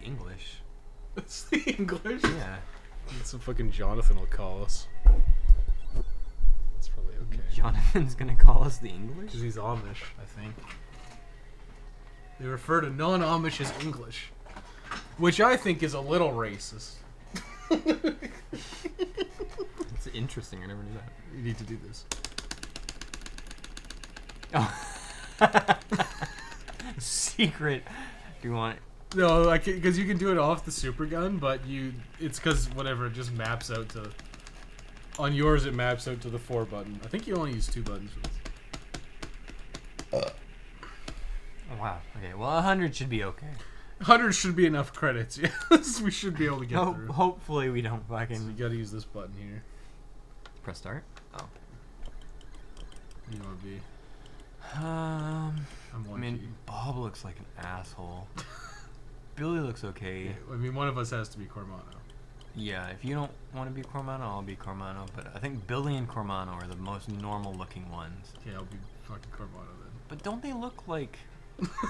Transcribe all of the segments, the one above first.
English. It's the English. Yeah. It's a fucking Jonathan will call us. It's probably okay. Jonathan's gonna call us the English? Because he's Amish, I think. They refer to non-Amish as English, which I think is a little racist. It's interesting. I never knew that. You need to do this. Oh. Secret. Do you want? No, because you can do it off the super gun, but it's because whatever, it just maps out to. On yours, it maps out to the 4 button. I think you only use 2 buttons for this. Oh, wow. Okay. Well, 100 should be okay. 100 should be enough credits. Yes, we should be able to get through. Hopefully, we don't So fucking you gotta use this button here. press start. Oh. You want to be? I'm I'm I one mean, G. Bob looks like an asshole. Billy looks okay. I mean, one of us has to be Cormano. Yeah, if you don't want to be Cormano, I'll be Cormano. But I think Billy and Cormano are the most normal-looking ones. Okay, I'll be fucking Cormano But don't they look like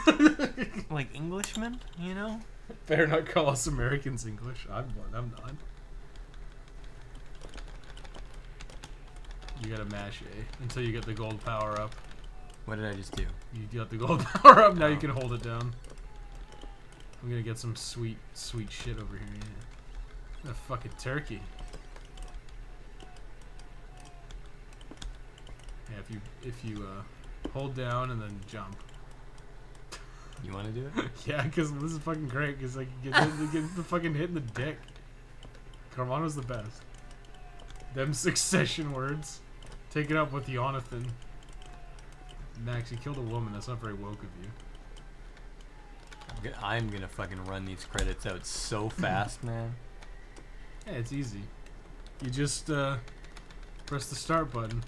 then. Englishmen? You know? Better not call us Americans English. I'm not. You gotta mash A until you get the gold power up. What did I just do? You got the gold power up, now you Oh. can hold it down. I'm gonna get some sweet shit over here. Yeah. A fucking turkey. Yeah, if you hold down and then jump. You want to do it? Yeah, because this is fucking great. Because like you get the fucking hit in the dick. Carmano's the best. Them succession words. Take it up with Jonathan. Max, you killed a woman. That's not very woke of you. I'm gonna fucking run these credits out so fast, man. Yeah, it's easy. You just press the start button.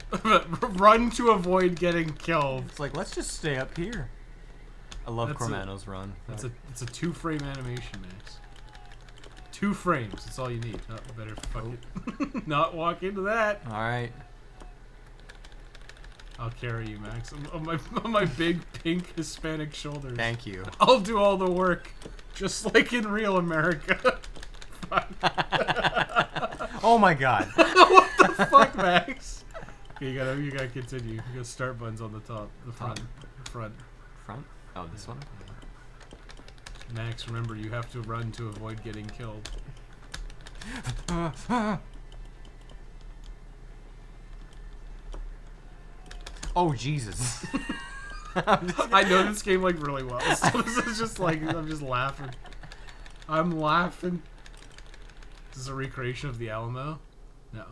Run to avoid getting killed. It's like, let's just stay up here. I love That's Cormano's run. It's a 2-frame animation, Max. 2 frames. That's all you need. Oh, better fucking not walk into that. All right. I'll carry you, Max. On my big pink Hispanic shoulders. Thank you. I'll do all the work, just like in real America. Oh my god. What the fuck, Max? Okay, you gotta continue. You got start buttons on the top, the front, front. Front? Oh, this one? Max, remember you have to run to avoid getting killed. Oh, Jesus. I know this game like really well, so this is just like I'm just laughing. I'm laughing. Is this a recreation of the Alamo? No.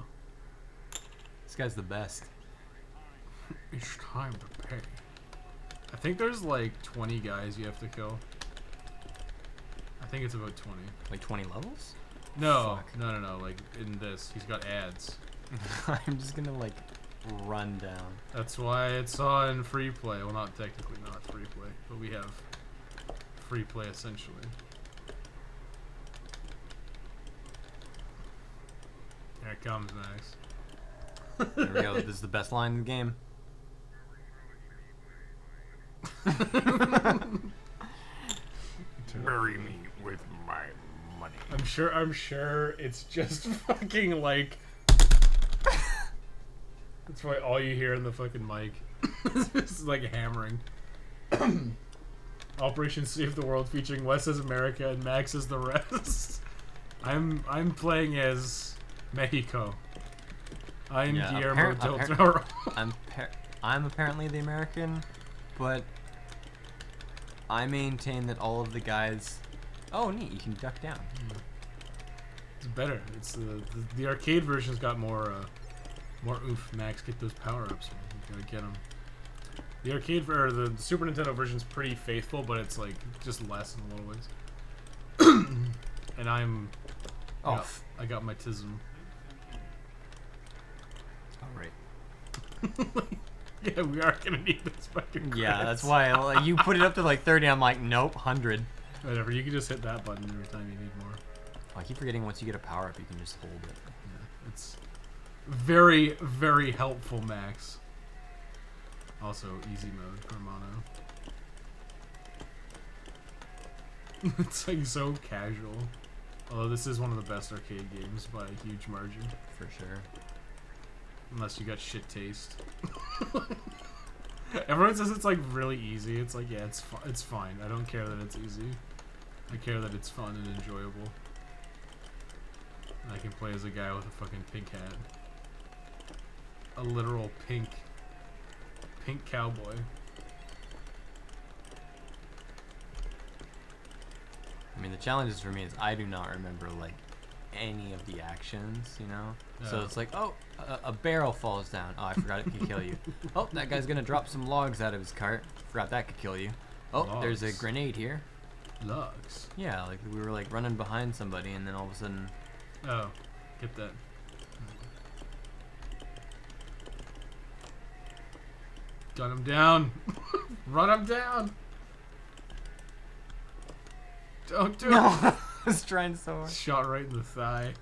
This guy's the best. It's time to pay. I think there's like 20 guys you have to kill. I think it's about 20. Like 20 levels? No, Fuck. no. Like in this, he's got ads. I'm just gonna like run down. That's why it's on free play. Well, not technically not free play, but we have free play essentially. Here it comes, Max. There we go. This is the best line in the game. Bury me with my money. I'm sure it's just fucking like. That's why all you hear in the fucking mic is like hammering. Operation Save the World featuring Wes as America and Max as the rest. I'm playing as Mexico. I'm Yeah, Guillermo del Toro. I'm apparently the American, but I maintain that all of the guys. Oh, neat! You can duck down. It's better. It's the arcade version's got more oomph. Max, get those power ups, man. You gotta get them. The arcade or the Super Nintendo version's pretty faithful, but it's like just less in a little ways. And I'm. Oh, I got my tism. all right. Yeah, we are gonna need this fucking. Yeah, credits. that's why you put it up to like 30. I'm like, nope, 100. Whatever. You can just hit that button every time you need more. I keep forgetting once you get a power up, you can just hold it. Yeah, it's very, very helpful, Max. Also, easy mode, Cormano. It's like so casual. Although this is one of the best arcade games by a huge margin. For sure. Unless you got shit taste. Everyone says it's like really easy. It's like, yeah, it's fine. I don't care that it's easy. I care that it's fun and enjoyable. And I can play as a guy with a fucking pink hat. A literal pink cowboy. I mean, the challenges for me is I do not remember like any of the actions, you know. So it's like, oh, a barrel falls down. Oh, I forgot it could kill you. Oh, that guy's gonna drop some logs out of his cart. Forgot that could kill you. Oh, there's a Logs. grenade here. Logs. Yeah, like we were like running behind somebody, and then all of a sudden, Oh, get that. Gun him down. Run him down. Don't do no, it. I was trying so hard. Shot right in the thigh.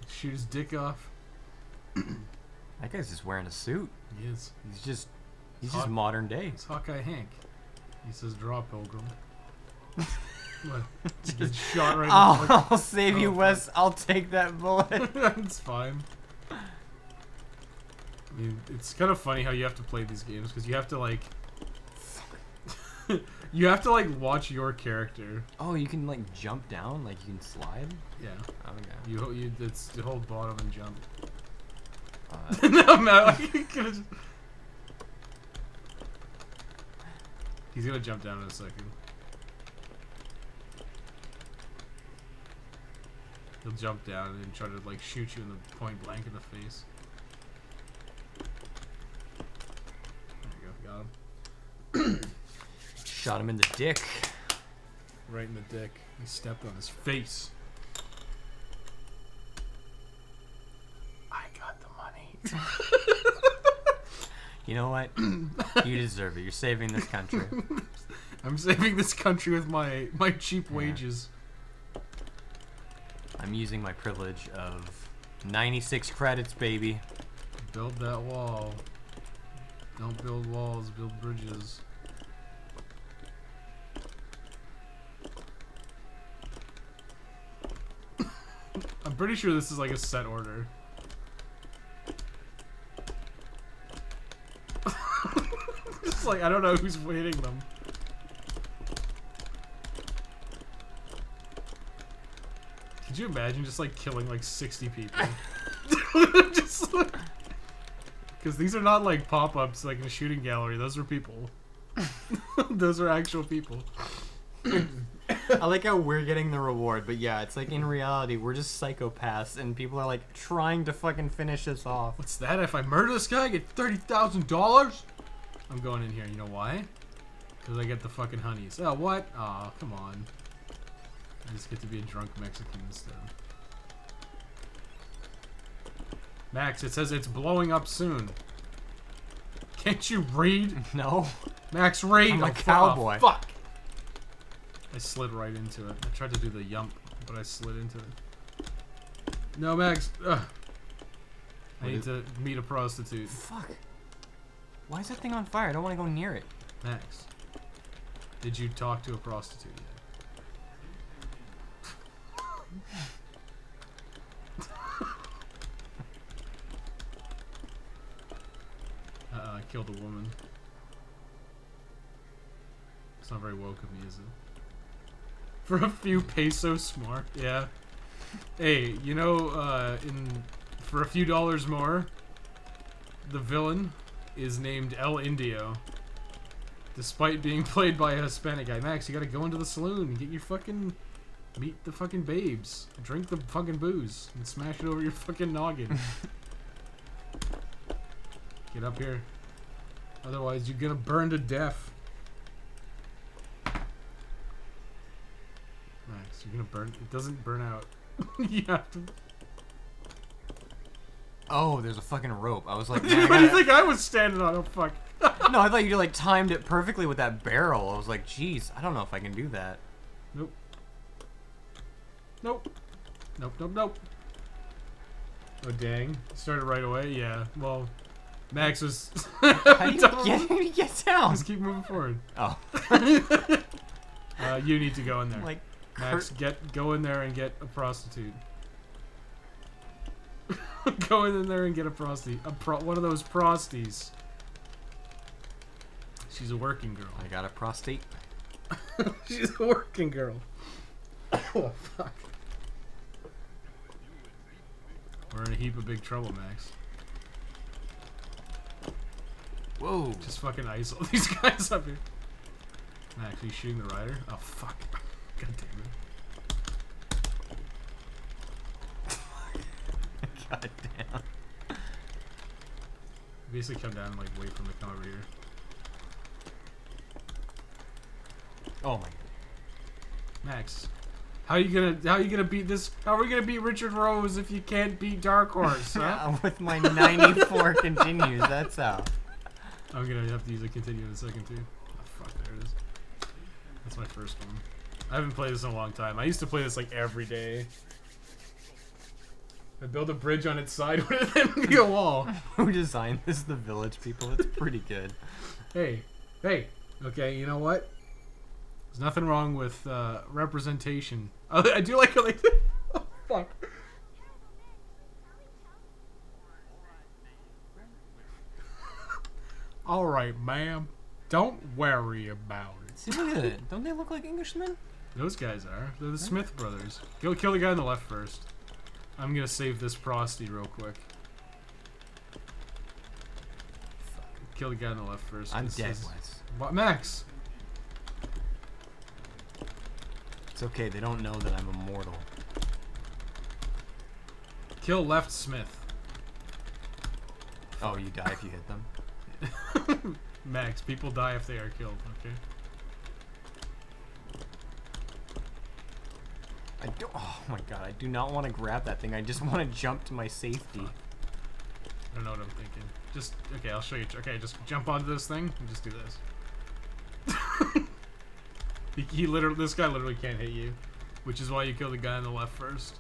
Shoot his dick off. That guy's just wearing a suit. He is. He's just Hawk- just modern day. It's Hawkeye Hank. He says, "Draw, Pilgrim." What? He gets shot right in the fucking... I'll save you, Oh, Wes. I'll take that bullet. It's fine. I mean, it's kind of funny how you have to play these games because you have to like, you have to like watch your character. Oh, you can like jump down, like you can slide. Yeah. Oh yeah. You it's the hold bottom and jump. Uh, No, man, like, he's gonna jump down in a second. He'll jump down and try to like shoot you in the point blank in the face. There you go, got him. shot him in the dick. Right in the dick. He stepped on his face. I got the money. You know what? You deserve it. You're saving this country. I'm saving this country with my cheap Yeah. wages. I'm using my privilege of 96 credits, baby. Build that wall. Don't build walls, build bridges. I'm pretty sure this is like a set order. It's like, I don't know who's hitting them. Could you imagine just like killing like 60 people? Just like... Because these are not like pop-ups like in a shooting gallery. Those are people. Those are actual people. I like how we're getting the reward, but yeah, it's like in reality, we're just psychopaths, and people are like trying to fucking finish us off. What's that? If I murder this guy, I get $30,000? I'm going in here. You know why? Because I get the fucking honeys. Oh, what? Aw, come on. I just get to be a drunk Mexican instead. Max, it says it's blowing up soon. Can't you read? No. Max, read! I'm a Oh, cowboy. Fuck! I slid right into it. I tried to do the yump, but I slid into it. No, Max. Ugh. I need to meet a prostitute. Fuck. Why is that thing on fire? I don't want to go near it. Max, did you talk to a prostitute yet? I killed a woman. It's not very woke of me, is it? For a few pesos more, yeah. Hey, you know, for a few dollars more, the villain is named El Indio. Despite being played by a Hispanic guy. Max, you gotta go into the saloon and get your fucking... Meet the fucking babes. Drink the fucking booze. And smash it over your fucking noggin. Get up here. Otherwise, you're gonna burn to death. Max, you're gonna burn... It doesn't burn out. You have to... Oh, there's a fucking rope. I was like, What man, do you think I was standing on? Oh, fuck. no, I thought you like timed it perfectly with that barrel. I was like, geez, I don't know if I can do that. Nope. Nope. Nope, nope, nope. Oh, dang. Started right away? Yeah. Well, Max was. How do you get down? Just keep moving forward. Oh. You need to go in there. Like, Max, go in there and get a prostitute. Go in there and get a prostitute. One of those prosties. She's a working girl. I got a prostate. She's a working girl. Oh, fuck. We're in a heap of big trouble, Max. Whoa. Just fucking ice all these guys up here. Max, are you shooting the rider? Oh, fuck. God damn it. God damn. Basically come down and like wait for him to come over here. Oh my god. Max, how you gonna beat this? How are we gonna beat Richard Rose if you can't beat Dark Horse? Huh? With my 94 continues, that's how. I'm gonna have to use a continue in a second too. Oh, fuck, there it is. That's my first one. I haven't played this in a long time. I used to play this like every day. I build a bridge on its side with it then be a wall. Who designed this? The Village people. It's pretty good. Hey, okay, you know what? There's nothing wrong with representation. I do like how they. Oh, fuck. All right, ma'am. Don't worry about it. See, look at it. Don't they look like Englishmen? Those guys are. They're the Smith brothers. Go kill the guy on the left first. I'm gonna save this prosty real quick. Kill the guy on the left first. I'm dead, Wes. What, Max? It's okay. They don't know that I'm immortal. Kill left Smith. Oh, you die if you hit them? Max, people die if they are killed, okay? Oh my god, I do not want to grab that thing. I just want to jump to my safety. I don't know what I'm thinking. Just, okay, I'll show you. Okay, just jump onto this thing and just do this. This guy literally can't hit you. Which is why you kill the guy on the left first.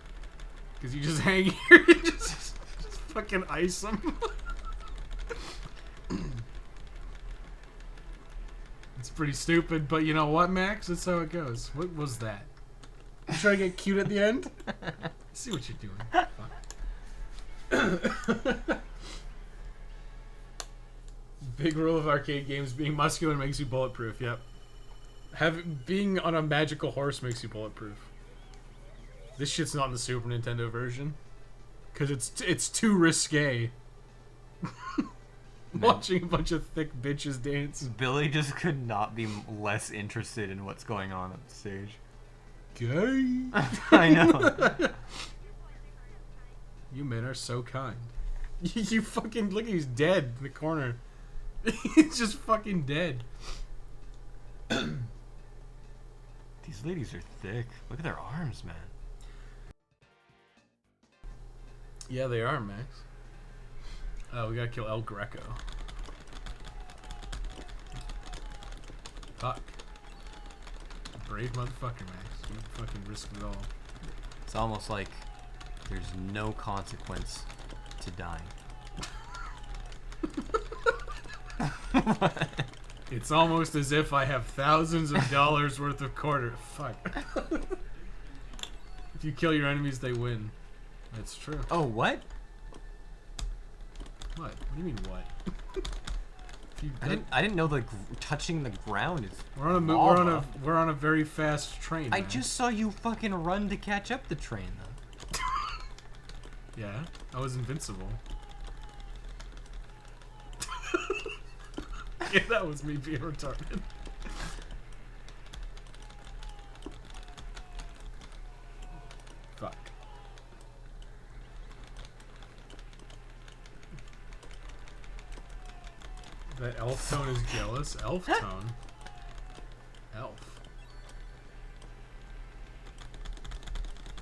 Because you just hang here and just fucking ice him. It's pretty stupid, but you know what, Max? That's how it goes. What was that? You trying to get cute at the end? See what you're doing. Big rule of arcade games: being muscular makes you bulletproof. Yep. Being on a magical horse makes you bulletproof. This shit's not in the Super Nintendo version, cause it's too risque. Watching a bunch of thick bitches dance. Billy just could not be less interested in what's going on at the stage. Gay. I know. You men are so kind. You fucking look, he's dead in the corner. He's just fucking dead. These ladies are thick. Look at their arms, man. Yeah, they are, Max. Oh, we gotta kill El Greco. Fuck. Brave motherfucker, Max. You fucking risk it all. It's almost like there's no consequence to dying. It's almost as if I have thousands of dollars worth of quarter. Fuck. If you kill your enemies, they win. That's true. Oh, what? What? What do you mean what? I didn't know the touching the ground is. We're on a very fast train. I man. just saw you fucking run to catch up the train, though. Yeah, I was invincible. Yeah, that was me being retarded. Fuck. That elf tone is jealous. Elf tone? Elf.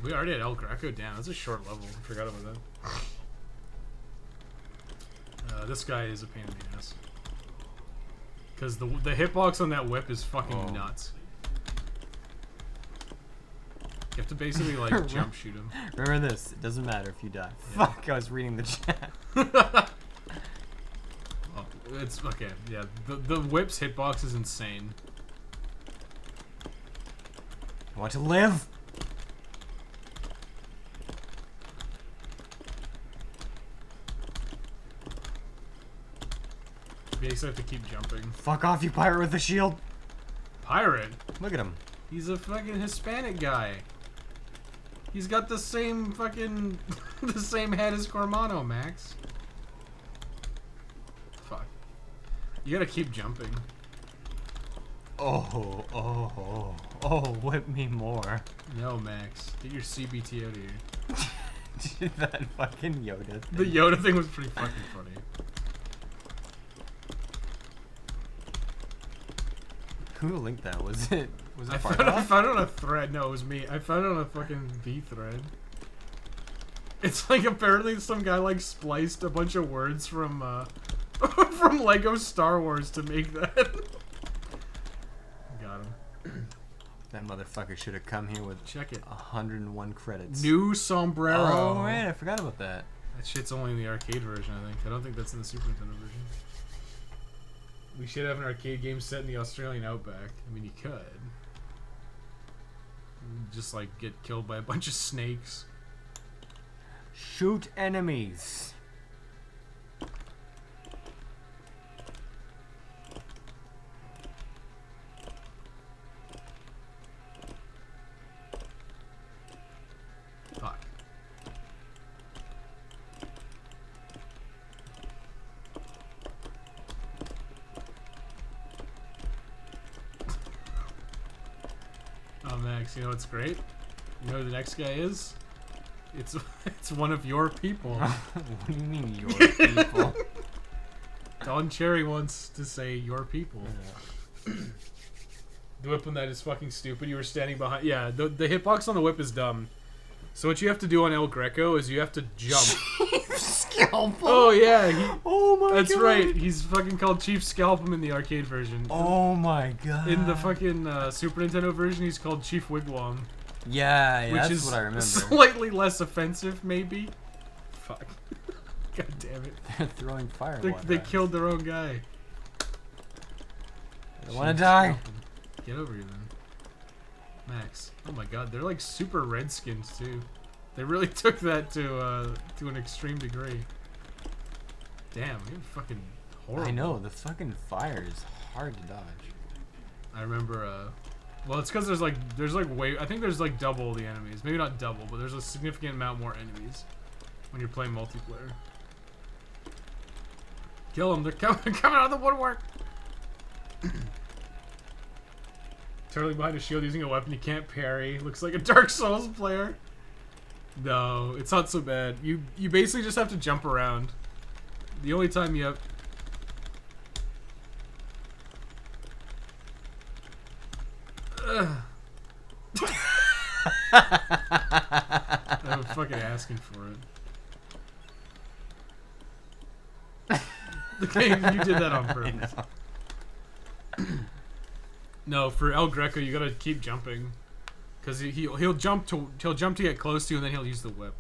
We already had El Greco down. That's a short level. I forgot about that. This guy is a pain in the ass. Because the hitbox on that whip is fucking nuts. You have to basically, like, jump shoot him. Remember this. It doesn't matter if you die. Yeah. Fuck, I was reading the chat. It's okay. Yeah, the whip's hitbox is insane. I want to live. You basically have to keep jumping. Fuck off, you pirate with the shield. Pirate? Look at him. He's a fucking Hispanic guy. He's got the same fucking the same head as Cormano, Max. Fuck. You gotta keep jumping. Oh, whip me more. No, Max. Get your CBT out of here. Dude, that fucking Yoda thing. The Yoda thing was pretty fucking funny. Who linked that? Was it I found it on a thread. No, it was me. I found it on a fucking V thread. It's like apparently some guy like spliced a bunch of words from from Lego Star Wars to make that. Got him. That motherfucker should have come here with Check it. 101 credits. New sombrero. Oh right, I forgot about that. That shit's only in the arcade version, I think. I don't think that's in the Super Nintendo version. We should have an arcade game set in the Australian outback. I mean, you could. Just like get killed by a bunch of snakes. Shoot enemies. Fuck. Oh, Max, you know what's great? You know who the next guy is? It's one of your people. What do you mean your people? Don Cherry wants to say your people. The whip on that is fucking stupid. You were standing behind. Yeah, the hitbox on the whip is dumb. So what you have to do on El Greco is you have to jump. Scalpel. Oh yeah, Oh my god. that's right. He's fucking called Chief Scalpum in the arcade version. Oh my god. In the fucking Super Nintendo version, he's called Chief Wigwam. Yeah, Which that's is what I remember. slightly less offensive, maybe. Fuck. God damn it. They're throwing fire. They killed their own guy. I want to die. Get over here, then. Max. Oh my god, they're like super redskins, too. They really took that to an extreme degree. Damn, you're fucking horrible. I know, the fucking fire is hard to dodge. I remember, well, it's because there's like way, I think there's like double the enemies. Maybe not double, but there's a significant amount more enemies when you're playing multiplayer. Kill them, they're coming out of the woodwork! Turtling behind a shield using a weapon you can't parry. Looks like a Dark Souls player. No, it's not so bad. You basically just have to jump around. The only time you have... I'm fucking asking for it. Okay, you did that on purpose. No, for El Greco, you gotta keep jumping, cause he'll jump to get close to you, and then he'll use the whip.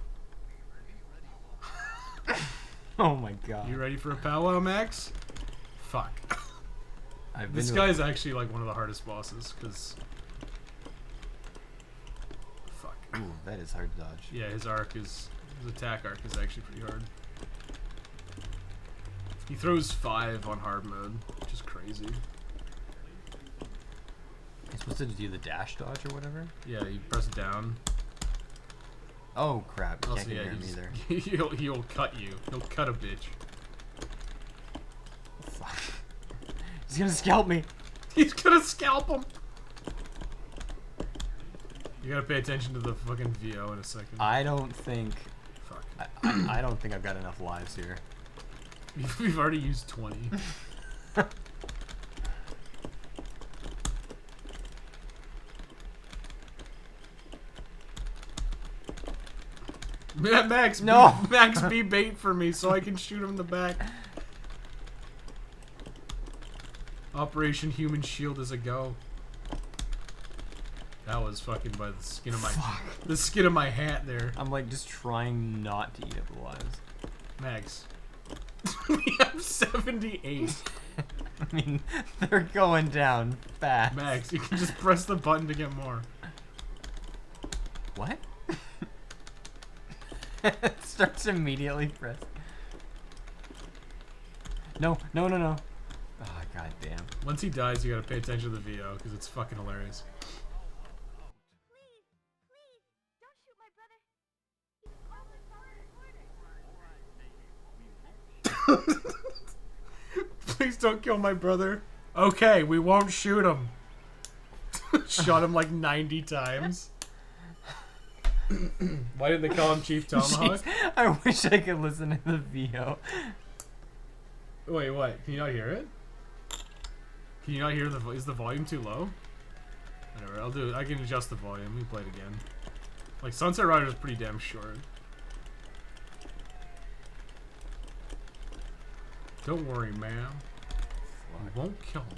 Oh my god. You ready for a powwow, Max? Fuck. This guy's actually like one of the hardest bosses, cause. Fuck. Ooh, that is hard to dodge. Yeah, his attack arc is actually pretty hard. He throws 5 on hard mode, which is crazy. You're supposed to do the dash dodge or whatever? Yeah, you press down. Oh crap, you Also, can't yeah, hear him either. he'll cut you. He'll cut a bitch. Fuck. He's gonna scalp me. He's gonna scalp him! You gotta pay attention to the fucking VO in a second. I don't think... Fuck. I don't think I've got enough lives here. We've already used 20. Max, no. Max, be bait for me so I can shoot him in the back. Operation Human Shield is a go. That was fucking by the skin of my hat there. I'm like just trying not to eat up the lives. Max, We have 78. I mean, they're going down fast. Max, you can just press the button to get more. What? It starts immediately pressing. No, no, no, no. Oh, god damn. Once he dies, you gotta pay attention to the VO, because it's fucking hilarious. Please don't kill my brother. Okay, we won't shoot him. Shot him like 90 times. Why did they call him Chief Tomahawk? Jeez, I wish I could listen to the VO. Wait, what? Can you not hear it? Can you not hear the is the volume too low? Whatever, I'll do it. I can adjust the volume. Let me play it again. Like, Sunset Rider is pretty damn short. Don't worry, ma'am. We won't kill him.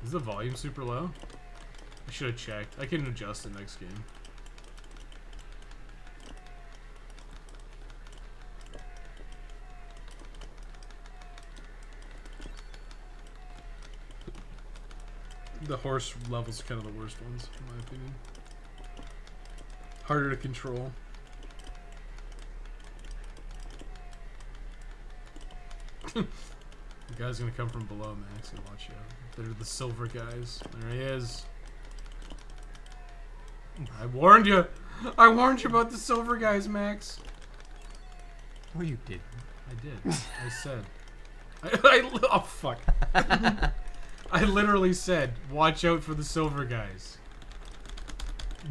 Is the volume super low? I should have checked. I can adjust it next game. The horse level's kind of the worst ones, in my opinion. Harder to control. The guy's gonna come from below, Max, so watch out. They're the silver guys. There he is. I warned you! I warned you about the silver guys, Max! Oh, you did. I did. I said. Oh, fuck. I literally said, watch out for the silver guys.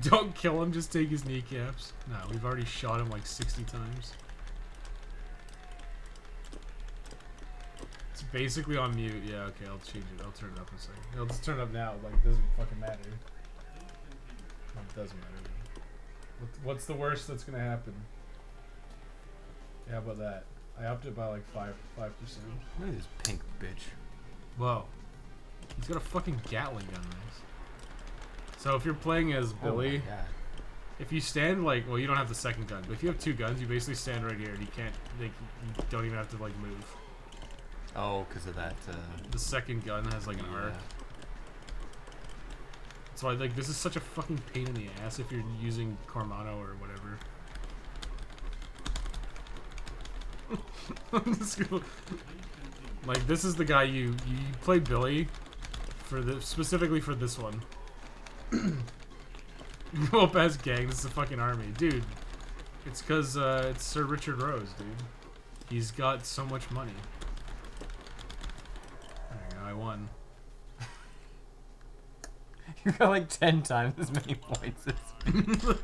Don't kill him, just take his kneecaps. No, we've already shot him like 60 times. It's basically on mute. Yeah, okay, I'll change it. I'll turn it up in a second. I'll just turn it up now. Like, it doesn't fucking matter. It doesn't matter. What's the worst that's gonna happen? Yeah, how about that? I upped it by like 5%. Look at this pink bitch. Whoa. He's got a fucking Gatling gun, Max. So if you're playing as Billy, Oh my God. if you stand like, well, you don't have the second gun, but if you have two guns, you basically stand right here and you can't, like, you don't even have to like move. Oh, because of that. The second gun has like an arc. So like, this is such a fucking pain in the ass if you're using Cormano or whatever. Like, this is the guy you play Billy for the specifically for this one. You go up as gang. This is a fucking army, dude. It's because it's Sir Richard Rose, dude. He's got so much money. There you go, I won. You got like 10 times as many points as me.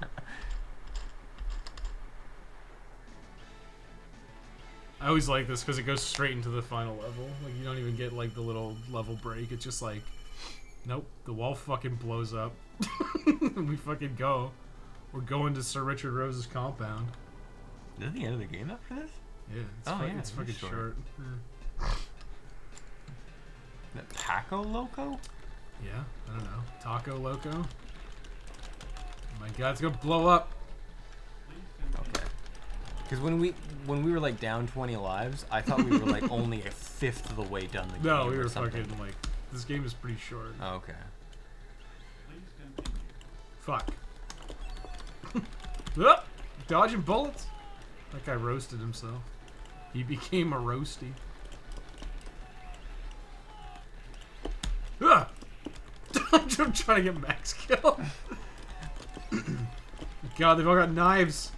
I always like this because it goes straight into the final level. Like, you don't even get like the little level break. It's just like, nope, the wall fucking blows up. We fucking go. We're going to Sir Richard Rose's compound. Is that the end of the game after this? Yeah, it's, it's fucking short. Yeah. That Taco Loco? Yeah, I don't know. Taco Loco? Oh my god, it's gonna blow up! Okay. Because when we were like down 20 lives, I thought we were like only a fifth of the way done the game. No, we or were something. fucking like, this game is pretty short. Oh, okay. Fuck. Oh, dodging bullets! That guy roasted himself. He became a roasty. Ah! I'm trying to get max kill. God, they've all got knives.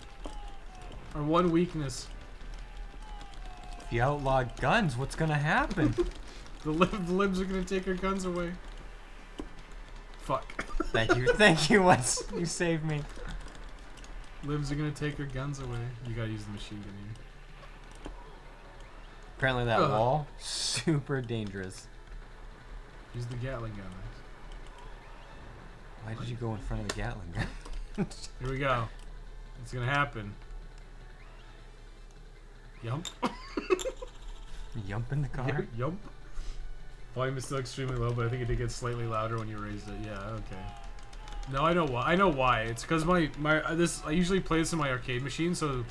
Our one weakness. If you outlaw guns, what's gonna happen? The libs are gonna take our guns away. Fuck. Thank you, Wes. You saved me. Libs are gonna take our guns away. You gotta use the machine gun here. Apparently that wall, super dangerous. Use the Gatling gun. Why did you go in front of the Gatling gun? Here we go. It's gonna happen. Yump. Yump in the car? Yump. Volume is still extremely low, but I think it did get slightly louder when you raised it. Yeah, okay. No, I know why. I know why. It's because I usually play this in my arcade machine, so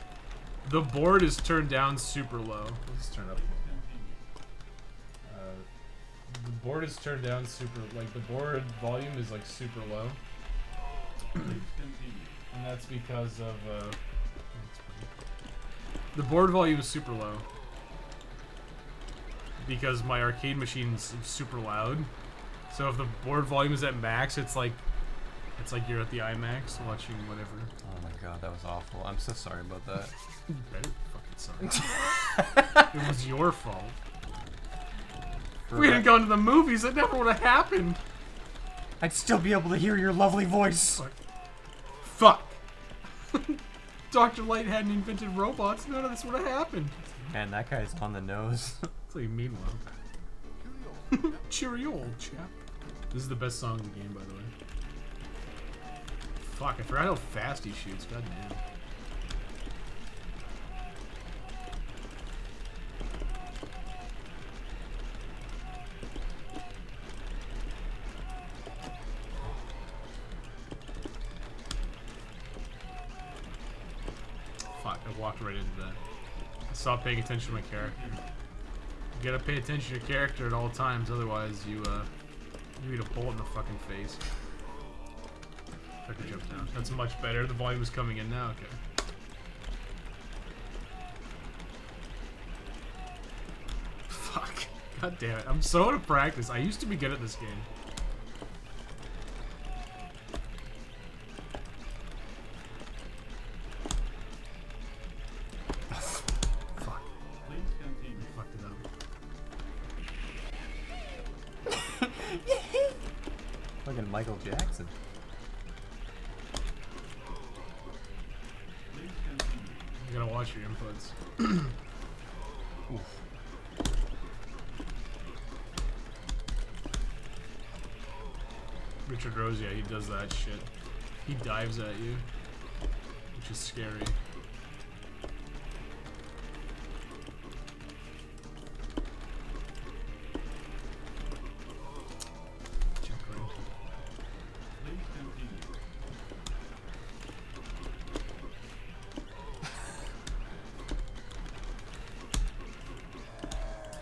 the board is turned down super low. Let's turn up. The board is turned down super, like the board volume is like super low, and that's because of the board volume is super low because my arcade machine's super loud. So if the board volume is at max, it's like you're at the IMAX watching whatever. Oh my god, that was awful. I'm so sorry about that. Better fucking sorry. It was your fault. If we hadn't gone to the movies, that never would have happened. I'd still be able to hear your lovely voice. Fuck. Dr. Light hadn't invented robots, none of this would have happened. Man, that guy's on the nose. That's like meanwhile. Cheerio, old chap. This is the best song in the game, by the way. Fuck, I forgot how fast he shoots. God damn. Fuck, I walked right into that. I stopped paying attention to my character. You gotta pay attention to your character at all times, otherwise you eat a bullet in the fucking face. I can jump down. That's much better. The volume is coming in now. Okay. Fuck. God damn it. I'm so out of practice. I used to be good at this game. Fuck. Please continue. I fucked it up. Fucking Michael Jackson. Please continue. You gotta watch your inputs. Oof. Richard Rose, yeah, he does that shit. He dives at you, which is scary. Checkpoint. Please continue.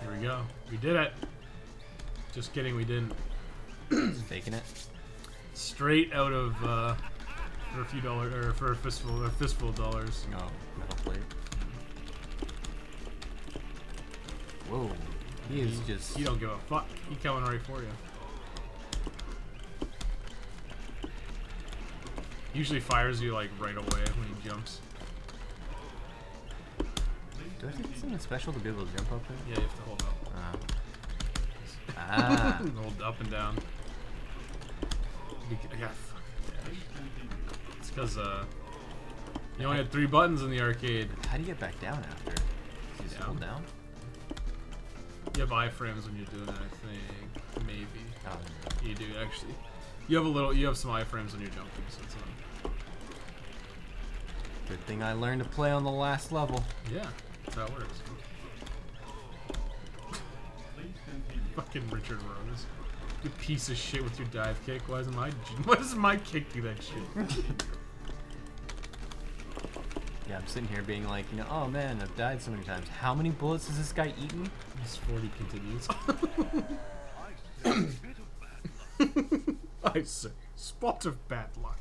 Here we go. We did it. Just kidding, we didn't. Just faking it. Straight out of for a few dollars or for a fistful of dollars. No, metal plate. Whoa. He is just. You don't give a fuck. He coming right for you. Usually fires you like right away when he jumps. Do I think it's something special to be able to jump up there? Yeah, you have to hold up. Ah. Hold up and down. Yeah, fuck. Yeah. It's because you only had 3 buttons in the arcade. How do you get back down after? You just Down. hold down? You have iframes when you're doing that, I think. Maybe. Oh, You do actually. You have some iframes when you're jumping, so it's on. good thing I learned to play on the last level. Yeah, that's how it works. Please continue. Fucking Richard Rose. You piece of shit with your dive kick. Why does my kick do that shit? Yeah, I'm sitting here being like, you know, oh man, I've died so many times. How many bullets has this guy eaten? This 40 continues. I say, spot of bad luck.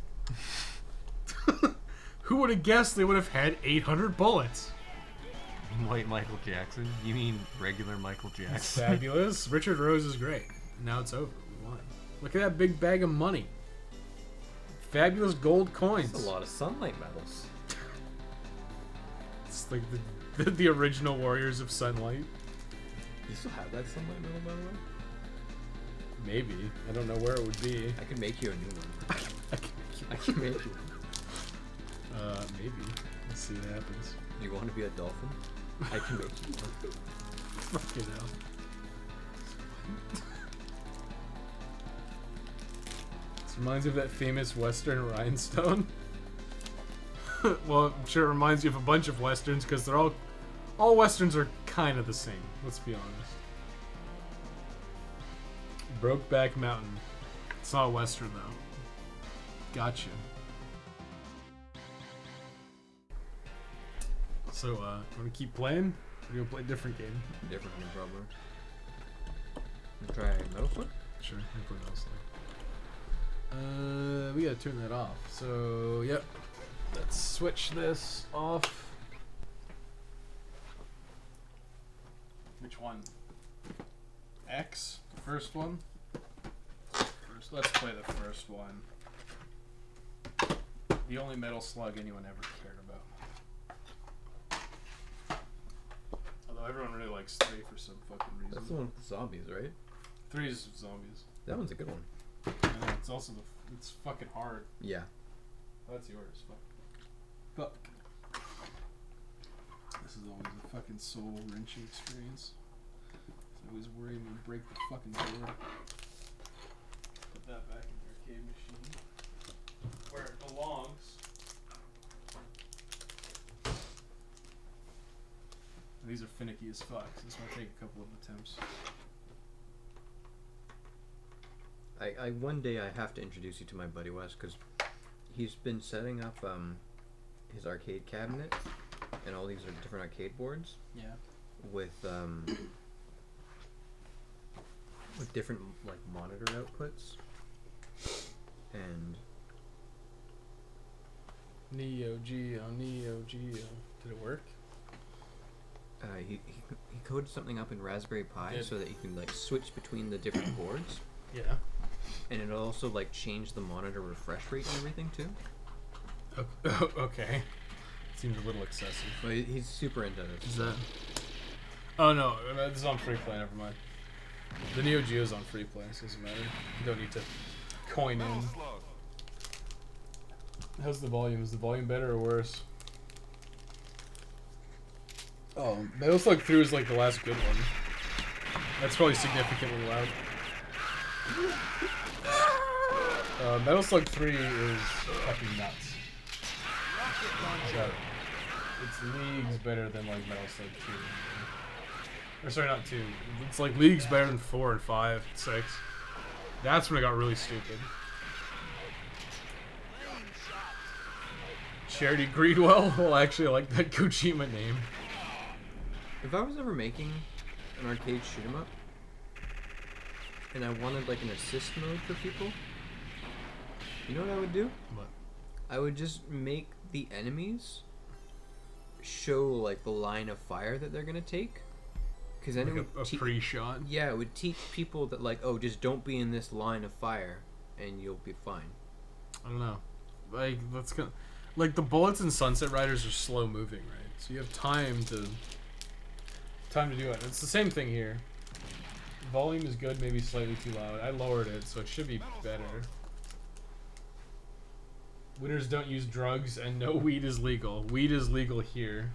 Who would have guessed they would have had 800 bullets? White Michael Jackson? You mean regular Michael It's Jackson? fabulous. Richard Rose is great. Now it's over. We won. Look at that big bag of money. Fabulous gold coins. That's a lot of sunlight medals. It's like the original Warriors of Sunlight. You still have that sunlight medal, by the way? Maybe. I don't know where it would be. I can make you a new one. I I can make you. maybe. Let's see what happens. You want to be a dolphin? I can make you one. Fucking hell. This reminds me of that famous Western rhinestone. Well, I'm sure it reminds you of a bunch of Westerns because they're all Westerns are kind of the same. Let's be honest. Brokeback Mountain. It's not a Western though. Gotcha. So, want to keep playing? Or you want to play a different game? Different one, probably. Try Metal Slug? Sure, we play Metal Slug. We gotta turn that off. So, yep. Let's switch this off. Which one? X? The first one? First, let's play the first one. The only Metal Slug anyone ever cared about. Although everyone really likes 3 for some fucking reason. That's the one with the zombies, right? 3 is zombies. That one's a good one. I know, it's also it's fucking hard. Yeah. Oh, that's yours. Fuck. This is always a fucking soul wrenching experience. I always worry I'm gonna break the fucking board. Put that back in the arcade machine. Where it belongs. These are finicky as fuck, so this might take a couple of attempts. I one day I have to introduce you to my buddy Wes, because he's been setting up his arcade cabinet, and all these are different arcade boards. Yeah. With different like monitor outputs, and Neo Geo. Did it work? he coded something up in Raspberry Pi Did. so that you can like switch between the different boards, Yeah. and it'll also like change the monitor refresh rate and everything too. Okay. Seems a little excessive. But he's super into this. Is that? Oh no, this is on free play. Never mind. The Neo Geo's on free play, so it doesn't matter. You don't need to coin in. How's the volume? Is the volume better or worse? Oh, Metal Slug 3 is like the last good one. That's probably significantly loud. Metal Slug 3 is fucking nuts. So, it's leagues better than like Metal Slug 2. Or sorry, not 2. It's like leagues better than 4 and 5 and 6. That's when it got really stupid. Charity Greedwell? Well, actually, I like that Kojima name. If I was ever making an arcade shoot 'em up, and I wanted like an assist mode for people, you know what I would do? What? I would just make the enemies show like the line of fire that they're gonna take, because then Like it would a pre-shot? yeah, it would teach people that like, oh, just don't be in this line of fire, and you'll be fine. I don't know. Like, that's kind of, like the bullets in Sunset Riders are slow moving, right? So you have time to do it. It's the same thing here. Volume is good, maybe slightly too loud. I lowered it, so it should be better. Winners don't use drugs, and no weed is legal. Weed is legal here.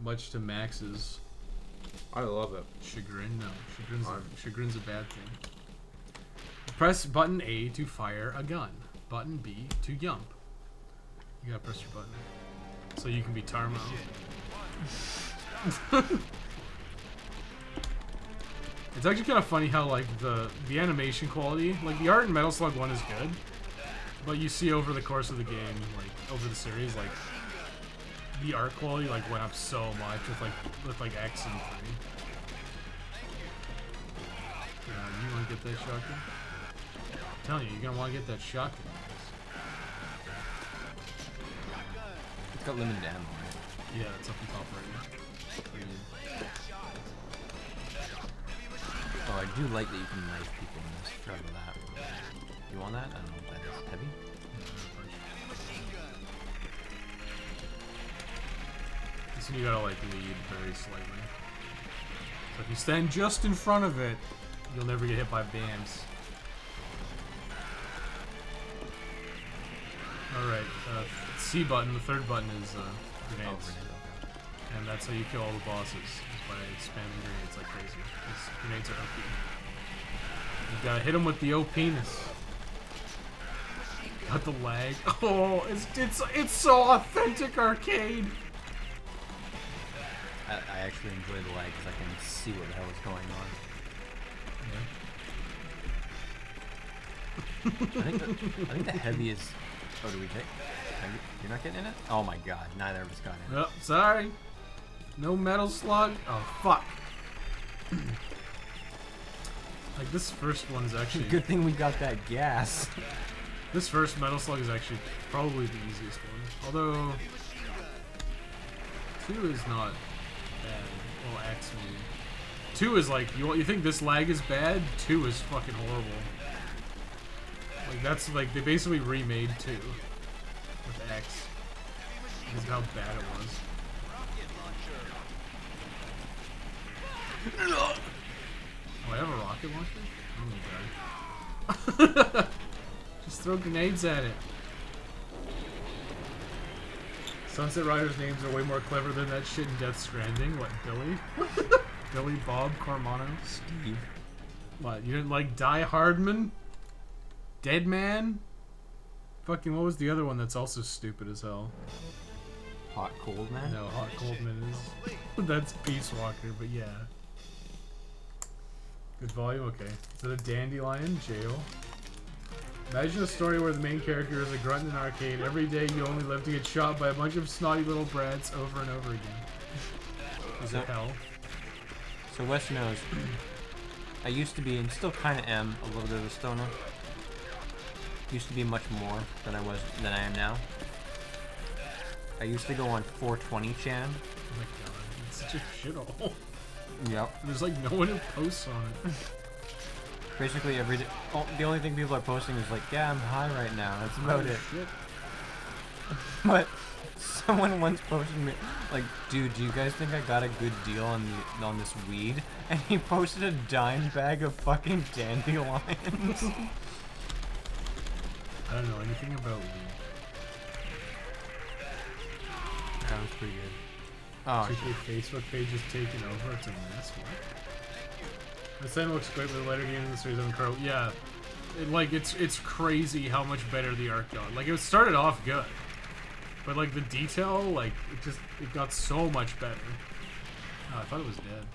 Much to Max's I love it. chagrin. No, chagrin's a bad thing. Press button A to fire a gun. Button B to yump. You gotta press your button. So you can be Tarmo. It's actually kind of funny how like the animation quality, like the art in Metal Slug 1 is good, but you see over the course of the game, like over the series, like the art quality like went up so much with like X and 3. You want to get that shotgun? I'm telling you, you're gonna want to get that shotgun. It's got limited ammo, right? Yeah, it's up on top right now. Oh, I do like that you can knife people in this. Forgot about that. You want that? I don't know what that is. Heavy? This one you gotta like lead very slightly. So if you stand just in front of it, you'll never get hit by BAMs. Alright, C button, the third button is Oh, grenades. grenade, okay. And that's how you kill all the bosses, is by spamming grenades like crazy. These grenades are OP. You gotta hit them with the O penis. Got the lag. Oh, it's so authentic arcade. I actually enjoy the lag because I can see what the hell is going on. I think the heavy is. Oh, do we take? You're not getting in it? Oh my god, neither of us got in it. Oh, sorry. No metal slug. Oh fuck. Like this first one's actually. Good thing we got that gas. This first metal slug is actually probably the easiest one. Although 2 is not bad. Well, X maybe. 2 is like you think this lag is bad. 2 is fucking horrible. Like that's like they basically remade 2 with X. Because of how bad it was. Oh, I have a rocket launcher? I'm gonna die. Just throw grenades at it. Sunset Riders names are way more clever than that shit in Death Stranding. What, Billy? Billy Bob Carmano? Steve. What, you didn't like Die Hardman? Dead Man? Fucking, what was the other one that's also stupid as hell? Hot cold man? No, Hot Cold Man is... that's Peace Walker, but yeah. Good volume? Okay. Is it a dandelion? Jail. Imagine a story where the main character is a grunt in an arcade. Every day you only live to get shot by a bunch of snotty little brats over and over again. Is it hell? So Wes knows. I used to be, and still kind of am, a little bit of a stoner. Used to be much more than I am now. I used to go on 420 Chan. Oh my god, it's such a shithole. Yep. There's like no one who posts on it. Basically every day. Oh, the only thing people are posting is like, yeah, I'm high right now. That's about it. Shit. But someone once posted me like, dude, do you guys think I got a good deal on this weed? And he posted a dime bag of fucking dandelions. I don't know anything about weed. That was pretty good. Oh, 2K Facebook page is taken over. It's a mess. What? The scene looks great with the later games in the series of Crow. Yeah, it's crazy how much better the art got. Like it started off good, but like the detail, like it got so much better. Oh, I thought it was dead.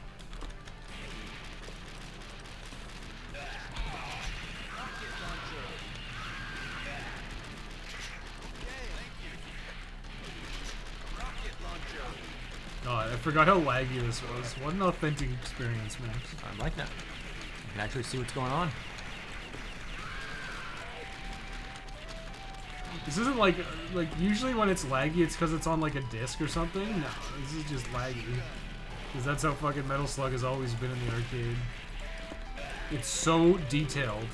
God, I forgot how laggy this was. What an authentic experience, Max. I like that. You can actually see what's going on. This isn't like usually when it's laggy, it's because it's on like a disc or something. No, this is just laggy. Because that's how fucking Metal Slug has always been in the arcade. It's so detailed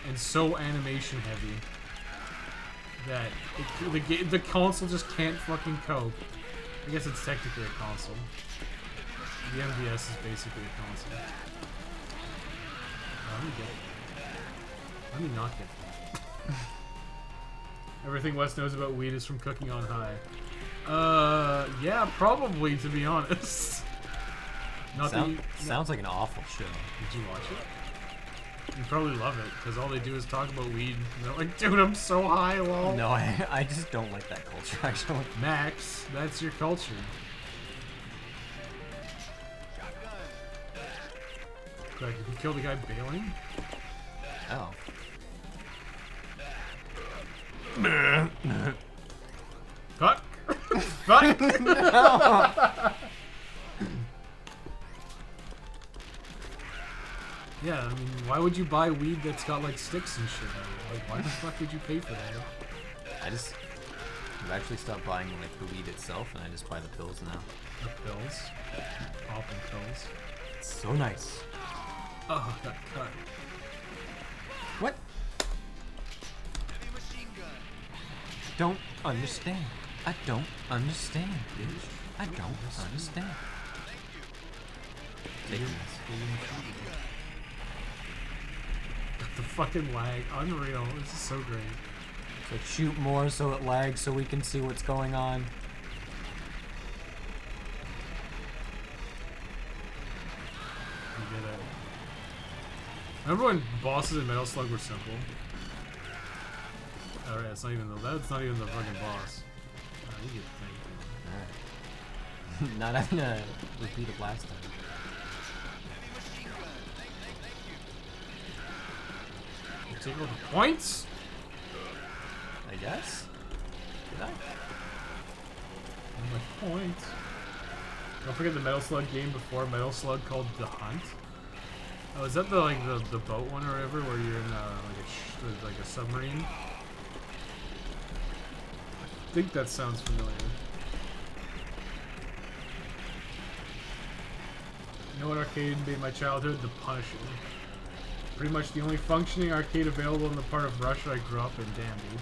and so animation heavy that the console just can't fucking cope. I guess it's technically a console. The MVS is basically a console. Oh, let me get it. Let me not get that. Everything Wes knows about weed is from cooking on high. Yeah, probably, to be honest. Not that you, Sounds like an awful show. Did you watch it? You probably love it, because all they do is talk about weed. And they're like, dude, I'm so high, lol. No, I just don't like that culture, actually. Max, that's your culture. Correct, did you kill the guy bailing? Oh. Fuck! Fuck! Yeah, I mean, why would you buy weed that's got like sticks and shit on it? Like, why the fuck would you pay for that? I've actually stopped buying like the weed itself, and I just buy the pills now. The pills? Popping pills. It's so nice. Oh, got cut. What? Don't understand. I don't understand, bitch. I don't understand. Taking this. The fucking lag. Unreal. This is so great. So shoot more so it lags so we can see what's going on. You did it. Remember when bosses in Metal Slug were simple? Alright, that's not even the fucking boss. You get thanked. Alright. Not having to repeat it last time. take all the points? I guess. Did I? Oh, my points. Don't forget the Metal Slug game before Metal Slug called The Hunt. Oh, is that the like the boat one or whatever, where you're in like a submarine? I think that sounds familiar. You know what arcade made my childhood? The Punisher. Pretty much the only functioning arcade available in the part of Russia I grew up in. Damn, dude.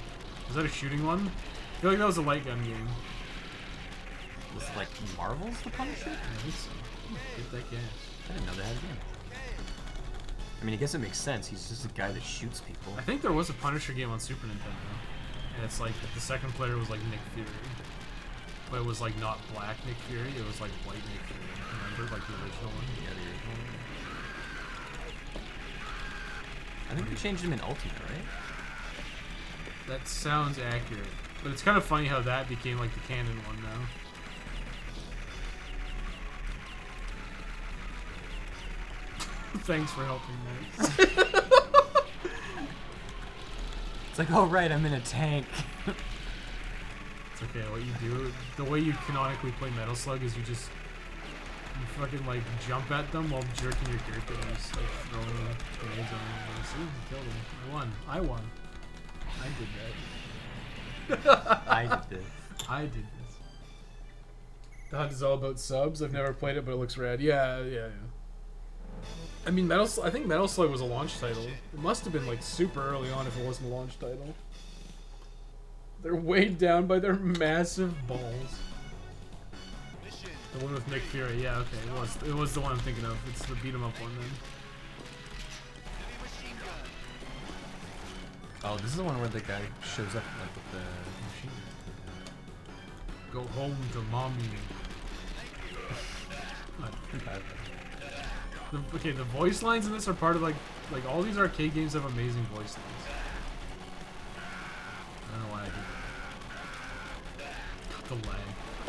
Was that a shooting one? I feel like that was a light gun game. Was like Marvel's The Punisher? I think so. Get that gas. I didn't know they had a game. I mean, I guess it makes sense. He's just a guy that shoots people. I think there was a Punisher game on Super Nintendo. And it's like, the second player was like Nick Fury. But it was like not black Nick Fury, it was like white Nick Fury. Remember, like the original one? Yeah, the original one. I think they changed him in Ultimate, right? That sounds accurate. But it's kind of funny how that became like the canon one now. Thanks for helping, Max. It's like, oh right, I'm in a tank. It's okay, what you do, the way you canonically play Metal Slug is you fucking like jump at them while jerking your character and just like throwing grenades on them. Like, see, you killed him. I won. I did that. I did this. I did this. The Hunt is all about subs. I've never played it, but it looks rad. Yeah. I mean, I think Metal Slug was a launch title. It must have been like super early on if it wasn't a launch title. They're weighed down by their massive balls. The one with Nick Fury, yeah, okay, it was the one I'm thinking of. It's the beat 'em up one then. Oh, this is the one where the guy shows up like with the machine. Go home to mommy. Okay, the voice lines in this are part of like all these arcade games have amazing voice lines. I don't know why I did that. The lag.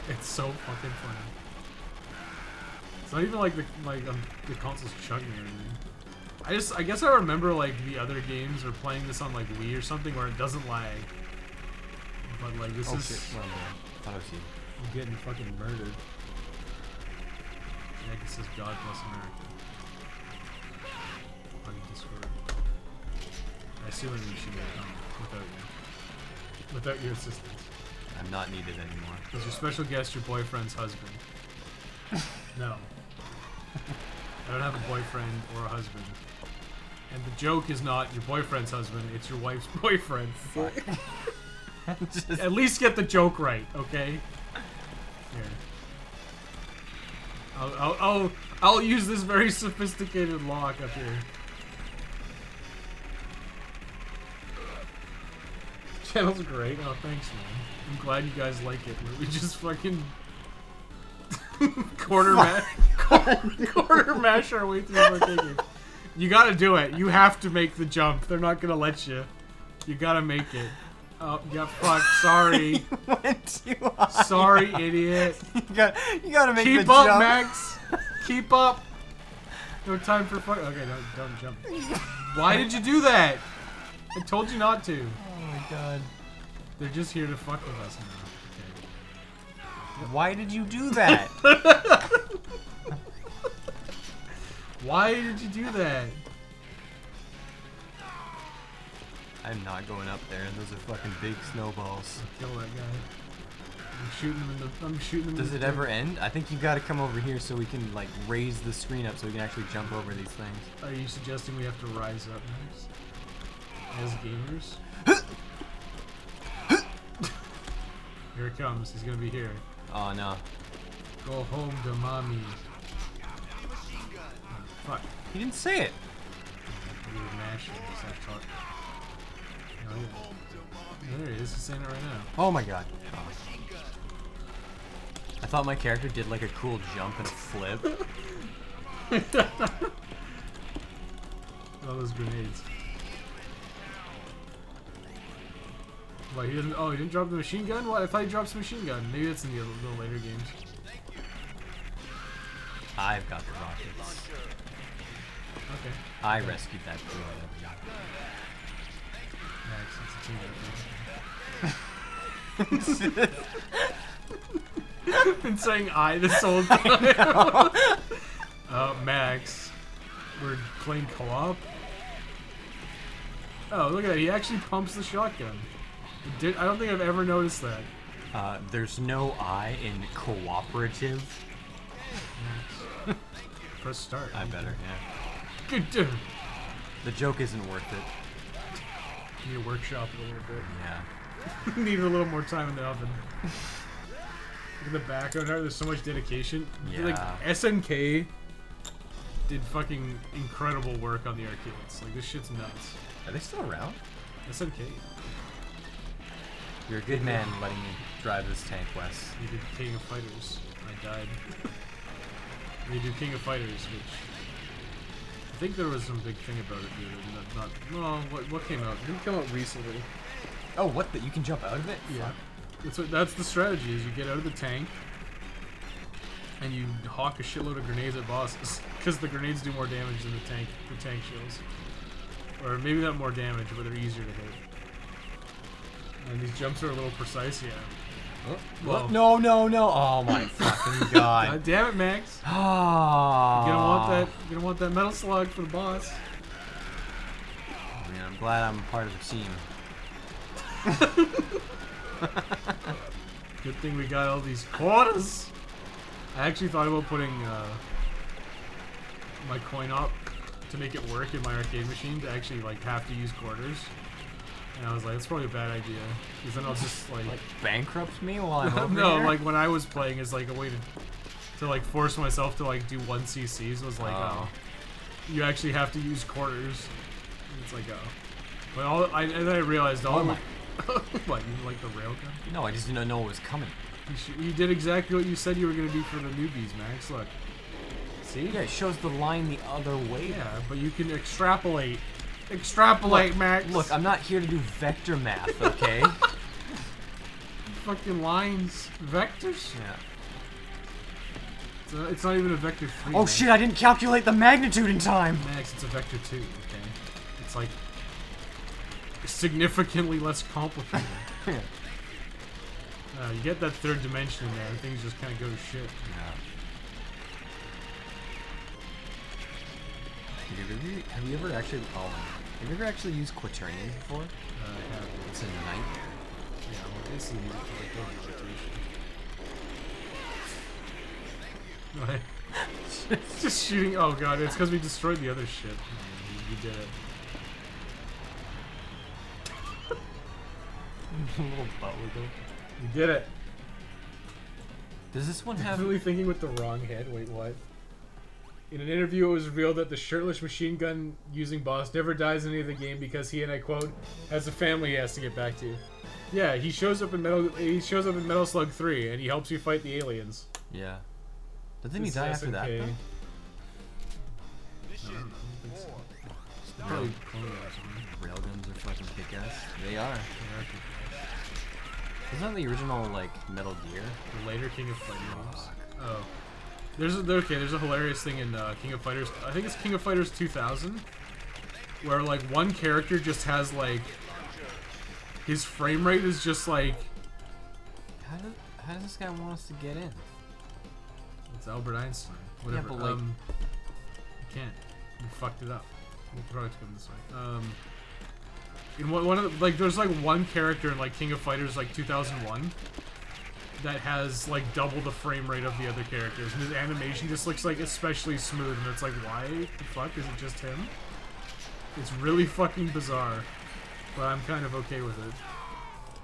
It's so fucking funny. It's not even like the console's chugging or anything. I guess I remember like the other games or playing this on like Wii or something where it doesn't lag. But like this is Shit. Well, thought I was you. I'm getting fucking murdered. Yeah, it says God bless America. On Discord. I assume it means she will come without your assistance. I'm not needed anymore. Is your special guest your boyfriend's husband? No. I don't have a boyfriend or a husband. And the joke is not your boyfriend's husband, it's your wife's boyfriend. At least get the joke right, okay? Here. I'll use this very sophisticated lock up here. Channel's great. Oh, thanks, man. I'm glad you guys like it. Where we just fucking quarter mash our way through the game. You gotta do it. You have to make the jump. They're not gonna let you. You gotta make it. Oh, yeah, fuck. Sorry. Went too high. Sorry, idiot. You gotta make Keep the up, jump. Max. Keep up. No time for fuck. Okay, don't jump. Why did you do that? I told you not to. Oh my god. They're just here to fuck with us now. Why did you do that? Why did you do that? I'm not going up there, and those are fucking big snowballs. Kill that guy. I'm shooting him. Does it ever end? I think you gotta come over here so we can like raise the screen up so we can actually jump over these things. Are you suggesting we have to rise up next? As gamers? Here it comes. He's gonna be here. Oh no. Go home to mommy. Oh, fuck. He didn't say it. You were mashing. Stop talking. Oh, yeah. There he is. He's saying it right now. Oh my god. Oh. I thought my character did like a cool jump and a flip. All those grenades. What, he didn't? Oh, he didn't drop the machine gun? What? I thought he dropped the machine gun. Maybe that's in the later games. I've got the rockets. Okay. I rescued that crew. It's a team effort. Been saying I this whole time. Max. We're playing co-op. Oh, look at that. He actually pumps the shotgun. I don't think I've ever noticed that. There's no I in cooperative. Press start. I better, yeah. Good dude. The joke isn't worth it. Need to workshop a little bit. Yeah. Need a little more time in the oven. Look at the background art. There's so much dedication. Yeah. Like SNK did fucking incredible work on the arcades. Like this shit's nuts. Are they still around? SNK. You're a good man letting me drive this tank, Wes. They did King of Fighters. I died. They do King of Fighters, which I think there was some big thing about it. Dude. No. What came out? It didn't come out recently. Oh, what? You can jump out of it? Yeah. That's the strategy. Is you get out of the tank and you hawk a shitload of grenades at bosses because the grenades do more damage than the tank shells. Or maybe not more damage, but they're easier to hit. And these jumps are a little precise, yeah. Oh, Well- no. Oh my fucking god. God damn it, Max. Oh. You're gonna want that metal slug for the boss. I mean, I'm glad I'm part of the team. Good thing we got all these quarters. I actually thought about putting my coin op to make it work in my arcade machine to actually like have to use quarters. And I was like, that's probably a bad idea. Because then I'll just like Bankrupt me while I'm over no, here? like when I was playing is like a way to like force myself to like do 1 CCs was like you actually have to use quarters. And it's like but and then I realized all my. what, you like the railgun? No, I just didn't know what was coming. You did exactly what you said you were gonna do for the newbies, Max. Look. See? Yeah, it shows the line the other way. Yeah, but you can extrapolate. Extrapolate, Max. Look, I'm not here to do vector math, okay? Fucking lines. Vectors? Yeah. It's not even a vector 3. Oh Max. shit, I didn't calculate the magnitude in time! Max, it's a vector 2, okay? It's like significantly less complicated. Yeah. You get that third dimension in there, and things just kind of go to shit. Have you ever actually used Quaternion before? It's a knight. Yeah, well, this is like just shooting. Oh god, it's because we destroyed the other shit. We did it. Little butt wiggle. We did it. Does this one have? Definitely thinking with the wrong head. Wait, what? In an interview, it was revealed that the shirtless machine gun using boss never dies in any of the game because he, and I quote, has a family he has to get back to. Yeah, he shows up in Metal Slug 3 and he helps you fight the aliens. Yeah. Doesn't he This die is after that? SNK. Though? Probably clone or something. Railguns are fucking kick-ass. They are. Isn't that the original like Metal Gear? The later King of Fighters. Oh. There's a hilarious thing in King of Fighters. I think it's King of Fighters 2000, where like one character just has like his frame rate is just like. How does this guy want us to get in? It's Albert Einstein. Whatever. but, like- you can't. You fucked it up. The product's coming this way. In one of the, like, there's like one character in like King of Fighters like 2001 that has like double the frame rate of the other characters, and his animation just looks like especially smooth, and it's like, why the fuck is it just him? It's really fucking bizarre, but I'm kind of okay with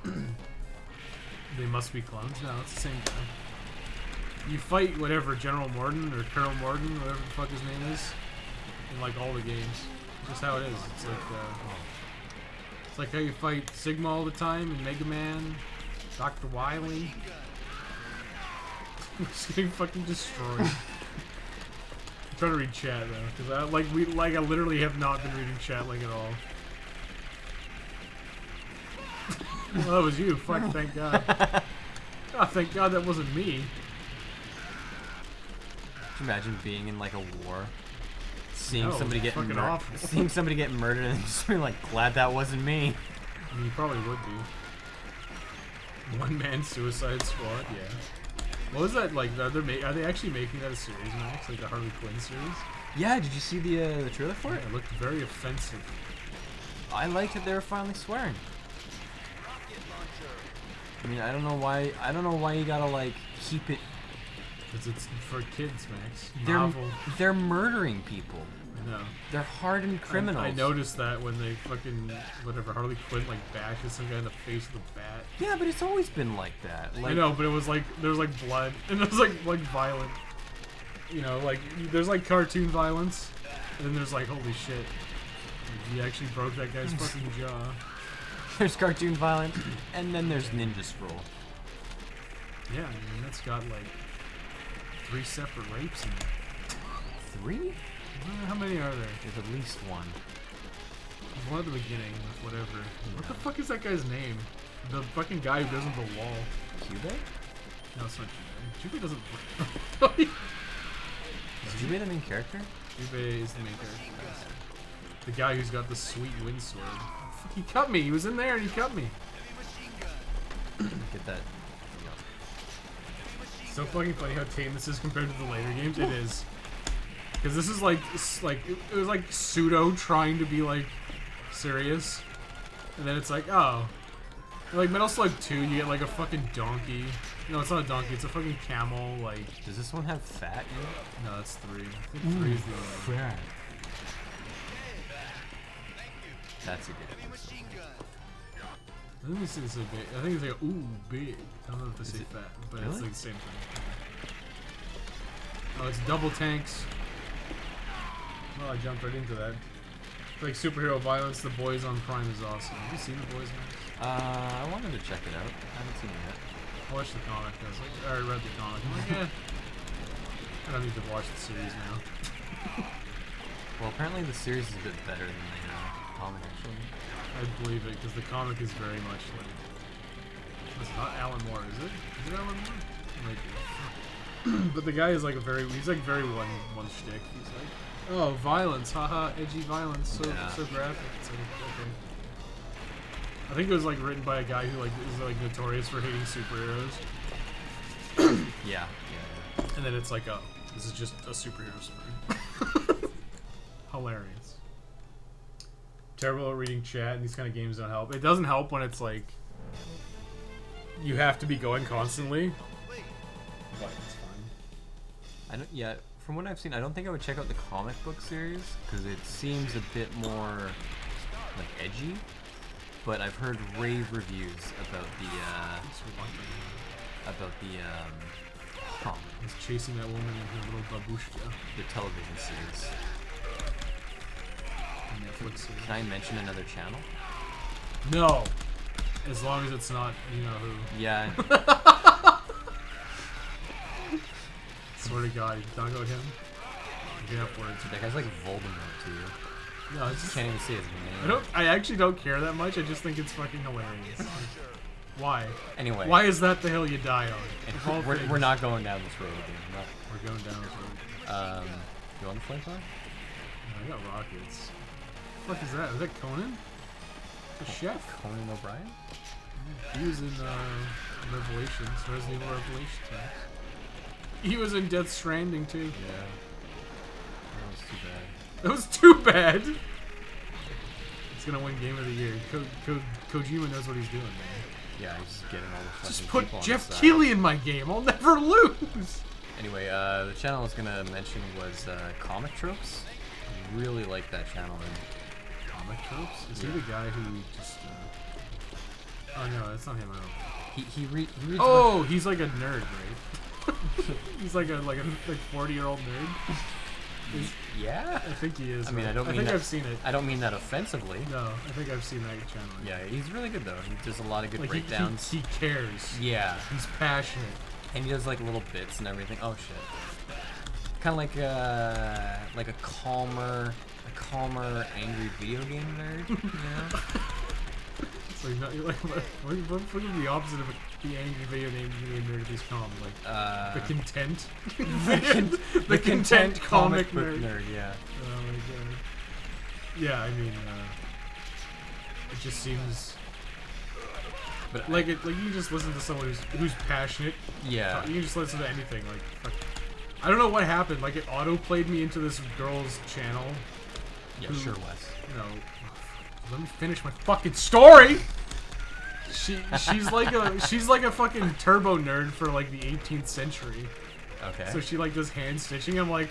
it. They must be clones. No, it's the same guy. You fight whatever General Morden or Colonel Morden, whatever the fuck his name is, in like all the games. Just how it is. It's like how you fight Sigma all the time in Mega Man, Dr. Wily. We're just getting fucking destroyed. I'm trying to read chat though, because I literally have not been reading chat like at all. Well, that was you. Fuck, thank God. Oh, thank God that wasn't me. Could you imagine being in like a war, seeing No, somebody get fucking awful. seeing somebody get murdered, and just being like, glad that wasn't me. I mean, you probably would be. One man Suicide Squad, yeah. What was that like? Are they actually making that a series, Max? Like the Harley Quinn series? Yeah, did you see the trailer for it? It looked very offensive. I liked that they were finally swearing. I mean, I don't know why you gotta like keep it. Because it's for kids, Max. They're Novel. they're murdering people. No. They're hardened criminals. I noticed that when they fucking whatever Harley Quinn like bashes some guy in the face with a bat. Yeah, but it's always been like that. Like, I know, but it was like there was like blood and it was like violent. You know, like there's like cartoon violence, and then there's like holy shit, he actually broke that guy's fucking jaw. There's cartoon violence, and then there's Ninja Scroll. Yeah, I mean that's got like 3 separate rapes in it. 3? How many are there? There's at least one. There's one at the beginning with whatever. What the fuck is that guy's name? The fucking guy who does the wall. Cube? No, it's not Jubei. Jubei doesn't. Is Jubei the main character? Jubei is the main character. Yes. The guy who's got the sweet wind sword. Fuck, he cut me. He was in there and he cut me. Get that. So fucking funny how tame this is compared to the later games. It is. Because this is like it was like pseudo trying to be like serious, and then it's like oh, like Metal Slug 2, you get like a fucking donkey. No, it's not a donkey. It's a fucking camel. Like Does this one have fat in it? no, that's 3. I think 3 is the other one. Fat. That's a good one. I think it's a big. I think it's like ooh big. I don't know if they say it- fat, but really? it's like the same thing. Oh, it's double tanks. Well, I jumped right into that. Like superhero violence, The Boys on Prime is awesome. Have you seen The Boys, Max? I wanted to check it out. I haven't seen it yet. I watched the comic. I was like, I already read the comic. I'm like, yeah. I don't need to watch the series now. Well, apparently the series is a bit better than the comic, actually. I believe it because the comic is very much like. It's not Alan Moore, is it? Is it Alan Moore? Like, but the guy is like he's like very one shtick. He's like, oh, violence, haha, edgy violence, so Yeah. so graphic. It's like, okay. I think it was like written by a guy who like is like notorious for hating superheroes, Yeah. and then it's like, oh, this is just a superhero story. Hilarious. Terrible at reading chat, and these kind of games don't help. It doesn't help when it's like you have to be going constantly. But it's fine. I don't. Yeah. From what I've seen, I don't think I would check out the comic book series because it seems a bit more like edgy. But I've heard rave reviews about the He's chasing that woman in her little babushka. the television series. Netflix series. Can I mention another channel? No! As long as it's not, you know who. Yeah. Swear to God, you talk about him? You have words. That guy's like Voldemort too. No, it's just, Can't even say his name. I actually don't care that much, I just think it's fucking hilarious. Like, why? Anyway. Why is that the hill you die on? Of all We're things. not going down this road again. We're going down this road. You want the flamethrower? I got rockets. What the fuck is that? Is that Conan? The chef? Conan O'Brien? He was in Revelations, Resident Evil Revelations. Right? He was in Death Stranding too. Yeah. That was too bad. That was too bad. It's gonna win Game of the Year. Kojima knows what he's doing, man. Yeah, he's just getting all the fucking Just put people on Jeff his side. Keighley in my game. I'll never lose. Anyway, the channel I was gonna mention was Comic Tropes. I really like that channel. And Comic tropes? Is he the guy who just? Oh no, that's not him. I don't. he reads. Oh, he's like a nerd, right? He's like a 40-year-old nerd. Yeah. I think he is. I mean, right? I don't mean think that- I've seen it. I don't mean that offensively. No, I think I've seen that channel. Yeah, he's really good though. He does a lot of good Like breakdowns. he cares. Yeah, He's passionate. and he does like little bits and everything. Oh shit. Kind of like a calmer, angry video game nerd. You know? So you're not, you're like, what would be the opposite of the angry video game nerd if he's calm? Like the content, the content comic book nerd. Yeah. Oh my god. Yeah, I mean, it just seems But Like you can just listen to someone who's passionate. yeah. You can just listen to anything. Like, fuck. I don't know what happened. Like, it auto played me into this girl's channel. Yeah, who, sure, Wes. You know, let me finish my fucking story. She's like a fucking turbo nerd for like the 18th century. Okay. So she like does hand stitching. I'm like,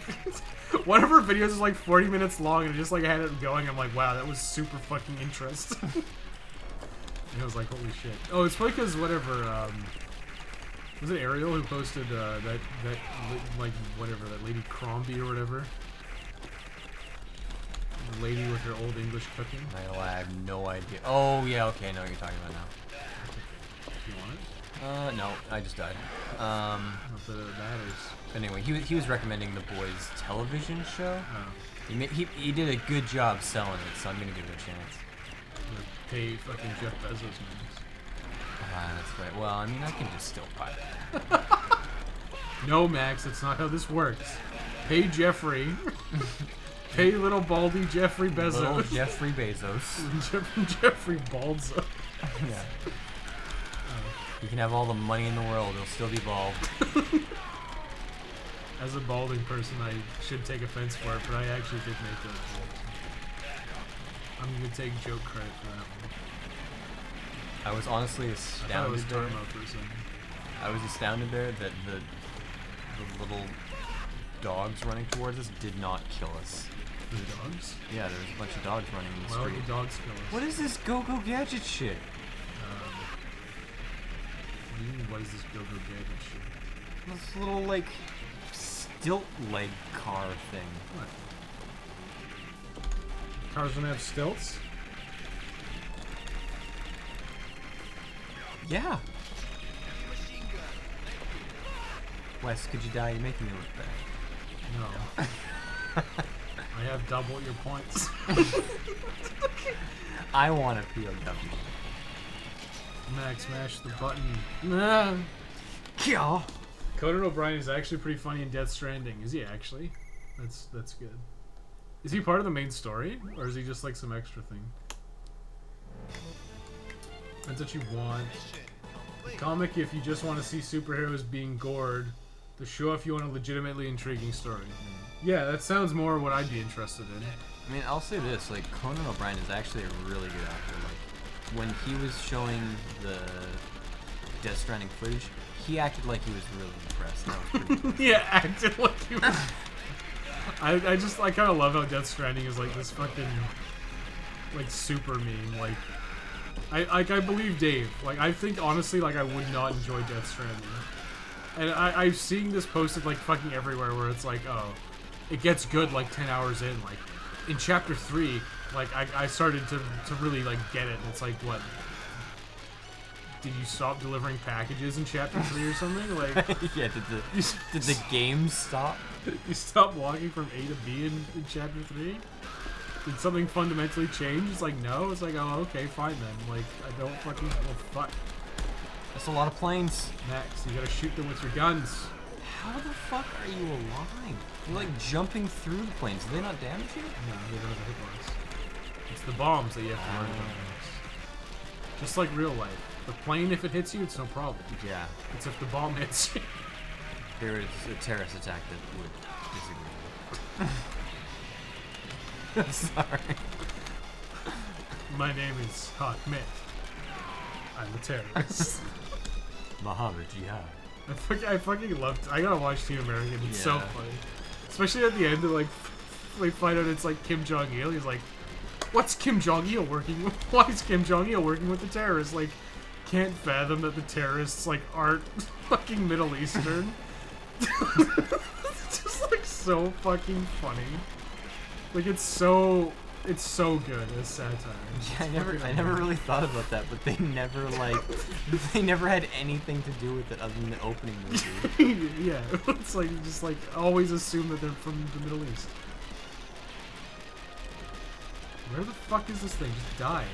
one of her videos is like 40 minutes long, and just like I had it going. I'm like, wow, that was super fucking interesting. And I was like, holy shit. Oh, it's probably because whatever. Was it Ariel who posted that like whatever, that lady Crombie or whatever? The lady with her old English cooking. I have no idea. Oh yeah, okay, I know what you're talking about now. You want it? No, I just died. Not that it matters. Anyway, he was recommending the boys' television show. Oh. He did a good job selling it, so I'm gonna give it a chance. I'm gonna pay fucking Jeff Bezos, man. Ah, that's right. Well, I mean, I can just still buy it. No, Max, that's not how this works. Pay Jeffrey. Pay little baldy Jeffrey Bezos. Little Jeffrey Bezos. Jeffrey Baldzo. Yeah. You can have all the money in the world, it'll still be bald. As a balding person, I should take offense for it, but I actually did make that joke. I'm gonna take joke credit for that one. I was honestly I thought it was astounded there. Dharma for a second. I was astounded there that the little dogs running towards us did not kill us. The dogs? Yeah, there was a bunch of dogs running in the Why would street. the dogs kill us? What is this Go-Go Gadget shit? What do you mean, what is this Go-Go Gadget shit? This little, like, stilt leg car thing. What? Cars don't have stilts? Yeah. Wes, could you die? You're making me look bad. No. I have double your points. I want a POW. Max, smash the button. Nah. Yeah. Conan O'Brien is actually pretty funny in Death Stranding. Is he actually? That's good. Is he part of the main story, or is he just like some extra thing? Depends what you want. The comic, if you just want to see superheroes being gored. The show, if you want a legitimately intriguing story. Yeah, that sounds more what I'd be interested in. I mean, I'll say this, like, Conan O'Brien is actually a really good actor. Like, when he was showing the Death Stranding footage, he acted like he was really impressed. That was pretty cool. Yeah, acted like he was. I kind of love how Death Stranding is like this fucking, like, super meme. Like, I believe Dave. Like, I think honestly, like, I would not enjoy Death Stranding. And I've seen this posted like fucking everywhere where it's like, oh, it gets good like 10 hours in. Like, in chapter 3, like, I started to really like get it. And it's like, what? Did you stop delivering packages in chapter 3 or something? Like, Yeah, did the game stop? you stop walking from A to B in chapter 3? Did something fundamentally change? It's like, no. It's like, oh, okay, fine then. Like, I don't fucking, well, fuck. That's a lot of planes. Max, you gotta shoot them with your guns. How the fuck are you alive? You're like jumping through the planes. Do they not damage you? No, they don't have a hit box. It's the bombs that you have to worry about, Max. Just like real life. The plane, if it hits you, it's no problem. Yeah. It's if the bomb hits you. There is a terrorist attack that would disagree. Sorry. My name is Ahmed. I'm a terrorist. Muhammad Jihad. I fucking loved. I gotta watch Team American. It's so Yeah. funny, especially at the end. Like, we find out it's like Kim Jong Il. He's like, "What's Kim Jong Il working with? Why is Kim Jong Il working with the terrorists?" Like, can't fathom that the terrorists like aren't fucking Middle Eastern. It's just like so fucking funny. Like, it's so good as satire. Yeah, I never really thought about that, but they never they never had anything to do with it other than the opening movie. Yeah, it's like you just like always assume that they're from the Middle East. Where the fuck is this thing? Just die.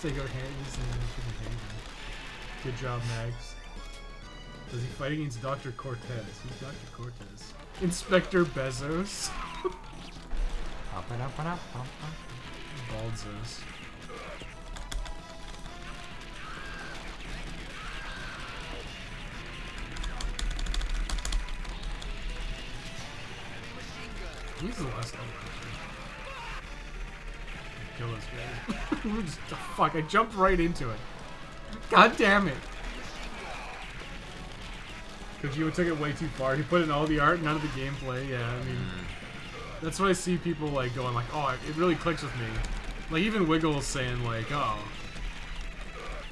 Take our hands and good job, Mags. Does he fight against Dr. Cortez? Who's Dr. Cortez? Inspector Bezos. Baldzos. He's the last level. Kill this guy. Just, fuck, I jumped right into it. God damn it. Kojima took it way too far. He put in all the art, none of the gameplay. Yeah, I mean, that's what I see people like going like, oh, it really clicks with me. Like even Wiggles saying like, oh,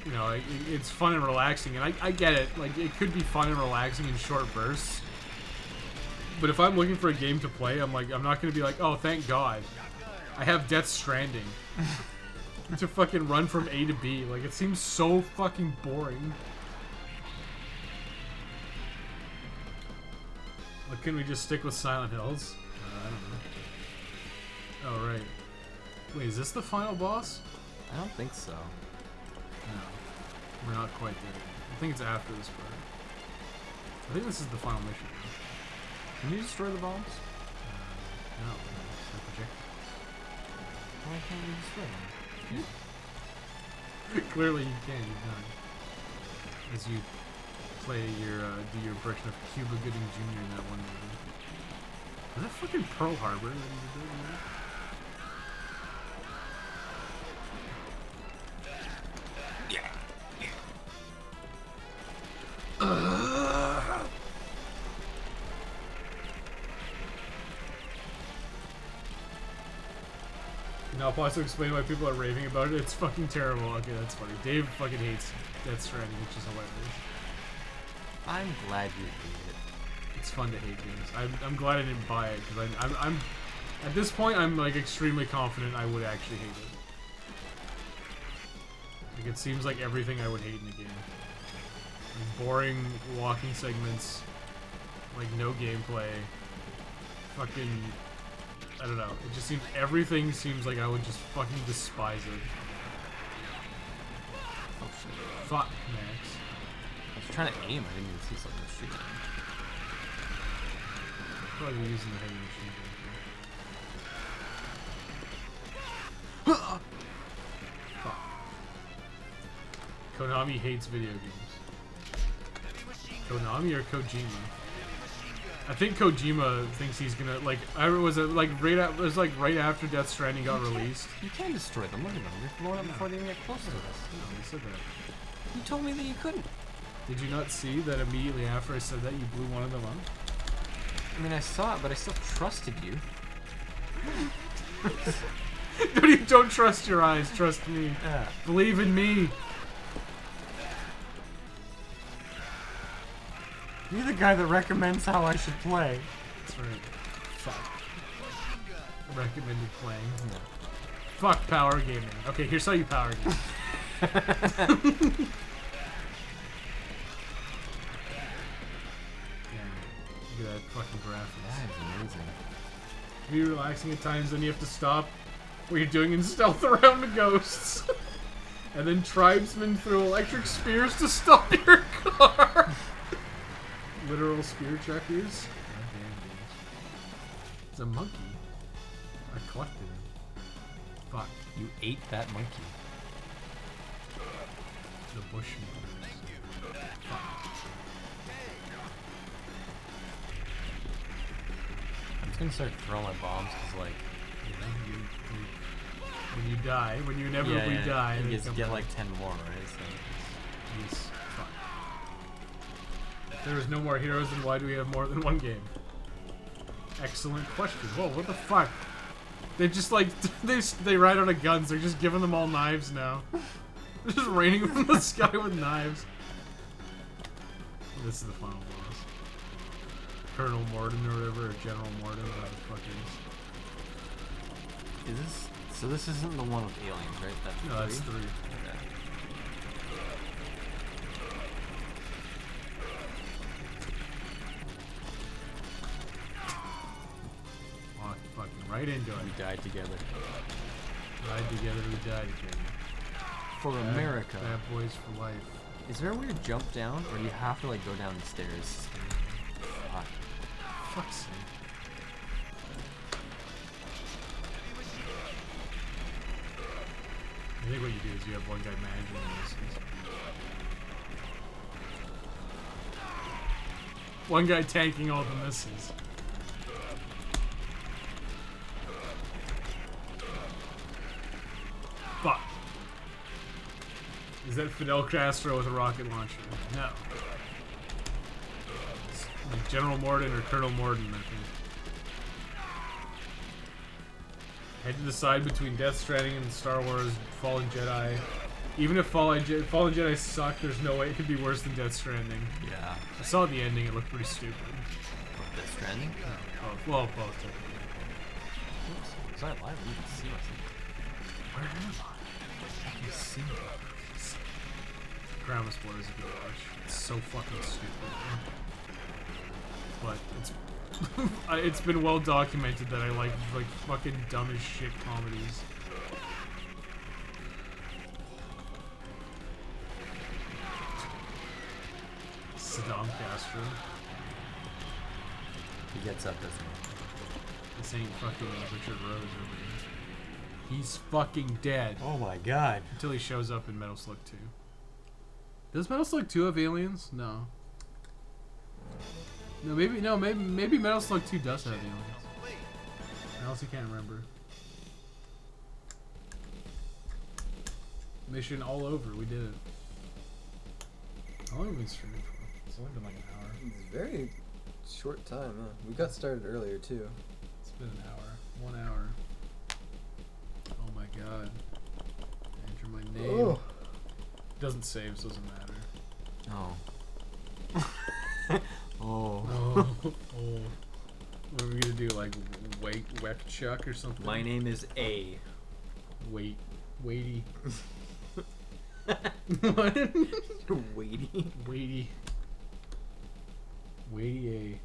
you know, it's fun and relaxing, and I get it. Like it could be fun and relaxing in short bursts. But if I'm looking for a game to play, I'm like, I'm not gonna be like, oh, thank God, I have Death Stranding to fucking run from A to B. Like it seems so fucking boring. Like, couldn't we just stick with Silent Hills? I don't know. Oh right. Wait, is this the final boss? I don't think so. No, we're not quite there. I think it's after this part. I think this is the final mission. Can you destroy the bombs? No, it's the projectiles. Why can't you destroy them? Clearly you can. You've done. As you play your do your impression of Cuba Gooding Jr. in that one movie. Was that fucking Pearl Harbor? That you were doing that? Now, I'll also explain why people are raving about it. It's fucking terrible. Okay, that's funny. Dave fucking hates Death Stranding, which is hilarious. I'm glad you hate it. It's fun to hate games. I'm glad I didn't buy it because I'm at this point I'm like extremely confident I would actually hate it. Like it seems like everything I would hate in a game. Like boring walking segments, like no gameplay, fucking. I don't know. It just seems everything seems like I would just fucking despise it. Oh shit. Fuck, Max. I was trying to aim, I didn't even see something to shoot. Probably using the heavy machine gun. Fuck. Konami hates video games. Konami or Kojima? I think Kojima thinks he's gonna like. Was it like right? It was like right after Death Stranding got released. You can destroy them. Look at them. They're blowing up before they even get close to us. No, he said that. You told me that you couldn't. Did you not see that immediately after I said that you blew one of them up? I mean, I saw it, but I still trusted you. Don't trust your eyes. Trust me. Yeah. Believe in me. You're the guy that recommends how I should play. That's right. Fuck. Recommended playing. No. Fuck power gaming. Okay, here's how you power game. Look at that fucking graphics. That is amazing. Be relaxing at times, then you have to stop what you're doing and stealth around the ghosts. And then tribesmen throw electric spears to stop your car. Literal spear checkers. Goddamn dudes. It's a monkey. I collected it. Fuck. You ate that monkey. The Bushmongers. Fuck. I'm just gonna start throwing my bombs because, like, You know, when you die, when you inevitably die, you they just come get back. like 10 more, right? So. Yes. Fuck. If there is no more heroes, then why do we have more than one game? Excellent question. Whoa, what the fuck? They just like they ride out of guns. They're just giving them all knives now. They're just raining from the sky with knives. This is the final boss. Colonel Morden or whatever, or General Morden, whatever the fuck it is. Is this... So this isn't the one with aliens, right? That's No, that's 3. Okay. Walk fucking right into it. We died together. Ride together, we die together. For America. Bad boys for life. Is there a way to jump down, or do you have to, like, go down the stairs? Fuck. Fuck's sake. I think what you do is you have one guy managing the missiles. One guy tanking all the missiles. Is that Fidel Castro with a rocket launcher? No. It's like General Morden or Colonel Morden, I think. I had to decide between Death Stranding and Star Wars Fallen Jedi. Even if Fallen Jedi sucked, there's no way it could be worse than Death Stranding. Yeah. I saw the ending, it looked pretty stupid. Death Stranding? Both technically. Oops. Was I alive? I didn't even see myself. Where am I? I can see it. Grandma spoilers if you watch. It's so fucking stupid. But it's it's been well documented that I like fucking dumb as shit comedies. Saddam Castro. He gets up, doesn't he? This ain't fucking Richard Rose over here. He's fucking dead. Oh my god. Until he shows up in Metal Slug 2. Does Metal Slug 2 have aliens? No. Maybe Metal Slug 2 does have aliens. I also can't remember. Mission all over, we did it. How long have we been streaming for? It's only been like an hour. It's a very short time, huh? We got started earlier too. It's been an hour. 1 hour. Oh my god. Enter my name. Oh. Doesn't save, so it doesn't matter. Oh. Oh. Oh. Oh. What are we gonna do? Like, Weck Chuck or something? My name is A. Weighty. What? Weighty. Weighty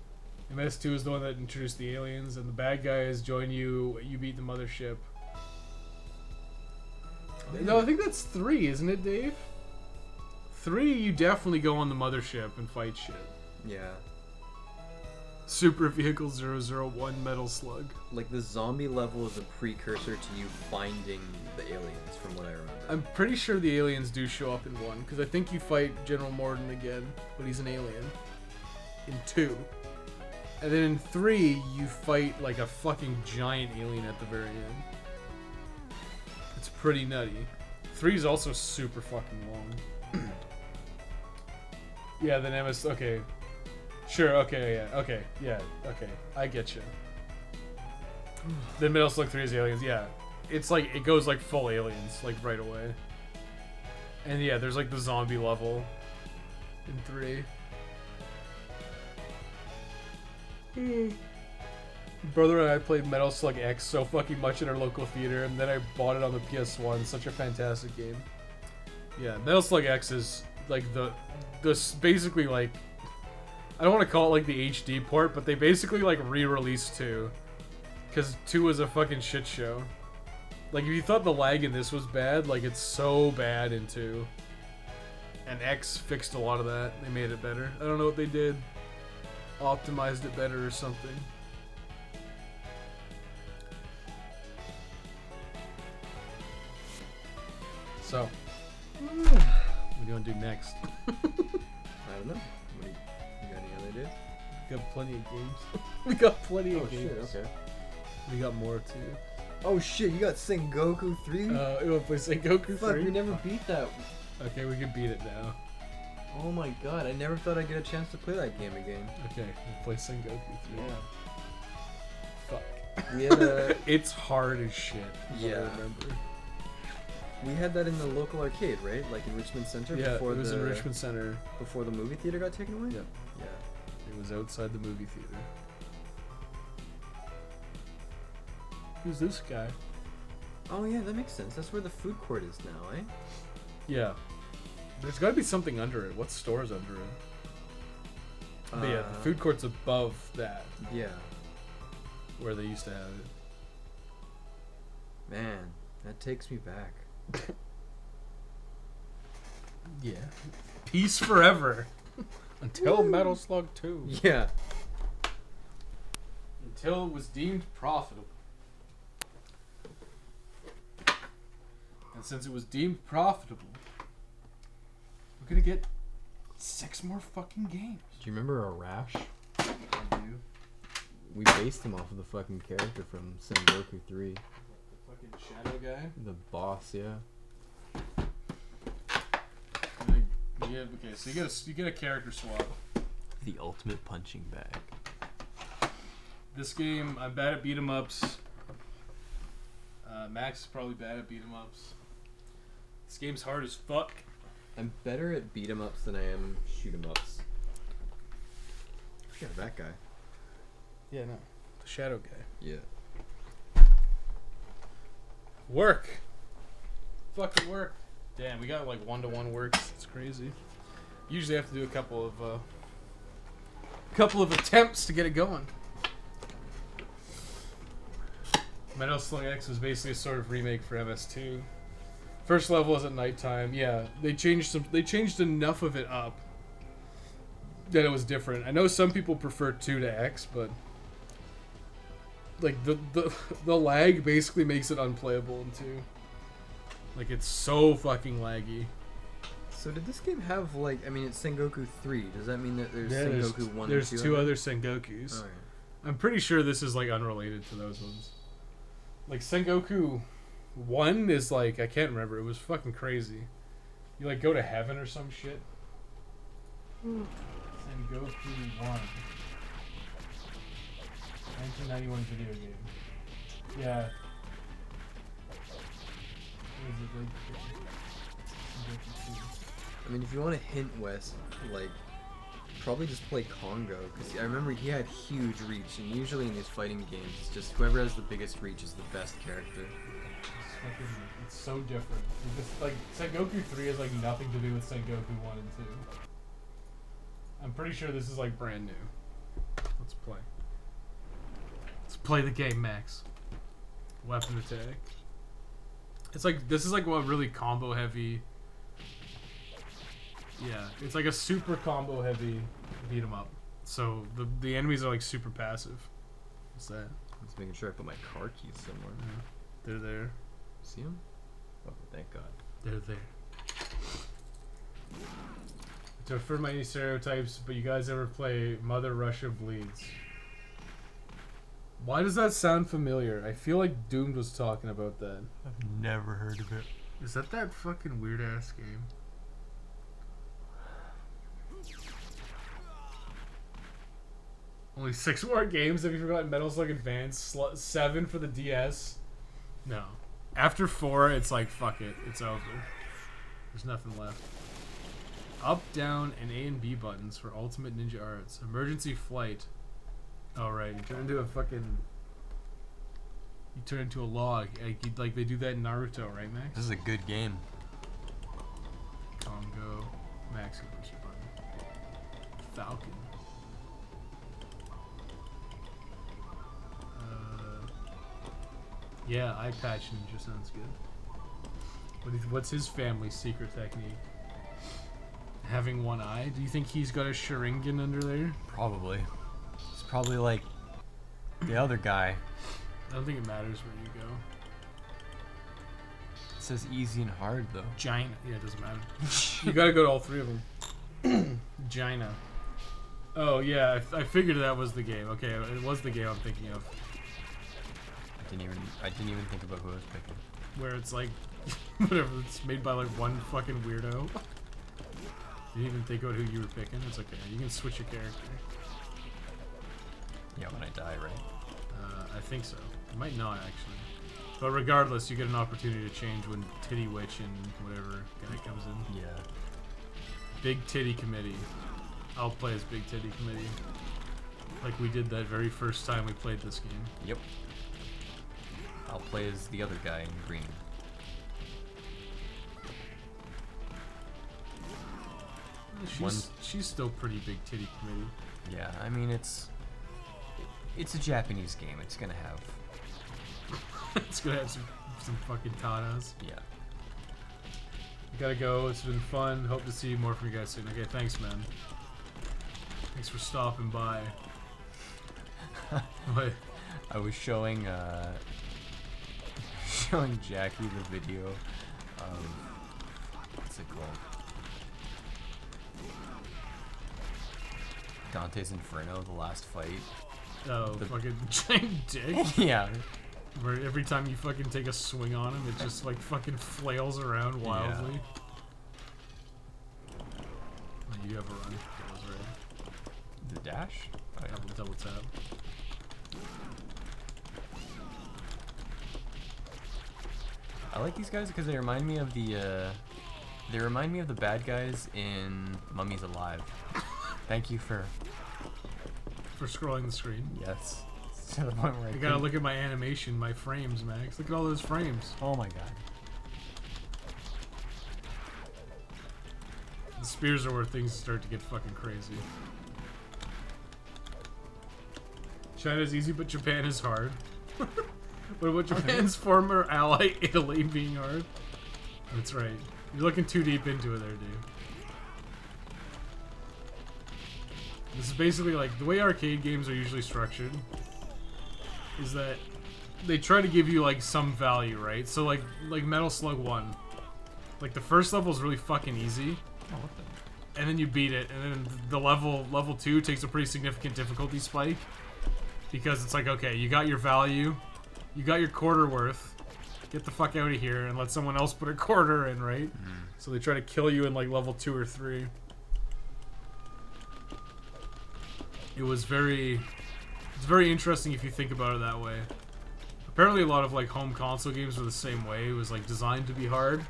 A. MS2 is the one that introduced the aliens, and the bad guys join you. You beat the mothership. No, I think that's 3, isn't it, Dave? 3, you definitely go on the mothership and fight shit. Yeah. Super Vehicle 001 Metal Slug. Like the zombie level is a precursor to you finding the aliens, from what I remember. I'm pretty sure the aliens do show up in 1, because I think you fight General Morden again, but he's an alien. In 2. And then in 3, you fight like a fucking giant alien at the very end. It's pretty nutty. 3 is also super fucking long. Yeah, then MS. Okay. Sure, okay, yeah, okay, I get you. Then Metal Slug 3 is aliens, yeah. It's like, it goes like full aliens, like right away. And yeah, there's like the zombie level in 3. Brother and I played Metal Slug X so fucking much in our local theater, and then I bought it on the PS1. Such a fantastic game. Yeah, Metal Slug X is like this basically like, I don't want to call it like the HD port, but they basically like re-released 2, because 2 was a fucking shit show. Like if you thought the lag in this was bad, like it's so bad in 2. And X fixed a lot of that. They made it better. I don't know what they did. Optimized it better or something. So, what are you gonna do next? I don't know. You got any other ideas? We got plenty of games. We got plenty Oh of games. shit, okay. We got more too. Oh shit, you got Sengoku 3? You wanna play Sengoku Fuck, 3? we never beat that. Okay, we can beat it now. Oh my god, I never thought I'd get a chance to play that game again. Okay, we'll play Sengoku 3. Fuck. We had a... It's hard as shit. Yeah. I remember. We had that in the local arcade, right? Like in Richmond Center Yeah, before it was the in Richmond Center. before the movie theater got taken away? Yep. Yeah. It was outside the movie theater. Who's this guy? Oh yeah, that makes sense. That's where the food court is now, eh? Yeah. There's gotta be something under it. What store's under it? But yeah, the food court's above that, Yeah. where they used to have it. Man, that takes me back. Yeah. Peace forever. Until Metal Slug 2. Yeah. Until it was deemed profitable. And since it was deemed profitable, we're gonna get 6 more fucking games. Do you remember Arash? I do. We based him off of the fucking character from Sengoku 3. The fucking shadow guy. The boss, yeah. Yeah. Okay. So you get a character swap. The ultimate punching bag. This game, I'm bad at beat 'em ups. Max is probably bad at beat 'em ups. This game's hard as fuck. I'm better at beat 'em ups than I am shoot 'em ups. Yeah, that guy. Yeah, no. The shadow guy. Yeah. Work. Fucking work. Damn, we got like 1-to-1 works. It's crazy. Usually have to do a couple of attempts to get it going. Metal Slug X was basically a sort of remake for MS2. First level is at nighttime. Yeah, they changed enough of it up that it was different. I know some people prefer 2 to X, but like the lag basically makes it unplayable in 2. Like it's so fucking laggy. So did this game have like? I mean, it's Sengoku 3. Does that mean that there's Sengoku 1 there's and 2? two other Sengokus. Oh, yeah. I'm pretty sure this is like unrelated to those ones. Like Sengoku 1 is like, I can't remember. It was fucking crazy. You like go to heaven or some shit. Sengoku 1. 1991 video game. Yeah. What is it like? Sengoku 2. I mean, if you want to hint, Wes, like, probably just play Congo, because I remember he had huge reach, and usually in these fighting games, it's just whoever has the biggest reach is the best character. It's so different. It's just, like, Sengoku 3 has like nothing to do with Sengoku 1 and 2. I'm pretty sure this is like brand new. Let's play. Let's play the game, Max. Weapon attack. It's like, this is like what really combo heavy. Yeah, it's like a super combo heavy beat 'em up. So the enemies are like super passive. What's that? I'm just making sure I put my car keys somewhere. Yeah. They're there. See them? Oh, thank God. They're there. To affirm any stereotypes, but you guys ever play Mother Russia Bleeds? Why does that sound familiar? I feel like Doomed was talking about that. I've never heard of it. Is that fucking weird ass game? Only 6 more games. Have you forgotten Metal Slug Advance? 7 for the DS. No. After 4, it's like fuck it. It's over. There's nothing left. Up, down, and A and B buttons for Ultimate Ninja Arts. Emergency flight. Oh right, you turn into a fucking. You turn into a log. Like they do that in Naruto, right, Max? This is a good game. Congo. Max can push a button. Falcon. Yeah, eye patch ninja sounds good. What's his family's secret technique? Having one eye? Do you think he's got a Sharingan under there? Probably. It's probably like the other guy. I don't think it matters where you go. It says easy and hard though. Gina. Yeah, it doesn't matter. You gotta go to all 3 of them. Gina. Oh yeah, I figured that was the game. Okay, it was the game I'm thinking of. I didn't even think about who I was picking. Where it's like, whatever, it's made by like one fucking weirdo. You didn't even think about who you were picking. It's okay. You can switch your character. Yeah, when I die, right? I think so. It might not actually. But regardless, you get an opportunity to change when Titty Witch and whatever guy comes in. Yeah. Big Titty Committee. I'll play as Big Titty Committee. Like we did that very first time we played this game. Yep. I'll play as the other guy in green. She's still pretty Big Titty Committee. Yeah, I mean it's a Japanese game. It's gonna have. It's gonna have some fucking tatas. Yeah. I gotta go. It's been fun. Hope to see more from you guys soon. Okay, thanks, man. Thanks for stopping by. What? I was showing showing Jackie the video of what's it called? Dante's Inferno, the last fight. Oh, fucking giant dick. Yeah. Where every time you fucking take a swing on him, it just like fucking flails around wildly. you have a run. That was right. The dash? Oh, yeah. Double tap. I like these guys because they remind me of the bad guys in Mummies Alive. Thank you for For scrolling the screen. yes. To the point where I You gotta couldn't- look at my animation, my frames, Max. Look at all those frames. Oh my god. The spears are where things start to get fucking crazy. China's easy, but Japan is hard. What about Japan's former ally, Italy, being hard? That's right. You're looking too deep into it there, dude. This is basically like the way arcade games are usually structured is that they try to give you like some value, right? So like Metal Slug 1. Like the first level is really fucking easy. Oh, what the? And then you beat it, and then the level 2 takes a pretty significant difficulty spike. Because it's like, okay, you got your value, you got your quarter worth, get the fuck out of here and let someone else put a quarter in, right? So they try to kill you in like level 2 or 3. It's very interesting if you think about it that way. Apparently a lot of like home console games were the same way. It was like designed to be hard,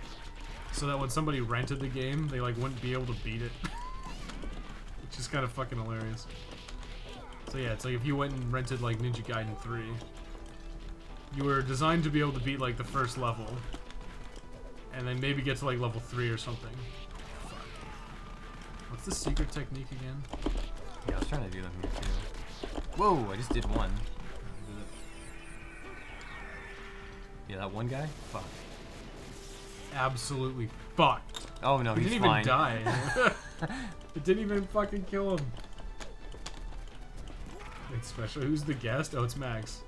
so that when somebody rented the game, they like wouldn't be able to beat it. Which is kind of fucking hilarious. So yeah, it's like if you went and rented like Ninja Gaiden 3, you were designed to be able to beat like the first level, and then maybe get to like level 3 or something. Fuck. What's the secret technique again? Yeah, I was trying to do them here too. Whoa, I just did one. Yeah, that one guy? Fuck. Absolutely fucked. Oh no, He he's didn't fine. even die. It didn't even fucking kill him. It's special. Who's the guest? Oh, it's Max.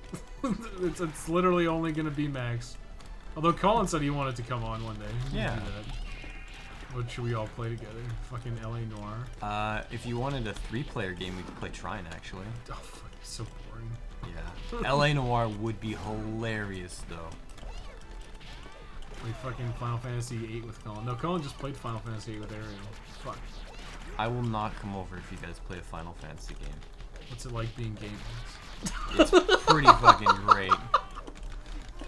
it's literally only gonna be Max. Although Colin said he wanted to come on one day. We can Yeah. do that. What should we all play together? Fucking LA Noir. If you wanted a 3-player game, we could play Trine actually. Oh, fuck, it's so boring. Yeah. LA Noir would be hilarious though. Play fucking Final Fantasy VIII with Colin. No, Colin just played Final Fantasy VIII with Ariel. Fuck. I will not come over if you guys play a Final Fantasy game. What's it like being gamers? It's pretty fucking great.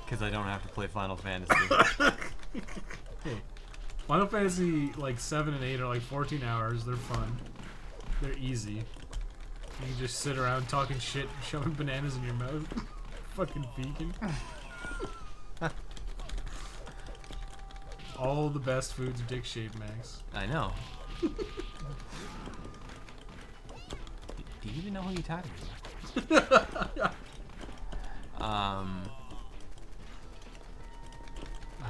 Because I don't have to play Final Fantasy. Hey, Final Fantasy like 7 and 8 are like 14 hours. They're fun. They're easy. You can just sit around talking shit, shoving bananas in your mouth. Fucking vegan. All the best foods dick shaped, Max. I know. Do you even know who you're talking about?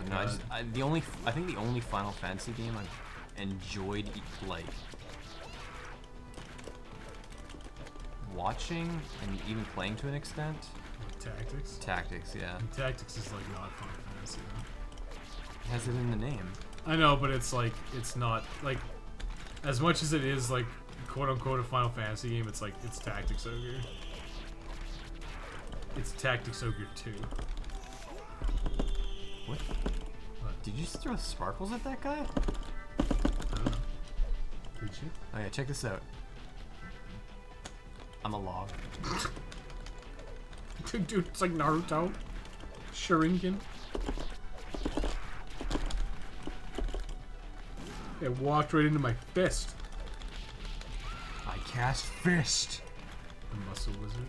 No, I think the only Final Fantasy game I've enjoyed like watching and even playing to an extent. Tactics. Tactics, yeah. Tactics is like not Final Fantasy though. It has it in the name. I know, but it's like it's not like as much as it is like quote unquote a Final Fantasy game. It's like it's Tactics Ogre. It's Tactics Ogre 2. What? What? Did you just throw sparkles at that guy? I don't know. Did you? Oh yeah, check this out. I'm a log. Dude, it's like Naruto. Sharingan. It walked right into my fist. I cast fist. The muscle wizard.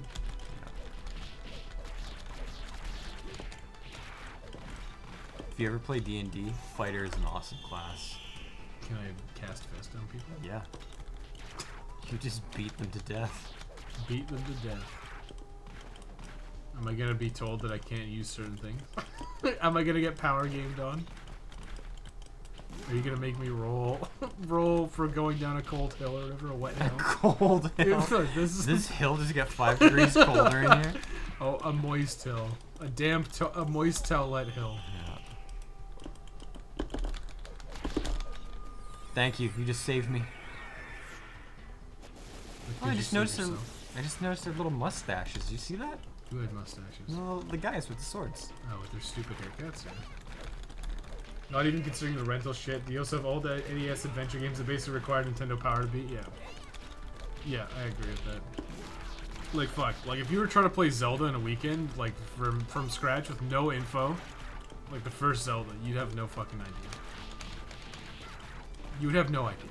If you ever play D&D, fighter is an awesome class. Can I cast fist on people? Yeah. You just beat them to death. Beat them to death. Am I gonna be told that I can't use certain things? Am I gonna get power gamed on? Are you gonna make me roll for going down a cold hill or whatever, a wet hill? Cold hill. Dude, Does this hill just get 5 degrees colder in here? Oh, a moist hill. A moist towelette hill. Yeah. Thank you. You just saved me. Like, Oh, did I you just save noticed yourself? I just noticed their little mustaches. You see that? Who had mustaches? No, the guys with the swords. Oh, with their stupid haircuts, yeah. Not even considering the rental shit. Do you also have all the NES adventure games that basically require Nintendo Power to beat? Yeah. Yeah, I agree with that. Like, fuck. Like, if you were trying to play Zelda in a weekend, like, from scratch with no info, like the first Zelda, you'd have no fucking idea. You would have no idea.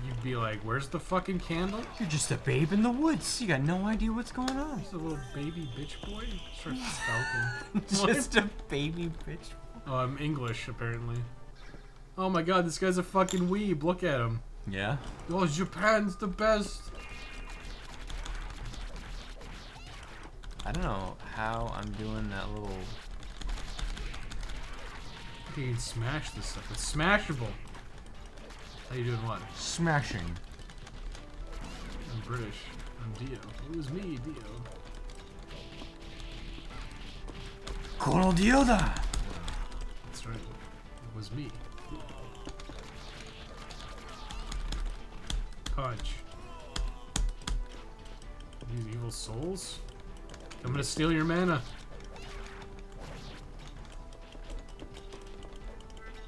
You'd be like, where's the fucking candle? You're just a babe in the woods. You got no idea what's going on. Just a little baby bitch boy. Starts stalking. Just a baby bitch. Oh, I'm English, apparently. Oh my god, this guy's a fucking weeb. Look at him. Yeah. Oh, Japan's the best. I don't know how I'm doing that little. You can smash this stuff. It's smashable. How you doing what? Smashing. I'm British. I'm Dio. It was me, Dio. Colonel Dioda. That's right. It was me. Punch. These evil souls? I'm gonna steal your mana.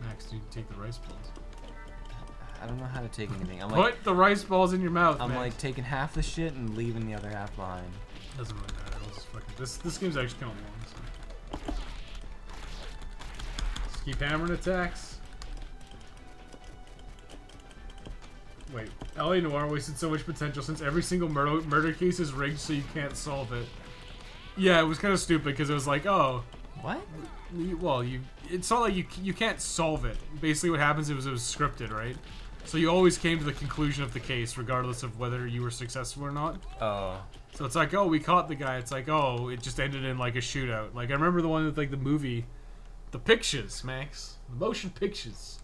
Max, do you take the rice balls? I don't know how to take anything. I'm like, Put the rice balls in your mouth, I'm Max. like taking half the shit and leaving the other half behind. Doesn't really matter. I'll just fucking... This game's actually kind of long, so... Just keep hammering attacks. Wait, LA Noire wasted so much potential since every single murder case is rigged so you can't solve it. Yeah, it was kind of stupid because it was like, oh... What? It's not like you can't solve it. Basically what happens is it was scripted, right? So you always came to the conclusion of the case regardless of whether you were successful or not. Oh. So it's like, oh, we caught the guy. It's like, oh, it just ended in like a shootout. Like I remember the one with like the movie, the pictures, Max, the motion pictures.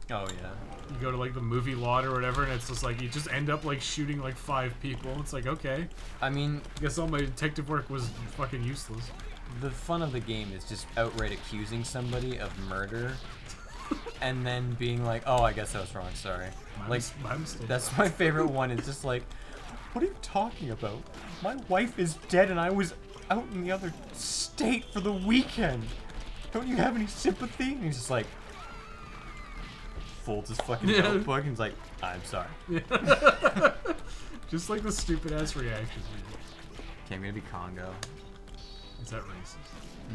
Oh yeah. You go to like the movie lot or whatever, and it's just like you just end up like shooting like 5 people. It's like, okay, I mean, I guess all my detective work was fucking useless. the fun of the game is just outright accusing somebody of murder and then being like, oh, I guess I was wrong, sorry. My mistake. That's my favorite one. It's just like, what are you talking about? My wife is dead and I was out in the other state for the weekend. Don't you have any sympathy? And he's just like, folds his fucking notebook and he's like, I'm sorry. Yeah. Just like the stupid ass reactions, man. Okay, I'm gonna be Congo. Is that racist?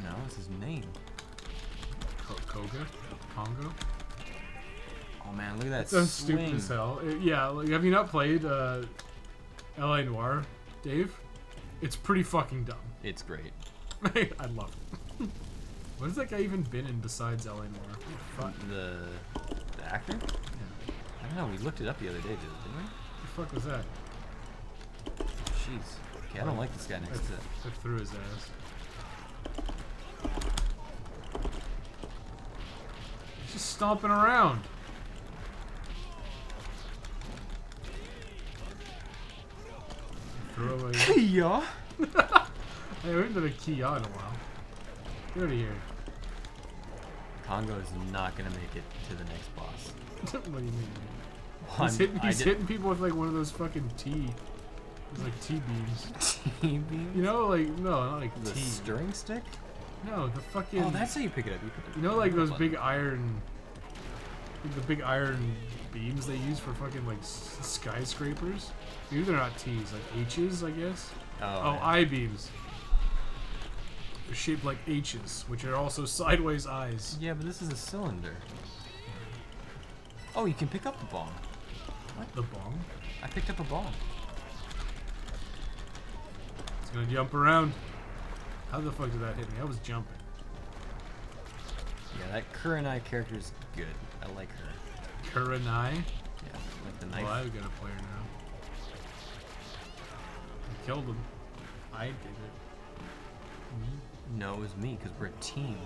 No, it's his name. Koga? Congo? Oh man, look at that That's swing. stupid as hell. Yeah, like, have you not played L.A. Noire, Dave? It's pretty fucking dumb. It's great. I love it. What has that guy even been in besides L.A. Noire? Fuck. The actor? Yeah. I don't know, we looked it up the other day, didn't we? What the fuck was that? Jeez. Okay, I don't like this guy next to it. I threw his ass. He's just stomping around. Throw away. Yeah. Hey, we haven't done a Kia in a while. Get out of here. Congo is not gonna make it to the next boss. What do you mean? Well, He's hitting people with like one of those fucking It's like T-beams. T-beam? You know, like, no, not like The T. stirring stick? No, the fucking... Oh, that's how you pick it up. You pick it You know, like those button. big iron... Like the big iron beams they use for fucking, like, skyscrapers? Maybe they're not T's, like H's, I guess? Oh, yeah. I-beams. They're shaped like H's, which are also sideways eyes. Yeah, but this is a cylinder. Oh, you can pick up the bomb. The bomb? I picked up a bomb. It's gonna jump around. How the fuck did that hit me? I was jumping. Yeah, that Kurenai character is good. I like her. Kurenai? Yeah, like the knife. Well, I've got a player now. I killed him. I did it. No, it was me, because we're a team.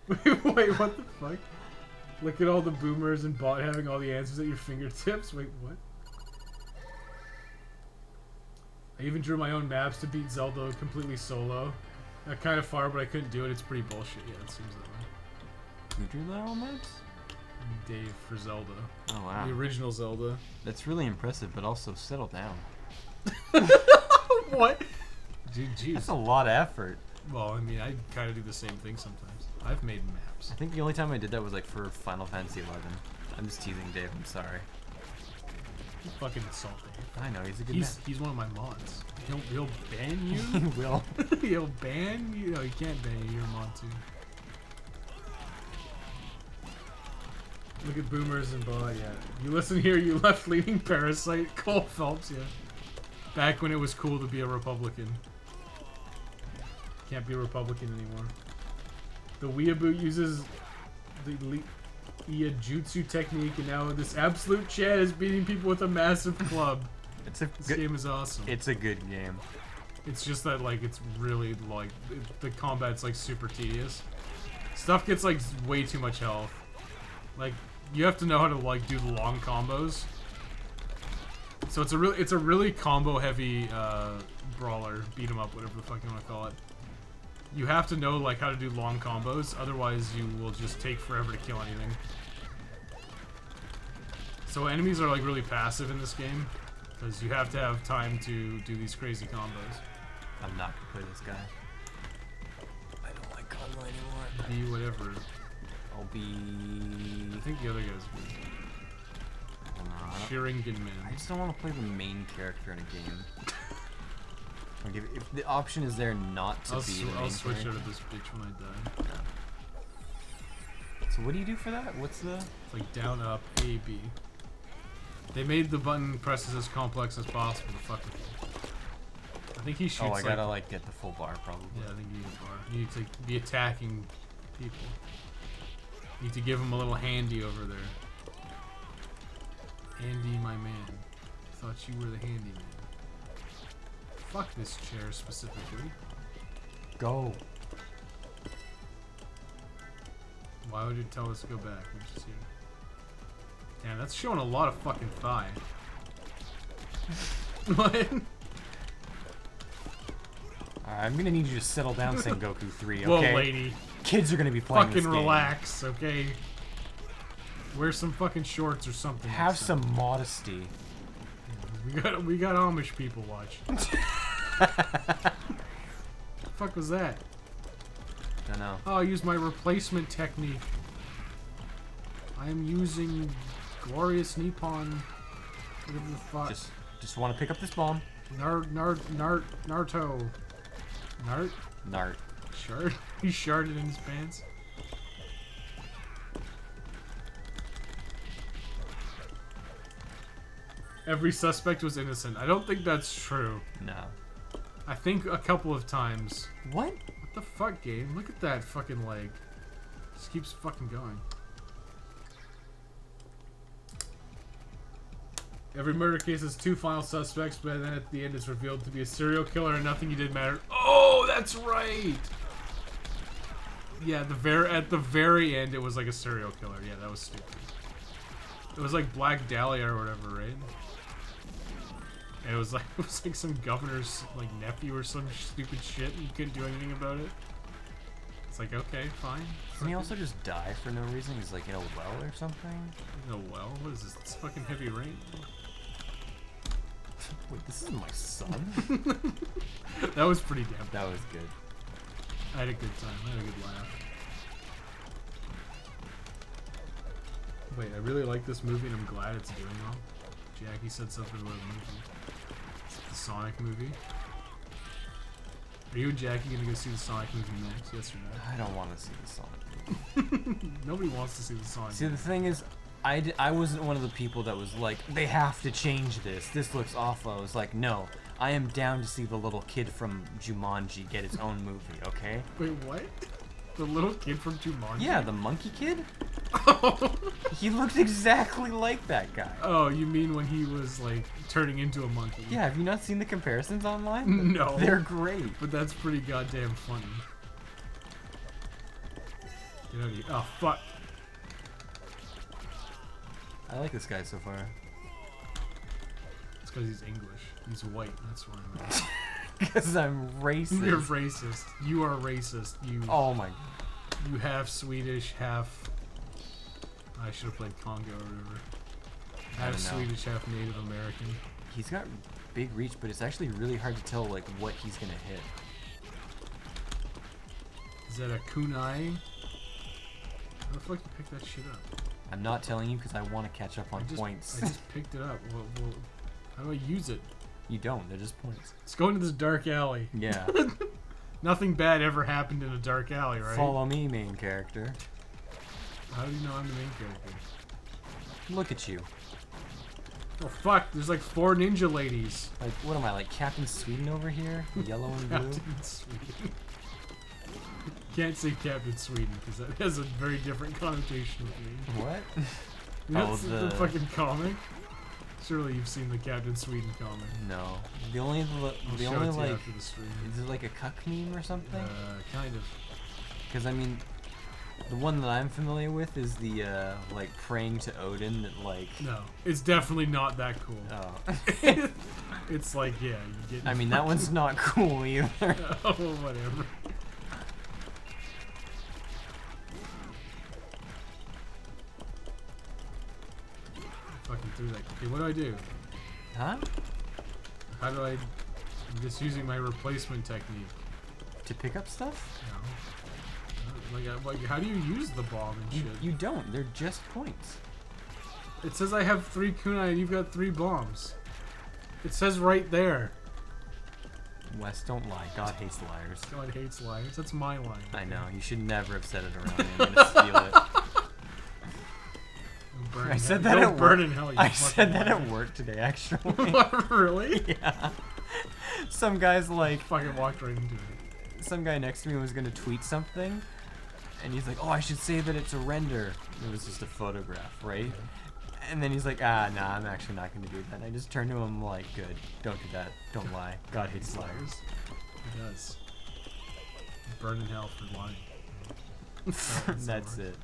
Wait, what the fuck? Look at all the boomers and bot having all the answers at your fingertips. Wait, what? I even drew my own maps to beat Zelda completely solo. Not kind of far, but I couldn't do it. It's pretty bullshit. Yeah, it seems that way. Who drew that all maps? Dave for Zelda. Oh, wow. The original Zelda. That's really impressive, but also settle down. What? Dude, jeez. That's a lot of effort. Well, I mean, I kind of do the same thing sometimes. I've made maps. I think the only time I did that was like for Final Fantasy 11. I'm just teasing Dave. I'm sorry. You fucking insult me. I know he's a good He's one of my mods. He'll ban you. man. He will. He'll ban you. No, he can't ban you. You're a mod too. Look at boomers and blah. Yeah. You listen here. You left-leaning parasite. Cole Phelps. Yeah. Back when it was cool to be a Republican. Can't be a Republican anymore. The weeaboo uses the Iajutsu technique, and now this absolute Chad is beating people with a massive club. It's a This good. game is awesome. It's a good game. It's just that, like, it's really, like, the combat's, like, super tedious. Stuff gets, like, way too much health. Like, you have to know how to, like, do the long combos. So it's a really combo-heavy, brawler, beat 'em up, whatever the fuck you want to call it. You have to know, like, how to do long combos, otherwise you will just take forever to kill anything. So enemies are, like, really passive in this game, because you have to have time to do these crazy combos. I'm not gonna play this guy. I don't like Conroy anymore. Be whatever. I'll be. I think the other guy's good. I don't know. Shuriken I Man. just don't want to play the main character in a game. Like if the option is there not to I'll be the main switch out character. of this bitch when I die. So what do you do for that? What's the? It's like down, up, A, B. They made the button presses as complex as possible to fuck with you. I think he shoots Oh, I like... gotta like get the full bar probably. Yeah, I think you need a bar. You need to be attacking people. You need to give him a little handy over there. Andy, my man. Thought you were the handy man. Fuck this chair specifically. Go. Why would you tell us to go back? We're just here. Damn, that's showing a lot of fucking thigh. What? Alright, I'm gonna need you to settle down, Sengoku 3. Whoa, Okay. lady. Kids are gonna be playing Fucking this game. relax, okay? Wear some fucking shorts or something. Have next time. some modesty. We got Amish people watching. Fuck was that? I know. Oh, I used my replacement technique. I am using glorious Nippon. Whatever the fuck. Just want to pick up this bomb. Naruto. Nart? Nart. Shard? He sharded in his pants. Every suspect was innocent. I don't think that's true. No. I think a couple of times. What? What the fuck, game? Look at that fucking leg. Just keeps fucking going. Every murder case has 2 final suspects, but then at the end it's revealed to be a serial killer and nothing you did mattered. Oh, that's right! Yeah, at the very end it was like a serial killer. Yeah, that was stupid. It was like Black Dahlia or whatever, right? And it was like some governor's like nephew or some stupid shit and you couldn't do anything about it. It's like, okay, fine. Didn't he also just die for no reason? He's like in a well or something? No, well, what is this? It's fucking Heavy Rain. Wait, this is my son? That was pretty damn. That was good. I had a good time. I had a good laugh. Wait, I really like this movie and I'm glad it's doing well. Jackie said something about a movie. The Sonic movie. Are you and Jackie gonna go see the Sonic movie next? Yes or no? I don't want to see the Sonic movie. Nobody wants to see the Sonic See, the movie. thing is, I wasn't one of the people that was like, they have to change this. This looks awful. I was like, no, I am down to see the little kid from Jumanji get his own movie, okay? Wait, what? The little kid from Jumanji? Yeah, the monkey kid? He looked exactly like that guy. Oh, you mean when he was, like, turning into a monkey? Yeah, have you not seen the comparisons online? No. They're great. But that's pretty goddamn funny. Get out of here. Oh, fuck. I like this guy so far. It's because he's English. He's white, that's why. Because I'm racist. You're racist. You are racist. Oh my. You half Swedish, half... I should have played Congo or whatever. I Half don't know. Swedish, half Native American. He's got big reach, but it's actually really hard to tell like what he's gonna hit. Is that a kunai? How the fuck you pick that shit up? I'm not telling you because I want to catch up on points. I just picked it up. Well, how do I use it? You don't. They're just points. Let's go into this dark alley. Yeah. Nothing bad ever happened in a dark alley, right? Follow me, main character. How do you know I'm the main character? Look at you. Oh fuck, there's like 4 ninja ladies. Like, what am I, like Captain Sweden over here? Yellow and blue? Captain Sweden. Can't say Captain Sweden because that has a very different connotation with me. What? You know, Oh, it's the the- fucking comic. Surely you've seen the Captain Sweden comic. No. The only, I'll the show only it to you like, after the stream. is it like a cuck meme or something? Kind of. Because I mean, the one that I'm familiar with is the like praying to Odin that like. No, it's definitely not that cool. Oh. It's like, yeah, you get. I mean, that one's not cool either. Oh, whatever. Fucking through that. Okay, what do I do? Huh? How do I? I'm just using my replacement technique. To pick up stuff? Like, how do you use the bomb and shit? You don't. They're just points. It says I have 3 kunai and you've got 3 bombs. It says right there. Wes, don't lie. God hates liars. God hates liars. That's my line. I know. You should never have said it around me. I'm gonna steal it. Burn I in said hell. that Don't at burn work. in hell, you I fucking said that liar. at work today, actually. What, really? Yeah. Some guy's like, Fucking walked right into it. some guy next to me was gonna tweet something, and he's like, "Oh, I should say that it's a render." It was just a photograph, right? And then he's like, "Ah, nah, I'm actually not gonna do that." And I just turned to him like, "Good, don't do that. Don't lie. God hates liars." He does. Burn in hell for lying. That's it.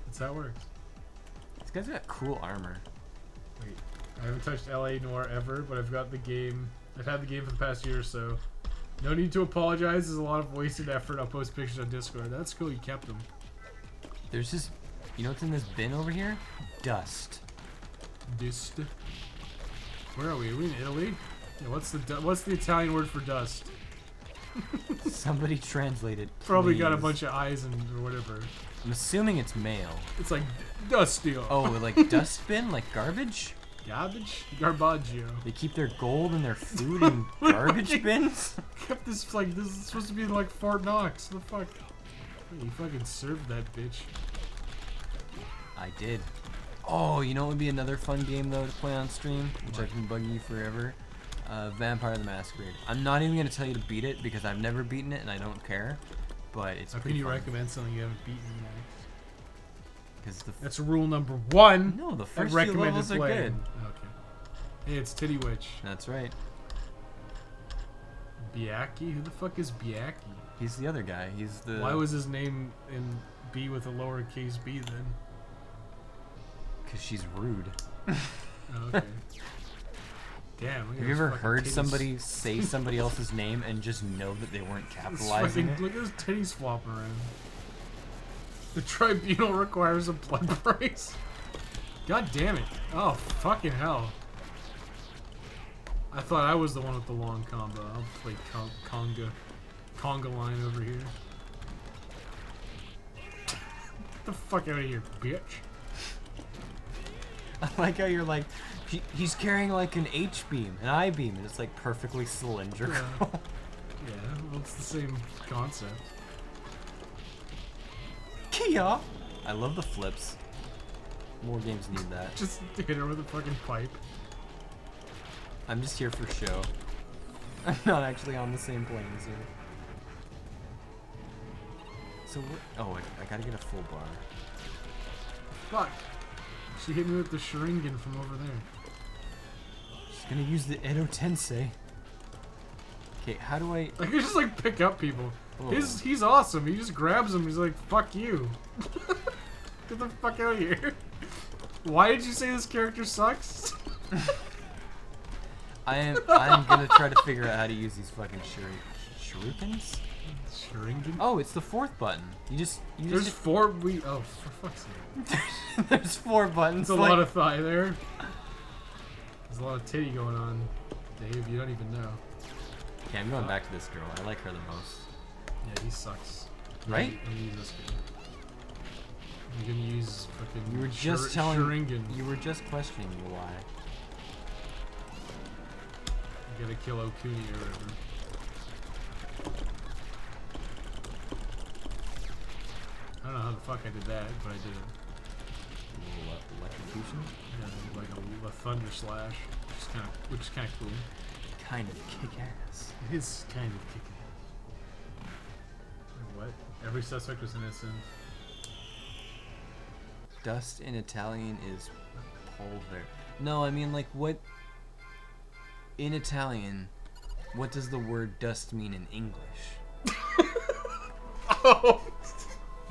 That's how it works. This guy's got cool armor. Wait, I haven't touched LA Noire ever, but I've got the game. I've had the game for the past year or so. No need to apologize. There's a lot of wasted effort. I'll post pictures on Discord. That's cool. You kept them. There's this, you know what's in this bin over here? Dust. Dust. Where are we? Are we in Italy? Yeah. What's the Italian word for dust? Somebody translate it. Probably got a please. bunch of eyes and or whatever. I'm assuming it's male. It's like dusty. Oh, like dust bin, like garbage? Garbage? Garbaggio. They keep their gold and their food in garbage bins? Kept this like this is supposed to be in like Fort Knox. The fuck? You fucking served that bitch. I did. Oh, you know what would be another fun game though to play on stream, which I've been bugging you forever? Vampire the Masquerade. I'm not even gonna tell you to beat it because I've never beaten it and I don't care. But it's How can pretty you fun. recommend something you haven't beaten yet? Because the That's rule number 1. no, the I've first few recommended levels are playing. good. Okay. Hey, it's Titty Witch. That's right. Biaki? Who the fuck is Biaki? He's the other guy. He's the. Why was his name in B with a lowercase b then? Because she's rude. Oh, okay. Damn. look at Have you those ever fucking heard titties. somebody say somebody else's name and just know that they weren't This capitalizing fucking- it? Look at those titties flopping around. The tribunal requires a blood price. God damn it. Oh, fucking hell. I thought I was the one with the long combo. I'll play conga line over here. Get the fuck out of here, bitch. I like how you're like, he's carrying like an H-beam, an I-beam, and it's like perfectly cylindrical. Yeah, well, it's the same concept. Kia! I love the flips. More games need that. Just hit her with a fucking pipe. I'm just here for show. I'm not actually on the same plane as you. So what? Oh, I gotta get a full bar. Fuck. She hit me with the Sharingan from over there. She's gonna use the Edo Tensei. Okay, how do I? I can just like pick up people. Oh. He's awesome. He just grabs them. He's like, "Fuck you." Get the fuck out of here. Why did you say this character sucks? I'm gonna try to figure out how to use these fucking shurikens. Sharingan. Oh, it's the fourth button. There's just 4. Oh, for fuck's sake. there's 4 buttons. There's a like, lot of thigh there. There's a lot of titty going on. Dave, you don't even know. Okay, I'm going back to this girl. I like her the most. Yeah, he sucks. Right? I'm gonna use this guy. I'm gonna use fucking. You were just telling. Sharingan. You were just questioning me why. You gotta kill Okuni or whatever. I don't know how the fuck I did that, but I did it. Electrocution? Yeah, like a thunder slash, which is kind of cool. Kind of kick-ass. It is kind of kicking. What? Every suspect was innocent. Dust in Italian is polver. No, I mean like what? In Italian, what does the word dust mean in English? Oh!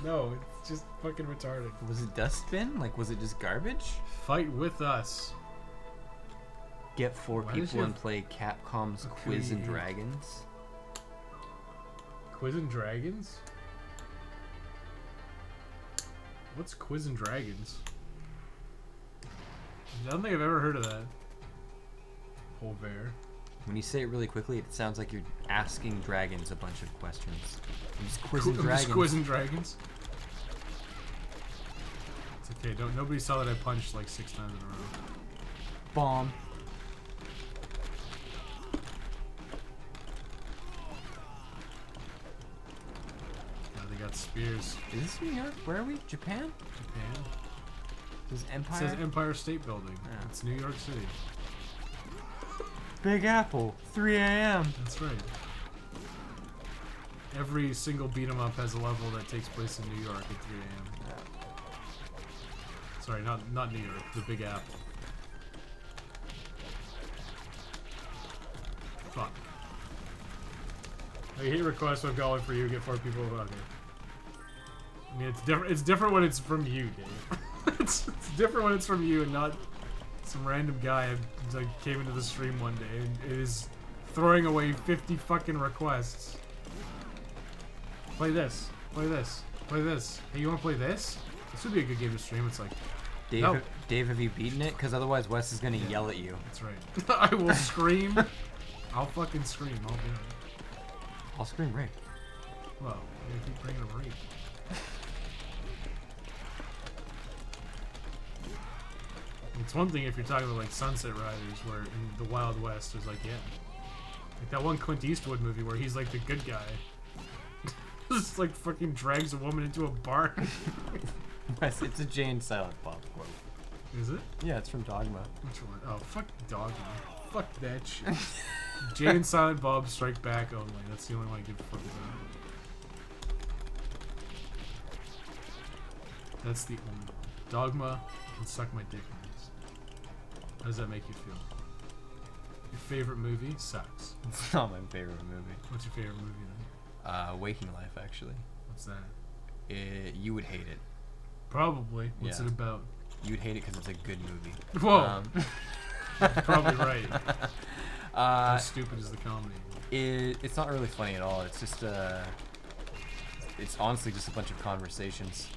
No, it's just fucking retarded. Was it dustbin? Like, was it just garbage? Fight with us. Get 4 Why does people he and have play Capcom's a Quiz and Q&A? Dragons. Quiz and Dragons? What's Quiz and Dragons? I don't think I've ever heard of that. Polver. When you say it really quickly, it sounds like you're asking dragons a bunch of questions. I'm just quizzing I'm just dragons. quizzing dragons. It's okay. Nobody saw that I punched like 6 times in a row. Bomb. Yeah, they got spears. Is this New York? Where are we? Japan? Japan. Does It Empire? says Empire State Building. Yeah. It's New York City. Big Apple. 3 a.m. That's right. Every single beat 'em up has a level that takes place in New York at 3 a.m. Sorry, not New York. The Big Apple. Fuck. I hit request. I'm calling for you. Get 4 people. Okay. I mean, it's different. It's different when it's from you, Dave. it's different when it's from you and not some random guy who like came into the stream one day and is throwing away 50 fucking requests. Play this. Play this. Play this. Hey, you want to play this? This would be a good game to stream. It's like, Dave, No. Dave, have you beaten it? Because otherwise Wes is going to yell at you. that's right. I will scream. I'll fucking scream. I'll do it. I'll scream rape. Well, you keep bringing a rape. It's one thing if you're talking about like Sunset Riders, where in the Wild West, there's like, yeah, like that one Clint Eastwood movie where he's like the good guy, just like fucking drags a woman into a bar. Wes, it's a Jay and Silent Bob quote. Is it? Yeah, it's from Dogma. Which one? Oh, fuck Dogma. Fuck that shit. Jay and Silent Bob Strike Back only. That's the only one I give a fuck about. That's the only one. Dogma can suck my dick. How does that make you feel? Your favorite movie sucks. It's not my favorite movie. What's your favorite movie then? Waking Life, actually. What's that? You would hate it. Probably. What's Yeah. it about? You'd hate it because it's a good movie. Whoa! Probably right. How Uh, stupid is the comedy? it's not really funny at all. It's just it's honestly just a bunch of conversations.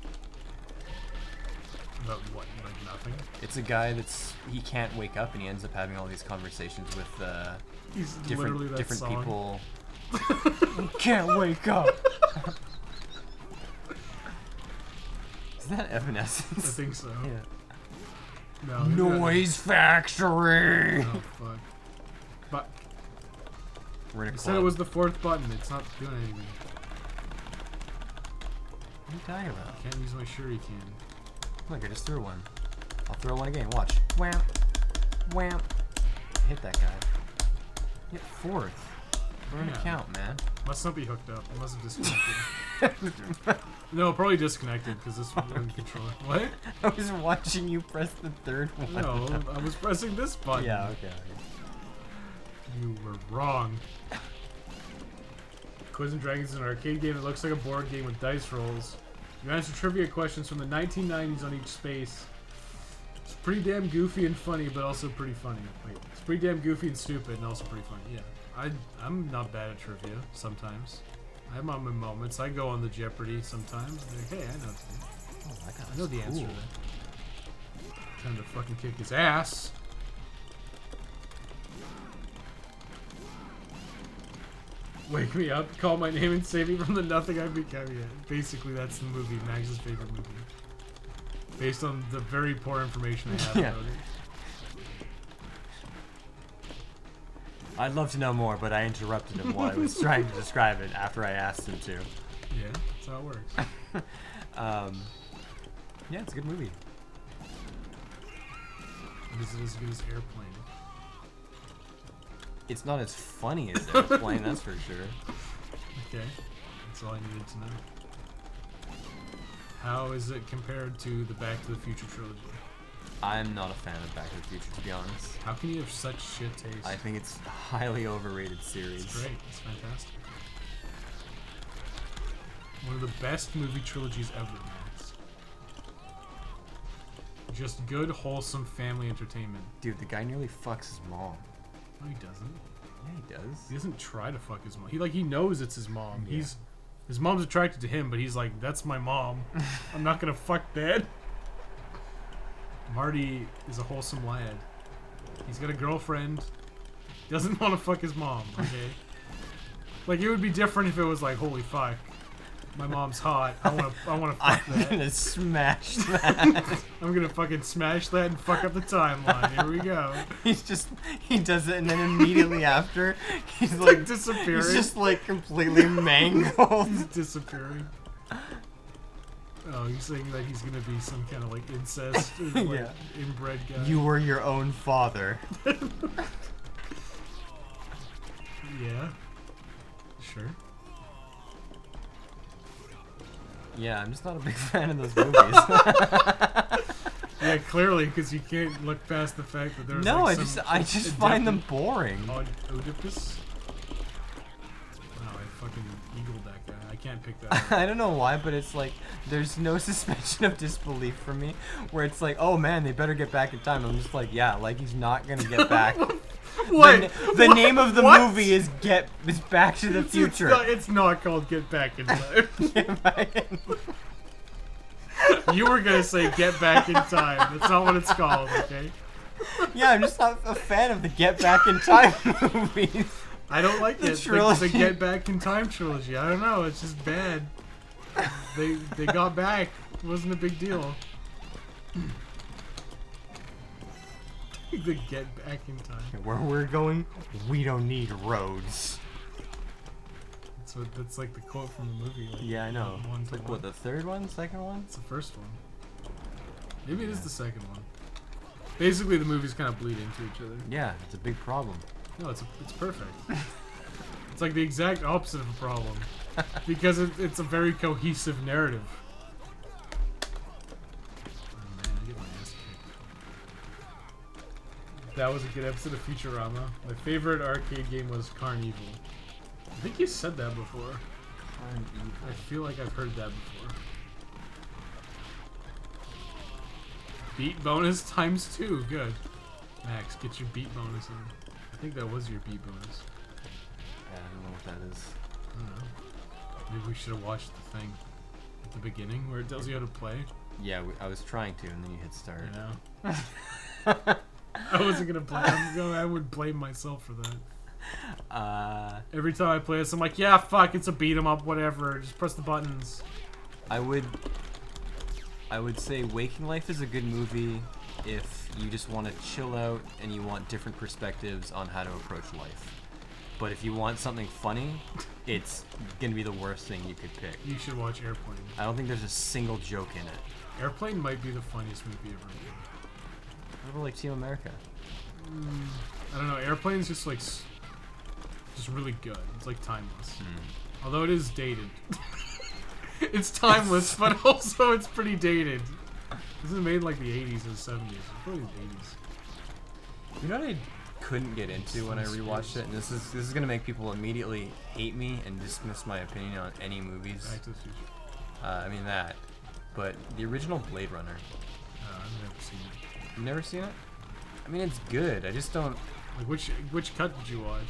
About what? Like nothing? It's a guy he can't wake up and he ends up having all these conversations with He's literally different that song. people. Can't wake up. Is that I Evanescence? think so. Yeah. No. maybe not. Noise Factory. Oh fuck. But We're in a you club. said it was the 4th button. It's not doing anything. What are you talking about? Can't use my shuriken. Look, I just threw one. I'll throw one again. Watch. Wham. Wham. Hit that guy. Hit 4th. We're in Yeah. a count, man. Must not be hooked up. It must have disconnected. No, probably disconnected because this one didn't control it. What? I was watching you press the 3rd one. No, I was pressing this button. Yeah, okay. You were wrong. Quiz and Dragons is an arcade game that looks like a board game with dice rolls. You answer trivia questions from the 1990s on each space. It's pretty damn goofy and funny, but also pretty funny. Wait, it's pretty damn goofy and stupid, and also pretty funny. Yeah, I'm not bad at trivia sometimes. I have my moments. I go on the Jeopardy sometimes. Like, hey, I know. Oh, that I know the answer to that. Time to fucking kick his ass. Wake me up, call my name, and save me from the nothing I've become. Yeah, basically that's the movie, Max's favorite movie. Based on the very poor information I have Yeah. about it. I'd love to know more, but I interrupted him while I was trying to describe it after I asked him to. Yeah, that's how it works. Yeah, it's a good movie. Is it as good as Airplane? It's not as funny as Airplane, that's for sure. Okay, that's all I needed to know. How is it compared to the Back to the Future trilogy? I'm not a fan of Back to the Future, to be honest. How can you have such shit taste? I think it's a highly overrated series. It's great. It's fantastic. One of the best movie trilogies ever, Max. Just good, wholesome family entertainment. Dude, the guy nearly fucks his mom. No, he doesn't. Yeah, he does. He doesn't try to fuck his mom. He knows it's his mom. Yeah. His mom's attracted to him, but he's like, that's my mom. I'm not gonna fuck that. Marty is a wholesome lad. He's got a girlfriend. Doesn't want to fuck his mom. Okay. Like it would be different if it was like, holy fuck, my mom's hot. I wanna fuck I'm that. gonna smash that. I'm gonna fucking smash that and fuck up the timeline. Here we go. He does it, and then immediately after, he's like disappearing. He's just like completely mangled. He's disappearing. Oh, you're saying that he's gonna be some kind of like incest, or, like, Yeah. inbred guy? You were your own father. Yeah. Sure. Yeah, I'm just not a big fan of those movies. Yeah, clearly, because you can't look past the fact that there's No, like I just find them boring. Oedipus? Wow, I fucking eagled that guy. I can't pick that up. I don't know why, but it's like there's no suspension of disbelief for me. Where it's like, oh man, they better get back in time. I'm just like, yeah, like he's not gonna get back. What? The name of the What? movie is Back to the Future. It's not called Get Back in Time. Get back in- You were gonna say Get Back in Time. That's not what it's called, okay? Yeah, I'm just not a fan of the Get Back in Time movies. I don't like The it. trilogy. The Get Back in Time trilogy. I don't know. It's just bad. They got back. It wasn't a big deal. The Get Back in Time. Where we're going, we don't need roads. That's like the quote from the movie. Like, Yeah, I know. one It's to like one. what, the third one, second one? It's the first one. Maybe it is the second one. Basically, the movies kind of bleed into each other. Yeah, it's a big problem. No, it's perfect. It's like the exact opposite of a problem. Because it's a very cohesive narrative. Oh man, I get my ass kicked. That was a good episode of Futurama. My favorite arcade game was Carnival. I think you said that before. I feel like I've heard that before. Beat bonus ×2. Good. Max, get your beat bonus in. I think that was your beat bonus. Yeah, I don't know what that is. I don't know. Maybe we should have watched the thing at the beginning where it tells you how to play. Yeah, I was trying to, and then you hit start. You know? I wasn't gonna play. I would blame myself for that. Every time I play this, I'm like, yeah, fuck, it's a beat 'em up, whatever. Just press the buttons. I would say Waking Life is a good movie if you just want to chill out and you want different perspectives on how to approach life. But if you want something funny, it's gonna be the worst thing you could pick. You should watch Airplane. I don't think there's a single joke in it. Airplane might be the funniest movie ever made. What about like Team America? I don't know. Airplane's just like just really good. It's like timeless. Although it is dated. It's timeless, but also it's pretty dated. This is made in like the 80s or the 70s. Probably the 80s. You know what I couldn't get into when I rewatched it, and this is gonna make people immediately hate me and dismiss my opinion on any movies. Back to the Future. I mean that, but the original Blade Runner. I've never seen it. You've never seen it? I mean, it's good. I just don't. Like which cut did you watch?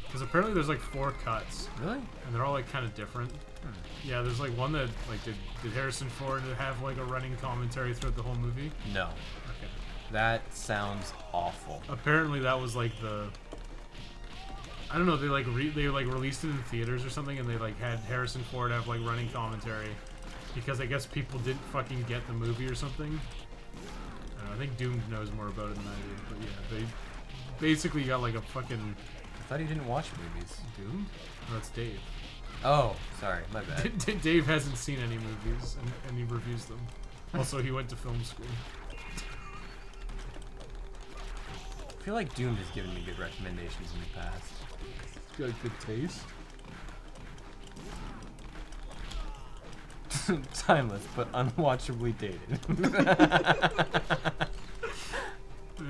Because apparently there's like 4 cuts, Really? and they're all like kind of different. Yeah, there's like one that like did Harrison Ford have like a running commentary throughout the whole movie? No. Okay. That sounds awful. Apparently that was like the I don't know. They like released it in theaters or something, and they like had Harrison Ford have like running commentary because I guess people didn't fucking get the movie or something. I don't know, I think Doom knows more about it than I do, but yeah, they basically got like a fucking I thought he didn't watch movies. Doom. Oh, that's Dave. Oh, sorry, my bad. Dave hasn't seen any movies, and he reviews them. Also, he went to film school. I feel like Doom has given me good recommendations in the past. He's got good taste. Timeless, but unwatchably dated.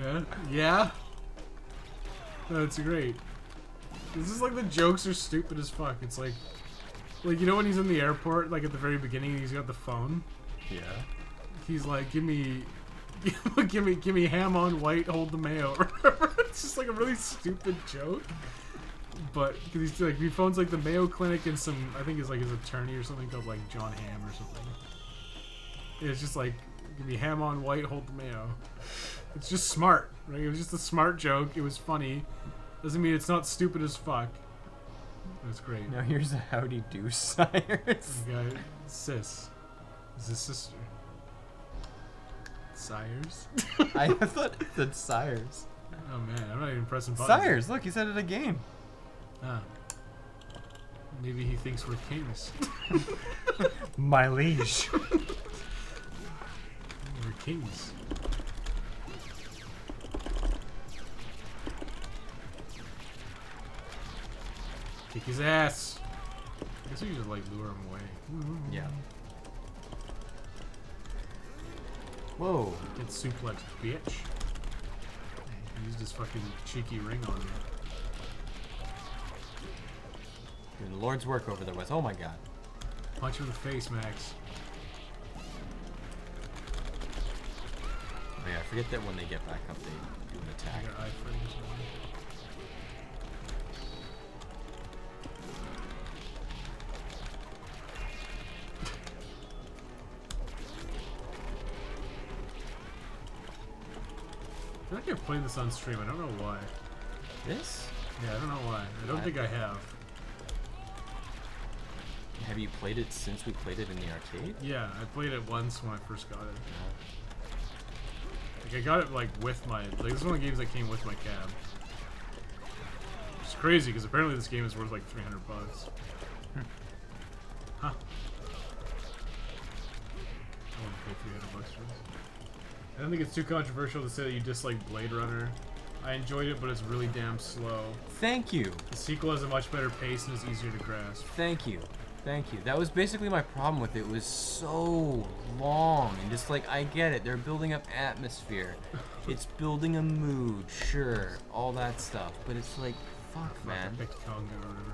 Yeah. Yeah. That's great. This is like the jokes are stupid as fuck. It's like you know when he's in the airport, like at the very beginning, he's got the phone. Yeah. He's like, give me ham on white, hold the mayo. It's just like a really stupid joke. But cause he's like, he phones like the Mayo Clinic and some, I think it's like his attorney or something called like John Hamm or something. It's just like, give me ham on white, hold the mayo. It's just smart, right? It was just a smart joke. It was funny. Doesn't mean it's not stupid as fuck. That's great. Now here's a howdy do, Sires. You got sis. Is his sister. Sires? I thought it said Sires. Oh man, I'm not even pressing buttons. Sires, look, he said it again. Ah. Maybe he thinks we're kings. My liege. We're kings. Kick his ass. I guess we just like lure him away. Yeah. Whoa. Get suplex, bitch. He used his fucking cheeky ring on me. Doing the Lord's work over there, Wes. Oh my god. Punch him in the face, Max. Oh yeah, I forget that when they get back up, they do an I attack. got iframes on me. I feel like I've played this on stream. I don't know why. This? Yeah, I don't know why. I don't think I have. Have you played it since we played it in the arcade? Yeah, I played it once when I first got it. Like I got it like with my like this is one of the games that came with my cab. It's crazy because apparently this game is worth like $300. Huh. I wouldn't pay $300 for this. I don't think it's too controversial to say that you dislike Blade Runner. I enjoyed it, but it's really damn slow. Thank you. The sequel has a much better pace and is easier to grasp. Thank you. Thank you. That was basically my problem with it. It was so long and just like, I get it. They're building up atmosphere. It's building a mood, sure. All that stuff. But it's like, fuck, man. I picked Conga or whatever.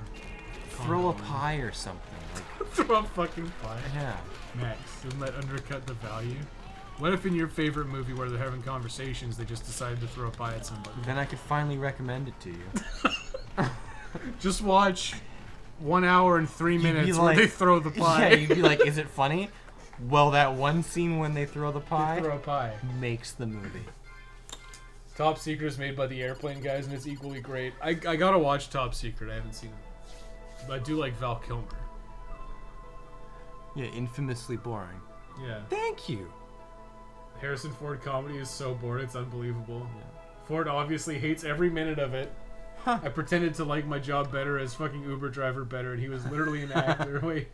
Throw a Conga pie or something. Like, Throw a fucking pie. yeah. Max, doesn't that undercut the value? What if in your favorite movie where they're having conversations, they just decided to throw a pie at somebody? Then I could finally recommend it to you. Just watch 1 hour and 3 You'd be minutes where like- they throw the pie. Yeah, you'd be like, is it funny? Well, that one scene when they throw the They pie throw a pie. makes the movie. Top Secret is made by the Airplane guys, and it's equally great. I gotta watch Top Secret. I haven't seen it, but I do like Val Kilmer. Yeah, infamously boring. Yeah, Thank you. Harrison Ford comedy is so boring, it's unbelievable. Yeah. Ford obviously hates every minute of it. Huh. I pretended to like my job better as fucking Uber driver better, and he was literally an actor. Wait.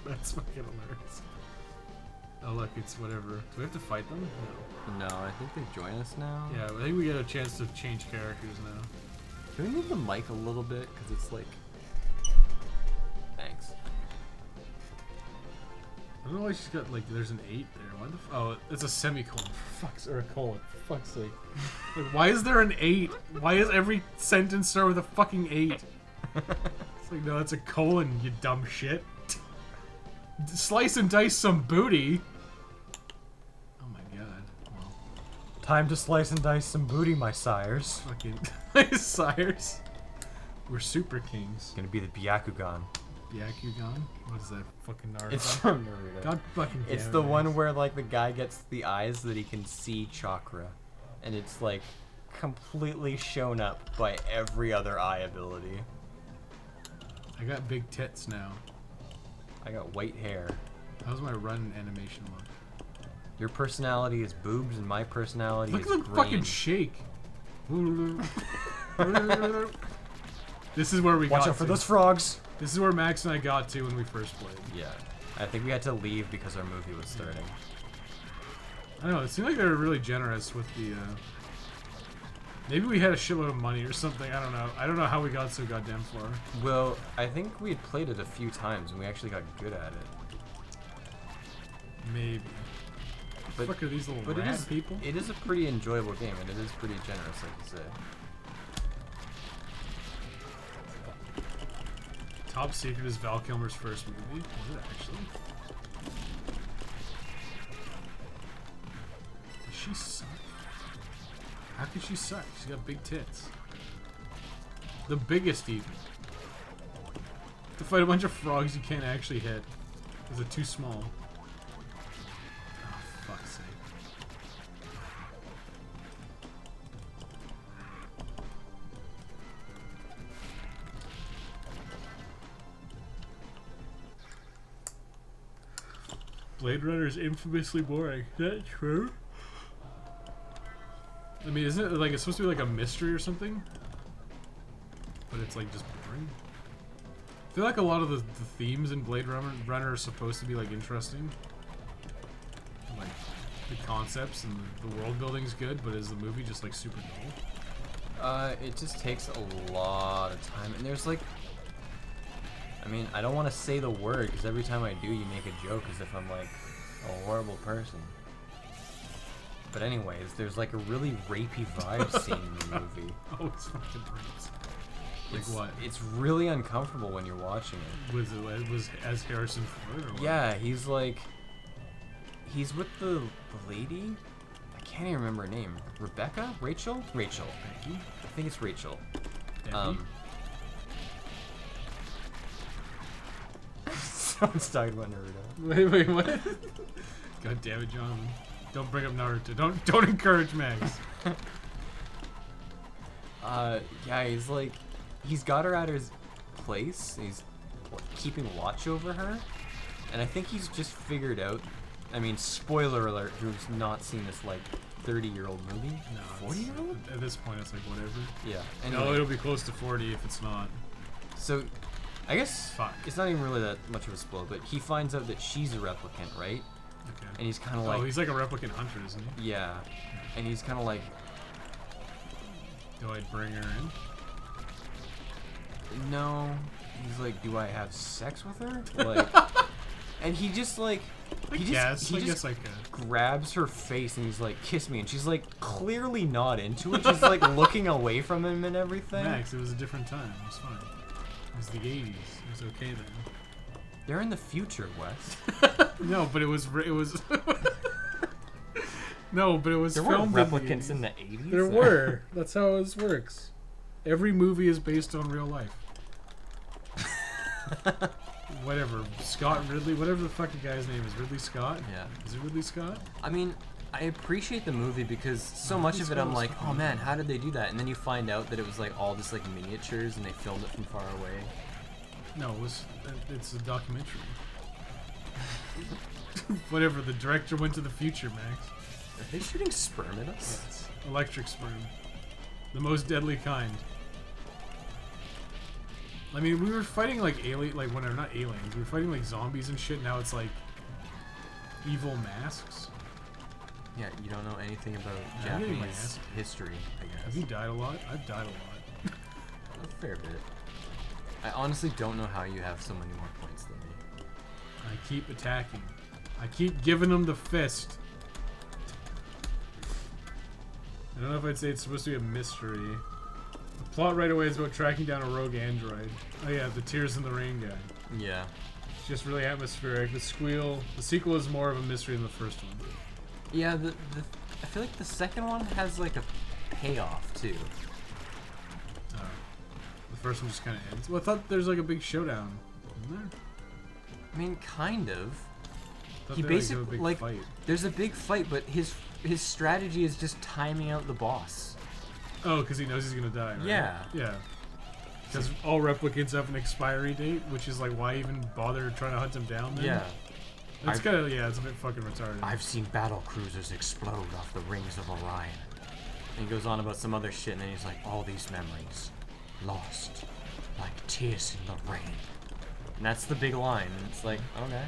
That's fucking hilarious. Oh look, it's whatever. Do we have to fight them? No. No, I think they join us now. Yeah, I think we get a chance to change characters now. Can we move the mic a little bit? Because it's like... Thanks. I don't know why she's got like there's an 8 there. Why the oh, it's a semicolon. For fuck's or a colon. For fuck's sake. Like, why is there an 8? Why is every sentence start with a fucking 8? It's like, no, that's a colon, you dumb shit. Slice and dice some booty. Oh my god. Well, Time to slice and dice some booty, my sires. fucking sires. We're super kings. Gonna be the Byakugan. Byakugan? What is that fucking Naruto? It's from Naruto. God fucking damn It's it, the Max. one where like the guy gets the eyes so that he can see chakra, and it's like completely shown up by every other eye ability. I got big tits now. I got white hair. How's my run animation look? Your personality is boobs and my personality Look is at the green. fucking shake. This is where we Watch got out for to. those frogs. This is where Max and I got to when we first played. Yeah. I think we had to leave because our movie was starting. I don't know, it seemed like they were really generous with the, maybe we had a shitload of money or something, I don't know. I don't know how we got so goddamn far. Well, I think we had played it a few times and we actually got good at it. Maybe. But, What the fuck are these little but rat people? it is a pretty enjoyable game and it is pretty generous, like you say. Top Secret is Val Kilmer's first movie. Is it actually? Does she suck? How could she suck? She's got big tits. The biggest even. To fight a bunch of frogs you can't actually hit. Is it too small? Oh, fuck's sake. Blade Runner is infamously boring. Is that true? I mean, isn't it like it's supposed to be like a mystery or something? But it's like just boring. I feel like a lot of the themes in Blade Runner are supposed to be like interesting. Like the concepts and the world building's good, but is the movie just like super dull? It just takes a lot of time and there's like, I mean, I don't want to say the word because every time I do you make a joke as if I'm like a horrible person. But anyways, there's like a really rapey vibe scene in the movie. Oh, it's fucking great. Like It's, what? It's really uncomfortable when you're watching it. Was as Harrison Ford or what? Yeah, he's like, he's with the lady. I can't even remember her name. Rebecca? Rachel? Rachel. Becky? I think it's Rachel. Debbie? Someone's talking about Naruto. Wait, what? God damn it, John. Don't bring up Naruto. Don't encourage Max. Yeah, he's like, he's got her at his place. He's keeping watch over her, and I think he's just figured out. I mean, spoiler alert: who's not seen this like 30-year-old movie? No, 40-year-old? At this point, it's like whatever. Yeah. No, Anyway, it'll be close to 40 if it's not. so I guess Fuck. it's not even really that much of a spoil, but he finds out that she's a replicant, right? Okay. And he's kind of like, Oh, he's like a replicant hunter, isn't he? yeah, and he's kind of like, Do I bring her in? no. He's like, do I have sex with her? Like, and he just like, I he guess. just, he I just guess I could. grabs her face and he's like, kiss me, and she's like clearly not into it. She's like looking away from him and everything. Max, it was a different time. It was fine. It was the 80s. It was okay then. They're in the future, Wes. No, but it was. No, but it was There were filmed replicants in in the 80s. There were. That's how this works. Every movie is based on real life. Whatever. Scott Ridley, whatever the fuck the guy's name is. Ridley Scott? Yeah. Is it Ridley Scott? I mean, I appreciate the movie because so much of it I'm like, oh man, how did they do that? And then you find out that it was like all just like miniatures and they filmed it from far away. No, it's a documentary. Whatever, the director went to the future, Max. Are they shooting sperm at us? Yes. Electric sperm. The most deadly kind. I mean, we were fighting like when they're not aliens, we were fighting like zombies and shit, now it's like evil masks. Yeah, you don't know anything about Yeah, I didn't Japanese ask. history, I Have guess. you died a lot? I've died a lot. A fair bit. I honestly don't know how you have so many more points than me. I keep attacking. I keep giving them the fist. I don't know if I'd say it's supposed to be a mystery. The plot right away is about tracking down a rogue android. Oh yeah, the Tears in the Rain guy. Yeah. It's just really atmospheric. The sequel is more of a mystery than the first one. Yeah, I feel like the second one has like a payoff too. The first one just kind of ends. Well, I thought there's like a big showdown, isn't there? I mean, kind of. I thought He they, basically have a big like fight. there's a big fight, but his strategy is just timing out the boss. Oh, because he knows he's gonna die, right? Yeah. Yeah. Because all replicants have an expiry date, which is like, why even bother trying to hunt him down then? Yeah. It's kind of, yeah, it's a bit fucking retarded. I've seen battle cruisers explode off the rings of Orion. And he goes on about some other shit, and then he's like, all these memories lost like tears in the rain. And that's the big line. And it's like, okay.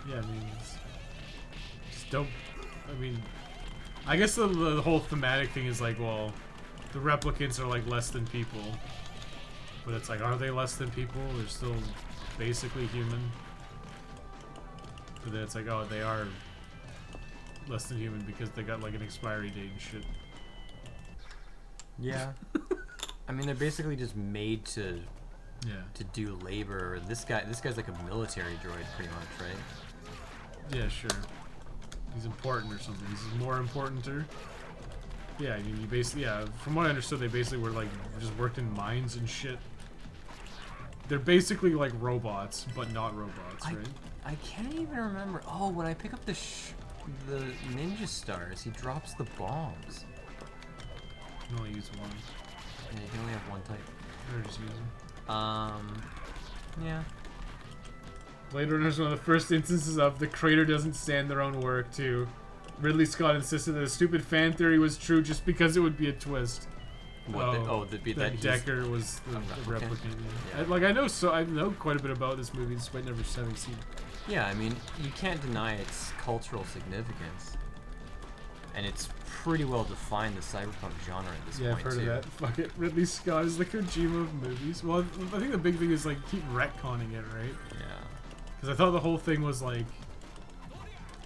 Yeah, I mean, just don't. I mean, I guess the whole thematic thing is like, well, the replicants are like less than people, but it's like, are they less than people? They're still basically human. But then it's like, oh, they are less than human because they got like an expiry date and shit. Yeah. I mean, they're basically just made to Yeah. do labor. This guy's like a military droid, pretty much, right? Yeah, sure. He's important or something. He's more importanter. Yeah, I mean, you basically, yeah, from what I understood, they basically were like, just worked in mines and shit. They're basically like robots, but not robots, right? I can't even remember. Oh, when I pick up the ninja stars, he drops the bombs. You can only use one. Yeah, you can only have one type. Or just use them. Yeah. Blade Runner is one of the first instances of the creator doesn't stand their own work, too. Ridley Scott insisted that a stupid fan theory was true just because it would be a twist. What? That Decker was the replicant. Yeah. Like, I know quite a bit about this movie despite never having seen it. Yeah, I mean, you can't deny its cultural significance. And it's pretty well defined the cyberpunk genre at this Yeah, point, I've heard too. of that. Fuck it. Ridley Scott is the Kojima of movies. Well, I think the big thing is, like, keep retconning it, right? Yeah. Because I thought the whole thing was, like...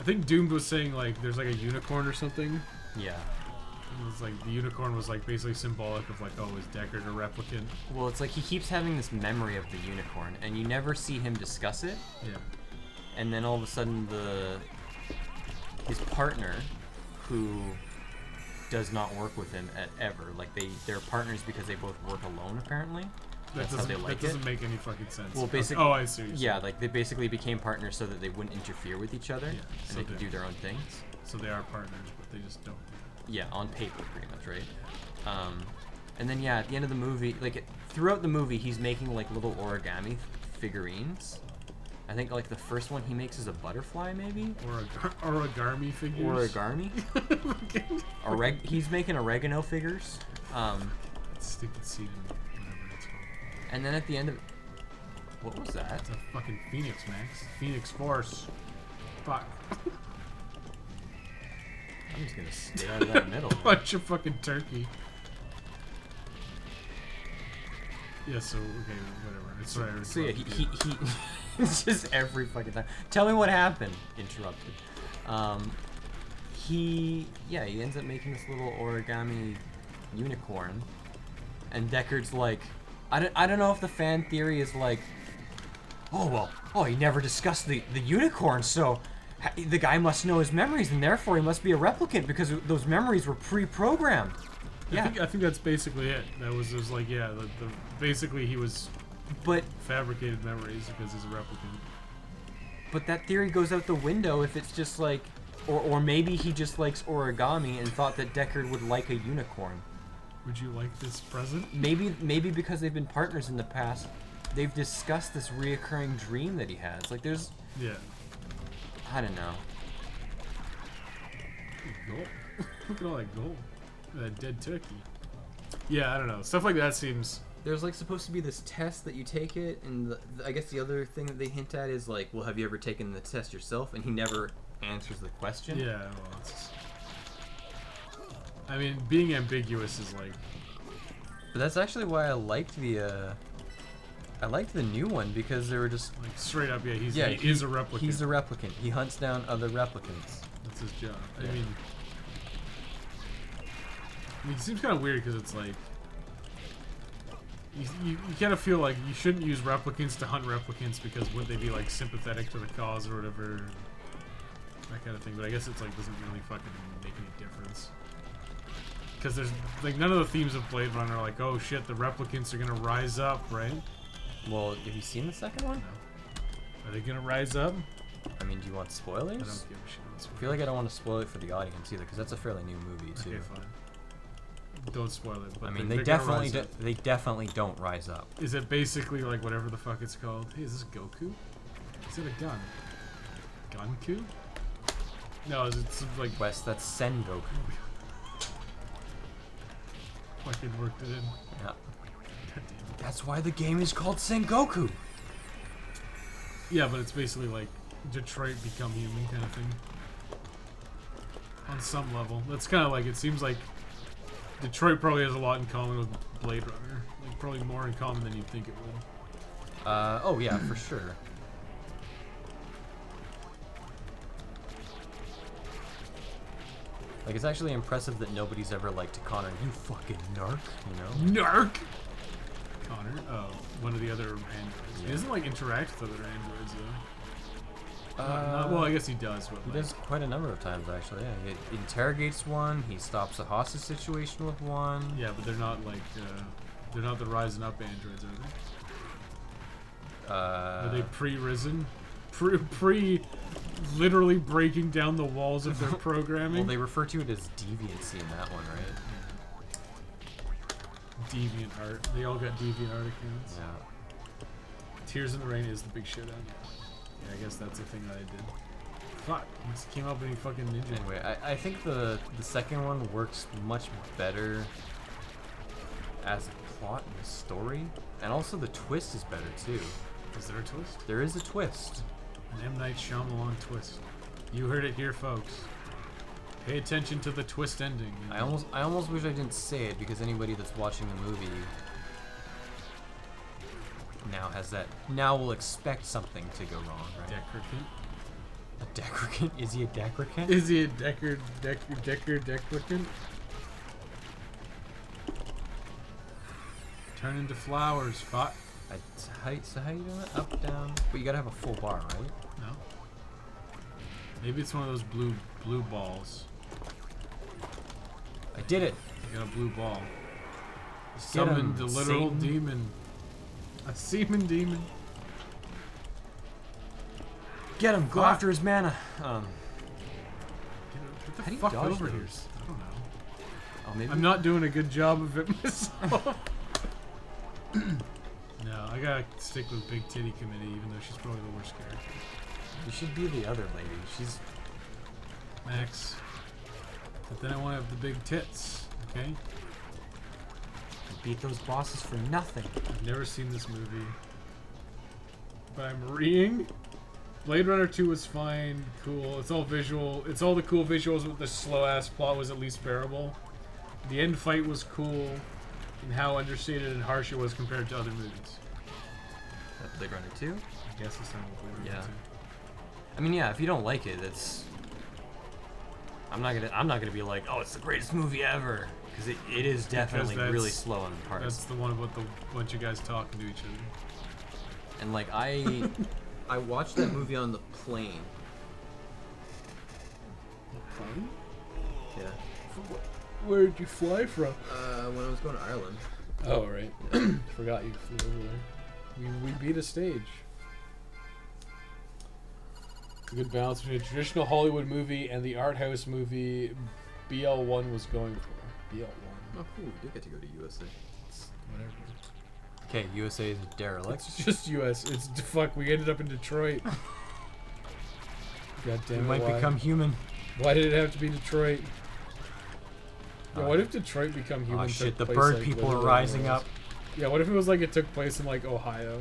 I think Doomed was saying, like, there's, like, a unicorn or something. Yeah. It was, like, the unicorn was, like, basically symbolic of, like, oh, is Deckard a replicant? Well, it's like he keeps having this memory of the unicorn, and you never see him discuss it. Yeah. And then all of a sudden, his partner, who does not work with him ever, like they're partners because they both work alone, apparently. That's how they like that doesn't make any fucking sense. Well, Okay. basically, Oh, I see what you're yeah, saying. like they basically became partners so that they wouldn't interfere with each other, Yeah, and so they could they- do their own things. So they are partners, but they just don't. Yeah, on paper, pretty much, right? And then yeah, at the end of the movie, like throughout the movie, he's making like little origami figurines. I think like the first one he makes is a butterfly, maybe. Origami figures. Origami. He's making oregano figures. That stupid scene in whatever it's called. And then at the end of what was that? It's a fucking Phoenix, Max. Phoenix Force. Fuck. I'm just gonna stay out of that middle. Bunch of fucking turkey. Yeah, so, okay, whatever. It's sorry. I So yeah, interrupted you. it's just every fucking time. Tell me what happened. Interrupted. He ends up making this little origami unicorn, and Deckard's like, I don't know if the fan theory is like, he never discussed the unicorn, so the guy must know his memories, and therefore he must be a replicant because those memories were pre-programmed. Yeah, I think that's basically it. That was just like, yeah, basically he was but fabricated memories because he's a replicant. But that theory goes out the window if it's just like, or maybe he just likes origami and thought that Deckard would like a unicorn. Would you like this present? Maybe because they've been partners in the past, they've discussed this reoccurring dream that he has. Like there's, Yeah. I don't know. Gold. Look at all that gold. That dead turkey. Yeah, I don't know. Stuff like that seems... There's like supposed to be this test that you take it, and I guess the other thing that they hint at is like, well, have you ever taken the test yourself? And he never answers the question. Yeah, well, it's... I mean, being ambiguous is like... But that's actually why I liked the new one, because they were just Like, straight up, yeah, he he is a replicant. He's a replicant. He hunts down other replicants. That's his job. Yeah. I mean, it seems kind of weird because it's like... You kind of feel like you shouldn't use replicants to hunt replicants because would they be like sympathetic to the cause or whatever, that kind of thing. But I guess it's like doesn't really fucking make any difference because there's like none of the themes of Blade Runner are like, oh shit, the replicants are gonna rise up, right? Well, have you seen the second one? No. Are they gonna rise up? I mean, do you want spoilers? I don't give a shit. I feel like I don't want to spoil it for the audience either, because that's a fairly new movie too. Okay, fine. don't spoil it. But I mean, they're they gonna definitely rise up. they definitely don't rise up. Is it basically like whatever the fuck it's called? Hey, is this Goku? Is it a gun? Gunku? No, is it some, like West, that's Sengoku. fucking worked it in? Yeah. God damn it. That's why the game is called Sengoku. Yeah, but it's basically like Detroit become human kind of thing. On some level. That's kind of like, it seems like Detroit probably has a lot in common with Blade Runner. Like, probably more in common than you'd think it would. Oh yeah, for sure. Like, it's actually impressive that nobody's ever liked Connor. You fucking narc, you know? Narc! Connor? Oh, one of the other androids. He Yeah. doesn't like interact with other androids though. Well, I guess he does. But He like, does quite a number of times, actually. Yeah, he interrogates one. He stops a hostage situation with one. yeah, but they're not like they're not the rising up androids, are they? Are they pre-risen? Literally breaking down the walls of their programming. Well, they refer to it as deviancy in that one, right? Deviant art. They all got deviant art accounts. Yeah. Tears in the Rain is the big shit on. Yeah, I guess that's the thing that I did. Fuck, he just came up and he fucking ninja. Anyway, I think the second one works much better as a plot and a story, and also the twist is better too. Is there a twist? There is a twist. An M. Night Shyamalan twist. You heard it here, folks. Pay attention to the twist ending. I almost wish I didn't say it, because anybody that's watching the movie now will expect something to go wrong, right? Decrepit. A decrepit? Is he a decrepit? Is he a decrepit? Turn into flowers, fuck. So how you doing it? Up, down? But you gotta have a full bar, right? No. Maybe it's one of those blue balls. I did it! You got a blue ball. Get Summoned him, a literal Satan. demon. A semen demon. Get him! Go Fuck. after his mana! Get How the do you fuck dodge over here. those? I don't know. Oh, maybe. I'm not doing a good job of it myself. No, I gotta stick with Big Titty Committee, even though she's probably the worst character. You should be the other lady. She's. Max. But then I want to have the big tits, okay? I beat those bosses for nothing. I've never seen this movie. But I'm reading. Blade Runner 2 was fine, cool. It's all visual. It's all the cool visuals, but the slow-ass plot was at least bearable. The end fight was cool, and how understated and harsh it was compared to other movies. That Blade Runner 2? I guess it's not what Blade Runner Yeah. I mean, yeah. If you don't like it, it's. I'm not gonna be like, oh, it's the greatest movie ever, because it is definitely that's- really slow on 2. parts. That's the one about the bunch of guys talking to each other. And like I watched that movie on the plane. Yeah. Where did you fly from? When I was going to Ireland. Oh, right. Forgot you flew over there. We beat a stage. A good balance between a traditional Hollywood movie and the art house movie BL1 was going for. BL1. Oh, cool. We did get to go to USA. Whatever. okay, USA is a derelict. It's just US. It's fuck. We ended up in Detroit. God We damn it. might why? become human. Why did it have to be Detroit? Yeah, Uh, what if Detroit become human? Oh took shit! The place, bird like, people are literally rising anywhere up. else? Yeah, what if it was like it took place in like Ohio?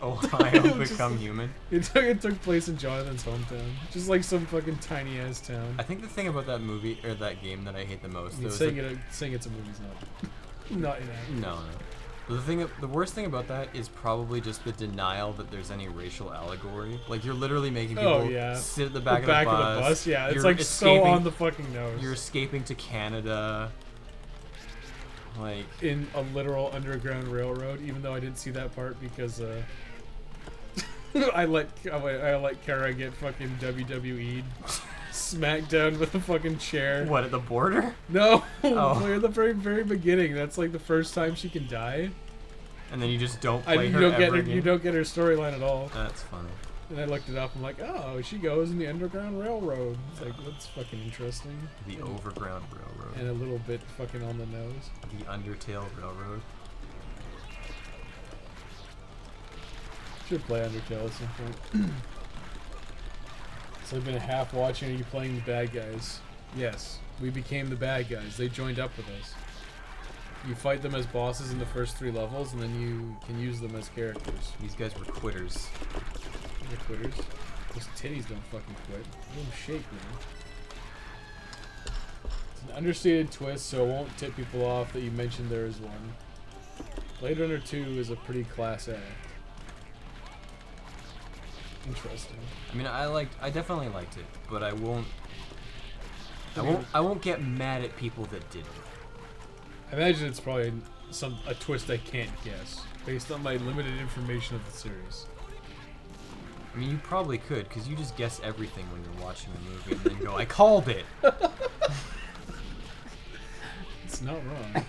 Ohio Just- become human. It took place in Jonathan's hometown, just like some fucking tiny ass town. I think the thing about that movie or that game that I hate the most, I mean, though, is saying that- it's a movie's not inaccurate. no. The worst thing about that is probably just the denial that there's any racial allegory. Like, you're literally making people Oh, yeah. sit at the The back, back of of the the bus. bus, yeah, it's You're like so escaping- on the fucking nose. You're escaping to Canada. Like, In a literal underground railroad, even though I didn't see that part because I let Kara get fucking WWE'd, smacked down with a fucking chair. what, at the border? No, Oh. we're at the very very beginning. That's like the first time she can die. And then you just don't I play you her don't ever get her, again? you don't get her storyline at all. That's funny. And I looked it up. I'm like, oh, she goes in the Underground Railroad. It's like, that's fucking interesting. The Overground Railroad. And a little bit fucking on the nose. The Undertale Railroad. Should play Undertale at some point. So I've been half watching. Are you playing the bad guys? Yes. We became the bad guys. They joined up with us. You fight them as bosses in the first 3 levels, and then you can use them as characters. These guys were quitters. They're quitters. Those titties don't fucking quit. Let them shake, man. It's an understated twist, so it won't tip people off that you mentioned there is one. Blade Runner 2 is a pretty class act. Interesting. I mean, I definitely liked it, but I won't get mad at people that didn't. I imagine it's probably a twist I can't guess, based on my limited information of the series. I mean, you probably could, because you just guess everything when you're watching a movie and then go, I called it! It's not wrong.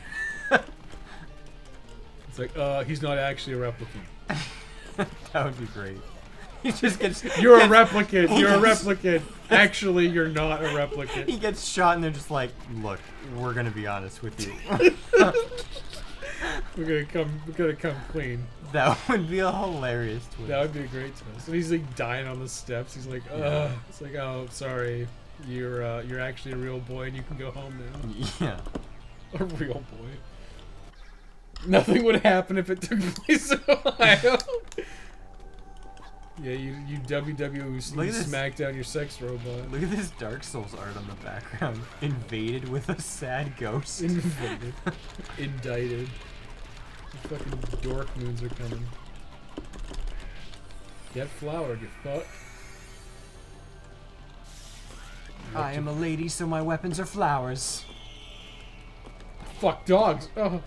It's like, he's not actually a replicant. That would be great. He just gets... You're a replicant! You're a replicant! Actually, you're not a replicant. He gets shot and they're just like, look, we're gonna be honest with you. We're gonna come clean. That would be a hilarious twist. That would be a great twist. And he's like dying on the steps. He's like, Yeah. It's like, oh, sorry. You're actually a real boy and you can go home now. Yeah. A real boy. Nothing would happen if it took place in Ohio. Yeah, you WWE Look at this. SmackDown your sex robot. Look at this Dark Souls art on the background. Invaded with a sad ghost. Invaded. Indicted. The fucking dork moons are coming. Get flowered, you fuck. I am a lady, so my weapons are flowers. Fuck dogs. Oh,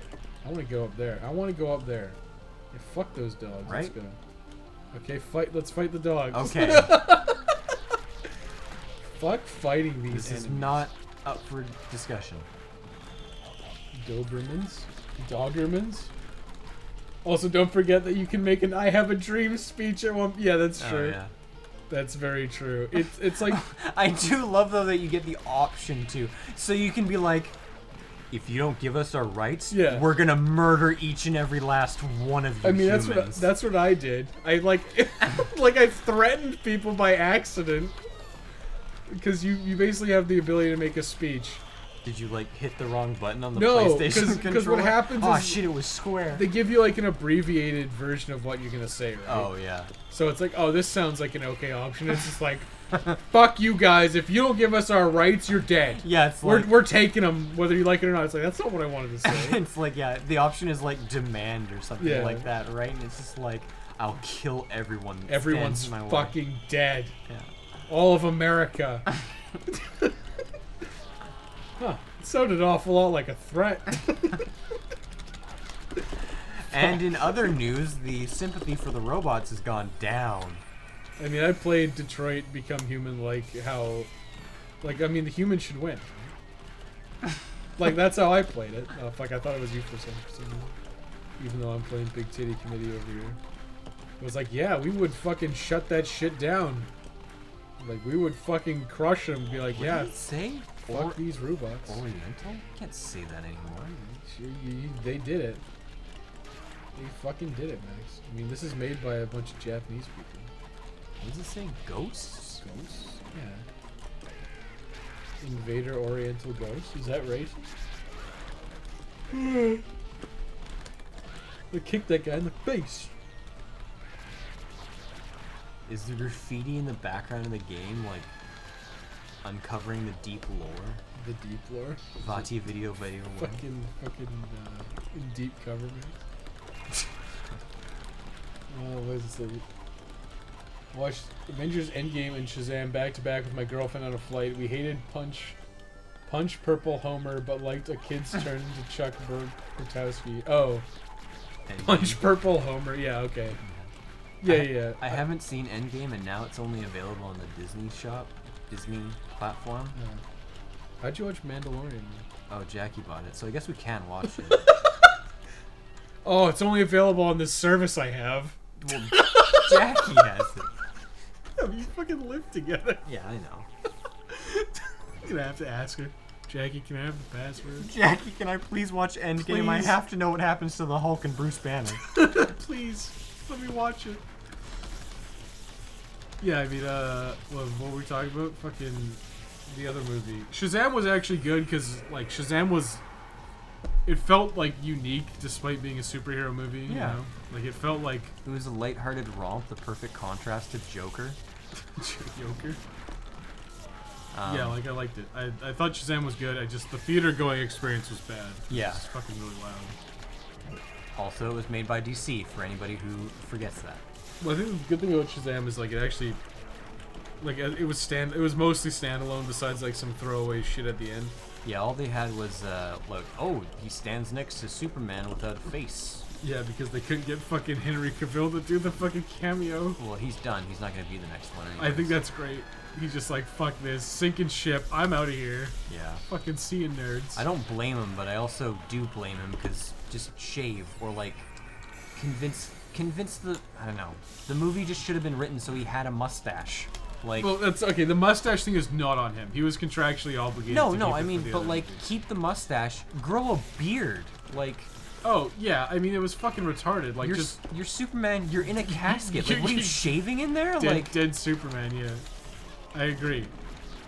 I want to go up there. I want to go up there. Yeah, fuck those dogs. Right? Let's go. Okay, fight. Let's fight the dogs. Okay. Fuck fighting these This is enemies. not up for discussion. Dobermans? Doggermans? Also, don't forget that you can make an "I have a dream" speech at one. Yeah, that's true. Oh, yeah. That's very true. It's like I do love though that you get the option to, so you can be like, if you don't give us our rights, Yeah. we're gonna murder each and every last one of you. I mean, humans. that's what I did. I like like I threatened people by accident because you basically have the ability to make a speech. Did you like hit the wrong button on the No, PlayStation 'cause controller? what happens oh is- shit, it was square. They give you like an abbreviated version of what you're gonna say, right? Oh yeah. So it's like, oh, this sounds like an okay option. It's just like, fuck you guys. If you don't give us our rights, you're dead. Yeah, it's like We're taking them, whether you like it or not. It's like, that's not what I wanted to say. it's like yeah, the option is like demand or something Yeah. like that, right? And it's just like I'll kill everyone. that Everyone's stands in my way. fucking dead. Yeah. All of America. Huh. It sounded an awful lot like a threat. And in other news, the sympathy for the robots has gone down. I mean, I played Detroit Become Human like how... Like, I mean, the human should win. Like, that's how I played it. Oh, fuck, I thought it was you for some reason. Even though I'm playing Big Titty Committee over here. It was like, yeah, we would fucking shut that shit down. Like, we would fucking crush them and be like, What yeah, did it say? fuck these robots. Oriental? Can't say that anymore. They did it. They fucking did it, Max. I mean, this is made by a bunch of Japanese people. What does it say? Ghosts? Ghosts? Yeah. Invader Oriental Ghost? Is that racist? They kicked that guy in the face. Is the graffiti in the background of the game like uncovering the deep lore? The deep lore. Vati video 1. Fucking in deep cover, man. What does it say? Watched Avengers Endgame and Shazam back to back with my girlfriend on a flight. We hated Punch Purple Homer, but liked a kid's turn into Chuck Bertowski. Oh, Punch Purple Homer. Yeah, okay. Yeah. I haven't seen Endgame, and now it's only available on the Disney platform. Yeah. How'd you watch Mandalorian? Oh, Jackie bought it, so I guess we can watch it. Oh, it's only available on this service I have. Well, Jackie has it. fucking live together. Yeah, I know. I'm gonna have to ask her. Jackie, can I have the password? Jackie, can I please watch Endgame? I Please. have to know what happens to the Hulk and Bruce Banner. Please, let me watch it. Yeah, I mean, what were we talking about? Fucking the other movie. Shazam was actually good because, like, Shazam was. It felt like unique despite being a superhero movie. You Yeah. know? Like it felt like It was a lighthearted romp, the perfect contrast to Joker. Joker. Um, Yeah, like I liked it. I thought Shazam was good. The theater going experience was bad. Yeah. It was fucking really loud. Also, it was made by DC, for anybody who forgets that. Well, I think the good thing about Shazam is like it actually, like it was mostly standalone. Besides like some throwaway shit at the end. Yeah, all they had was, like, oh, he stands next to Superman without a face. Yeah, because they couldn't get fucking Henry Cavill to do the fucking cameo. Well, he's done. He's not going to be the next one I think anyways. that's great. He's just like, fuck this, sinking ship. I'm out of here. Yeah. Fucking seeing nerds. I don't blame him, but I also do blame him because just shave or, like, convince the, I don't know. The movie just should have been written so he had a mustache. Like, Well, that's okay. The mustache thing is not on him. He was contractually obligated. no, to no, keep I it for mean, the but, other like, movies. keep the mustache, grow a beard. Like, Oh yeah, I mean it was fucking retarded. Like just you're Superman, you're in a casket. Like, what are you shaving in there? Like, dead Superman. Yeah, I agree.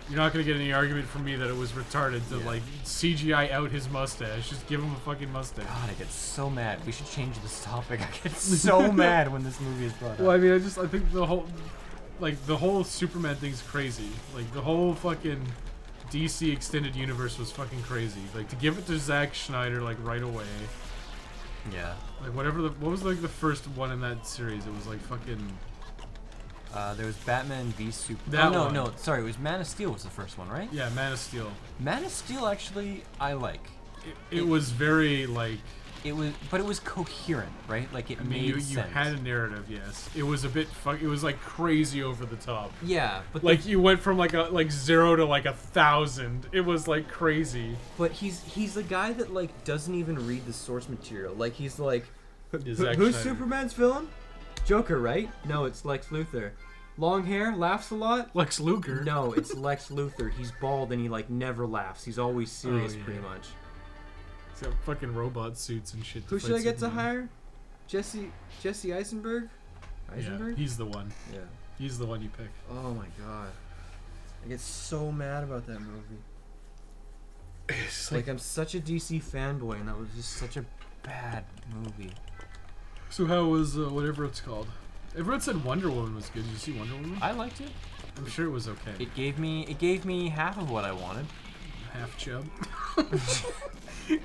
You're not gonna get any argument from me that it was retarded to Yeah. like CGI out his mustache. Just give him a fucking mustache. God, I get so mad. We should change this topic. I get so mad when this movie is brought up. Well, I mean, I think the whole Superman thing's crazy. Like the whole fucking DC extended universe was fucking crazy. Like to give it to Zack Snyder like right away. Yeah. Like what was like the first one in that series? It was like fucking. There was Batman v Super. That Oh, no, one. no, sorry. It was Man of Steel was the first one, right? Yeah, Man of Steel. Man of Steel, actually, I like. It was very like. It was, but it was coherent, right? Like, it I mean, made you sense. had a narrative, yes. It was a bit it was like crazy over the top. Yeah, but Like you went from like 0 to like 1,000. It was like crazy. But he's the guy that like doesn't even read the source material. Like he's like, Is "Who- Zack who's Snyder. Superman's villain? Joker, right? No, it's Lex Luthor. Long hair, laughs a lot. Lex Luger. No, it's Lex Luthor. He's bald and he like never laughs. He's always serious, yeah. pretty much. He's got fucking robot suits and shit. Who fight should I get to Superman. hire? Jesse Eisenberg. Eisenberg? Yeah, he's the one. Yeah. He's the one you pick. Oh my god. I get so mad about that movie. It's Like I'm such a DC fanboy, and that was just such a bad movie. So how was whatever it's called? Everyone said Wonder Woman was good. Did you see Wonder Woman? I liked it. I'm sure it was okay. It gave me half of what I wanted. Half chub.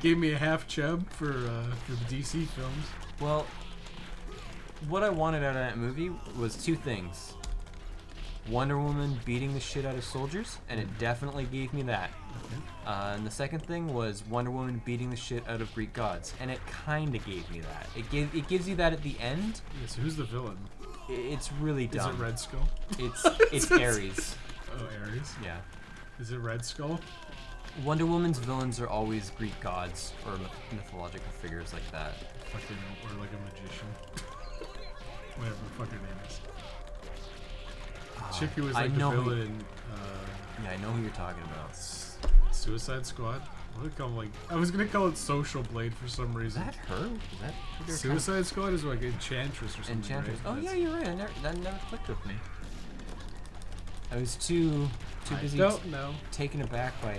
Gave me a half chub for the DC films. Well, what I wanted out of that movie was two things. Wonder Woman beating the shit out of soldiers, and it definitely gave me that. And the second thing was Wonder Woman beating the shit out of Greek gods, and it kind of gave me that. It gives you that at the end. Yeah, so who's the villain? It's really Is dumb. it Red Skull? It's Ares. Oh, Ares. Yeah. Is it Red Skull? Wonder Woman's villains are always Greek gods or mythological figures like that. Fucking, or like a magician. Whatever the fuck her name is. Chick who was I like the know who- villain in Yeah, I know who you're talking about. Suicide Squad. What would it call like? I was gonna call it Social Blade for some Is reason. that her? Is that who they're Suicide Squad is like Enchantress or something. Enchantress. Right? Oh yeah, That's- you're right. That never clicked with me. I was too busy don't know. taken aback by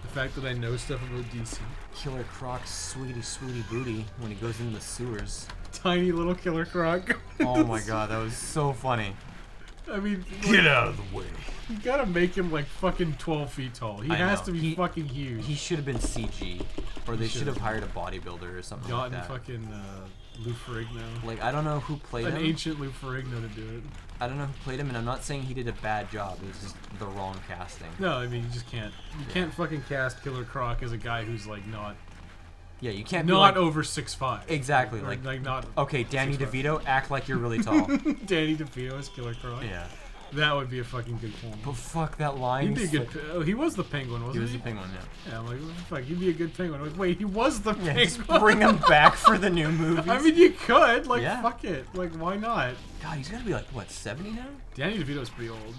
The fact that I know stuff about DC. Killer Croc's sweetie booty when he goes into the sewers. Tiny little Killer Croc. Oh my god, that was so funny. I mean, Get out of the way. you gotta make him like fucking 12 feet tall. He I has know. to be fucking huge. He should have been CG, or they He should have should've. hired a bodybuilder or something Gotten like that. fucking Lou Ferrigno. Like, I don't know who played An him. ancient Lou Ferrigno to do it. I don't know who played him, and I'm not saying he did a bad job. It was just the wrong casting. No, I mean you just can't. You can't fucking cast Killer Croc as a guy who's like not Yeah, you can't not be like, over 6'5". exactly Or, like not. okay, Danny 6'5". DeVito, act like you're really tall. Danny DeVito as Killer Croc. Yeah. That would be a fucking good But film. fuck that line. He'd be a good. Oh, he was the penguin, He wasn't was he? the penguin, yeah. Yeah, I'm like, what the fuck? He'd be a good penguin. I'm like, wait, he was the Yeah, penguin. just bring him back for the new movies. I mean, you could. Like, Yeah. fuck it. Like, why not? God, he's gonna be like what, 70 now? Danny DeVito's pretty old.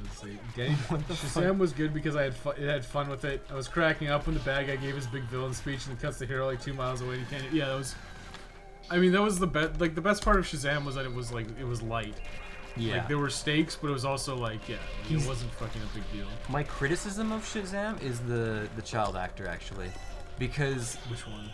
Let's see. Danny, What the Shazam fuck? was good because I had fun with it. I was cracking up when the bad guy gave his big villain speech and it cuts the hero like 2 miles away. And you can't. Yeah, that was. I mean, that was the best. Like the best part of Shazam was that it was like it was light. Yeah. Like there were stakes, but it was also like it He's- wasn't fucking a big deal. My criticism of Shazam is the child actor actually, because Which one?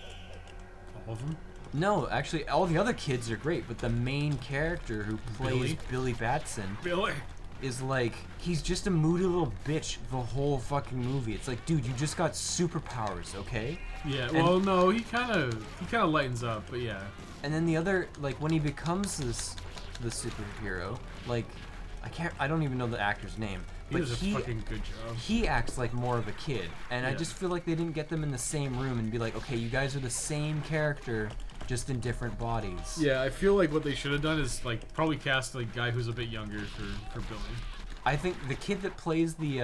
All of them? no, actually all the other kids are great, but the main character who plays Billy Batson Billy. is like he's just a moody little bitch the whole fucking movie. It's like, dude, you just got superpowers, okay? Yeah. And- Well, no, he kind of lightens up, but yeah. And then the other, like when he becomes the superhero, like I don't even know the actor's name, He but does a fucking good job. he acts like more of a kid, and I Yeah. just feel like they didn't get them in the same room and be like, okay, you guys are the same character, just in different bodies. Yeah, I feel like what they should have done is like probably cast a guy who's a bit younger for Billy. I think the kid that plays the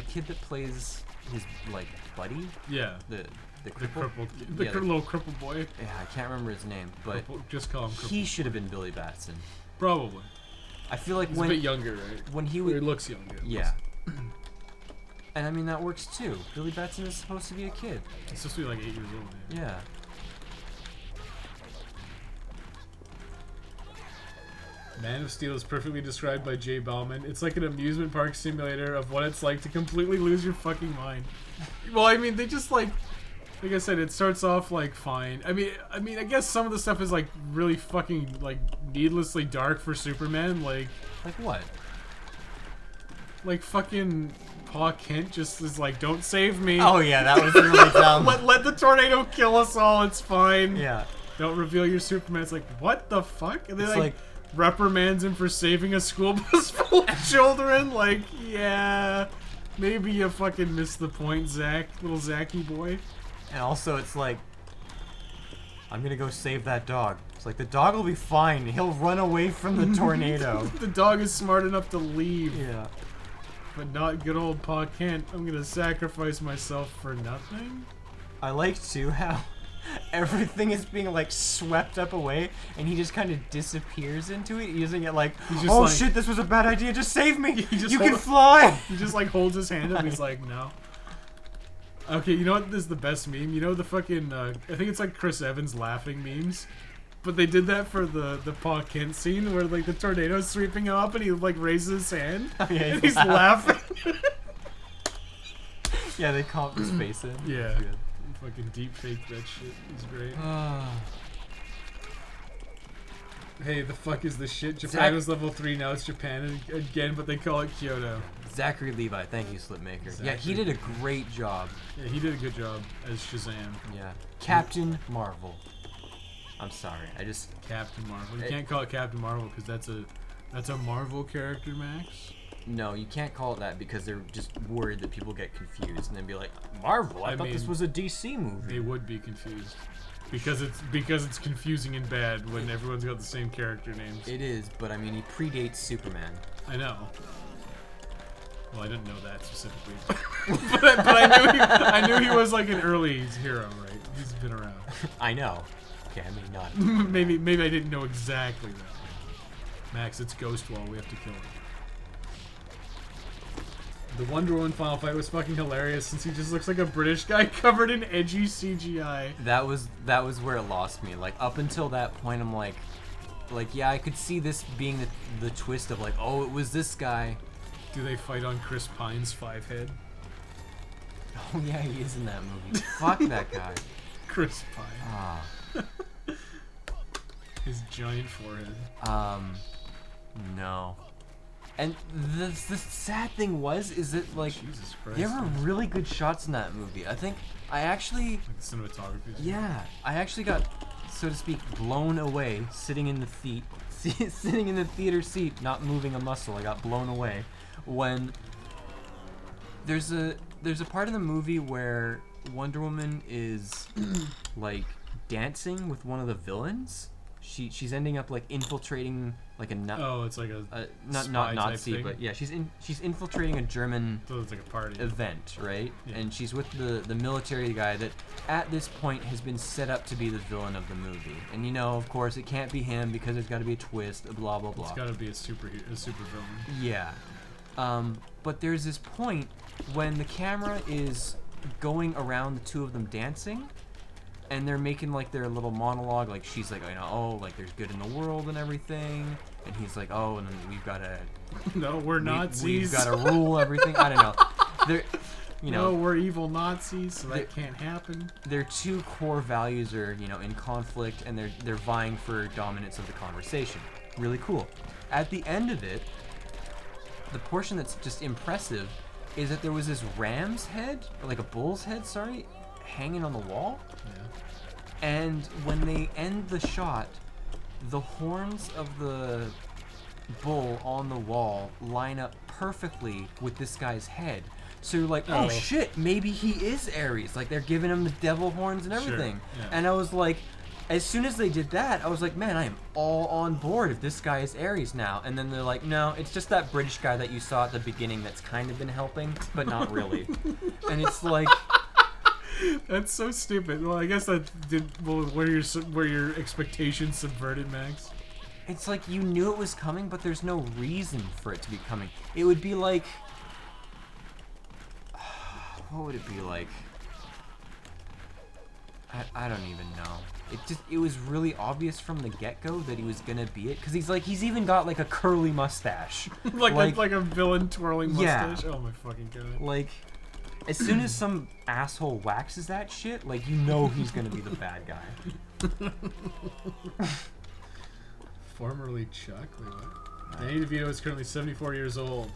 kid that plays his like buddy, Yeah. the The cripple, crippled, yeah, little crippled boy. yeah, I can't remember his name, but Just call him crippled. he should have been Billy Batson. Probably. I feel like He's a bit younger, right? when he Or he would, looks younger. at yeah. least. And I mean that works too. Billy Batson is supposed to be a kid. He's supposed to be like 8 years old. Yeah. Yeah. Man of Steel is perfectly described by Jay Bauman. It's like an amusement park simulator of what it's like to completely lose your fucking mind. Well, I mean, they just like I said, it starts off like fine. I mean, I guess some of the stuff is like really fucking like needlessly dark for Superman. Like Like what? fucking Pa Kent just is like, don't save me. Oh yeah, that was really dumb. Let the tornado kill us all. It's fine. Yeah. Don't reveal your Superman. It's like, what the fuck? And they It's like like- reprimands him for saving a school bus full of children. Like, yeah, maybe you fucking missed the point, Zach, little Zachy boy. And also, it's like, I'm gonna go save that dog. It's like the dog will be fine. He'll run away from the tornado. The dog is smart enough to leave, Yeah. but not good old Pa Kent. I'm gonna sacrifice myself for nothing. I like too how everything is being like swept up away, and he just kind of disappears into it. He doesn't get like, He's just oh like- shit, this was a bad idea. Just save me. He just You can hold- fly. He just like holds his hand up. And he's like, no. Okay, you know what is the best meme? You know the fucking I think it's like Chris Evans laughing memes. But they did that for the Pa Kent scene where like the tornado's sweeping him up and he like raises his hand Oh, yeah, and he's he's laughing. Yeah, they comp his face in. Yeah. It's good. Fucking deep fake that shit. He's great. Hey, the fuck is this shit? Japan Zach- was level 3, now it's Japan again, but they call it Kyoto. Zachary Levi, thank you, Slipmaker. Yeah, he Zachary. did a great job. Yeah, he did a good job as Shazam. Yeah. Captain Marvel. I'm sorry, I just Captain Marvel. You It- can't call it Captain Marvel because that's a Marvel character, Max. no, you can't call it that because they're just worried that people get confused and then be like, Marvel. I thought this mean, was a DC movie. They would be confused because it's confusing and bad when everyone's got the same character names. It is, but I mean, he predates Superman. I know. Well, I didn't know that specifically, but I knew he was like an early hero, right? He's been around. I know. Okay, I mean not. maybe I didn't know exactly that. Max, it's Ghost Wall. We have to kill it. The Wonder Woman final fight was fucking hilarious since he just looks like a British guy covered in edgy CGI. That was where it lost me. Like up until that point, I'm like yeah, I could see this being the twist of like, oh, it was this guy. Do they fight on Chris Pine's 5 head? Oh yeah, he is in that movie. Fuck that guy. Chris Pine. Ah. His giant forehead. No. And the sad thing is that like Jesus Christ. there were really good shots in that movie. I think I actually, Like the cinematography. yeah, I actually got, so to speak, blown away sitting in the sitting in the theater seat, not moving a muscle. I got blown away when there's a part of the movie where Wonder Woman is like dancing with one of the villains. She's ending up like infiltrating like a Oh, it's like a not spy type Nazi, thing. but yeah, she's infiltrating a German So it's like a party. event, right? Yeah. And she's with the military guy that at this point has been set up to be the villain of the movie. And you know, of course, it can't be him because there's got to be a twist, blah blah blah. It's got to be a super villain. Yeah. But there's this point when the camera is going around the two of them dancing, and they're making like their little monologue. Like she's like, you know, oh, like there's good in the world and everything, and he's like, oh, and then we've got to No, we're Nazis. We've got to rule everything. I don't know. They're, you know, No, we're evil Nazis, so that can't happen. their two core values are, you know, in conflict, and they're vying for dominance of the conversation. Really cool. At the end of it, the portion that's just impressive is that there was this ram's head, or like a bull's head, sorry, hanging on the wall. Yeah. And when they end the shot, the horns of the bull on the wall line up perfectly with this guy's head. So you're like, oh, Oh. shit, maybe he is Ares. Like, they're giving him the devil horns and Sure, everything. yeah. And I was like, as soon as they did that, I was like, man, I am all on board if this guy is Ares now. And then they're like, no, it's just that British guy that you saw at the beginning that's kind of been helping, but not really. And it's like... That's so stupid. Well, I guess that did. Well, were your expectations subverted, Max? It's like you knew it was coming, but there's no reason for it to be coming. It would be like... What would it be like? I don't even know. It was really obvious from the get-go that he was gonna be it, because he's even got like a curly mustache. like a villain twirling Yeah. mustache. Oh my fucking god. Like, as soon as some asshole waxes that shit, like, you know he's gonna be the bad guy. Formerly Chuck. Wait, what? Danny DeVito is currently 74 years old,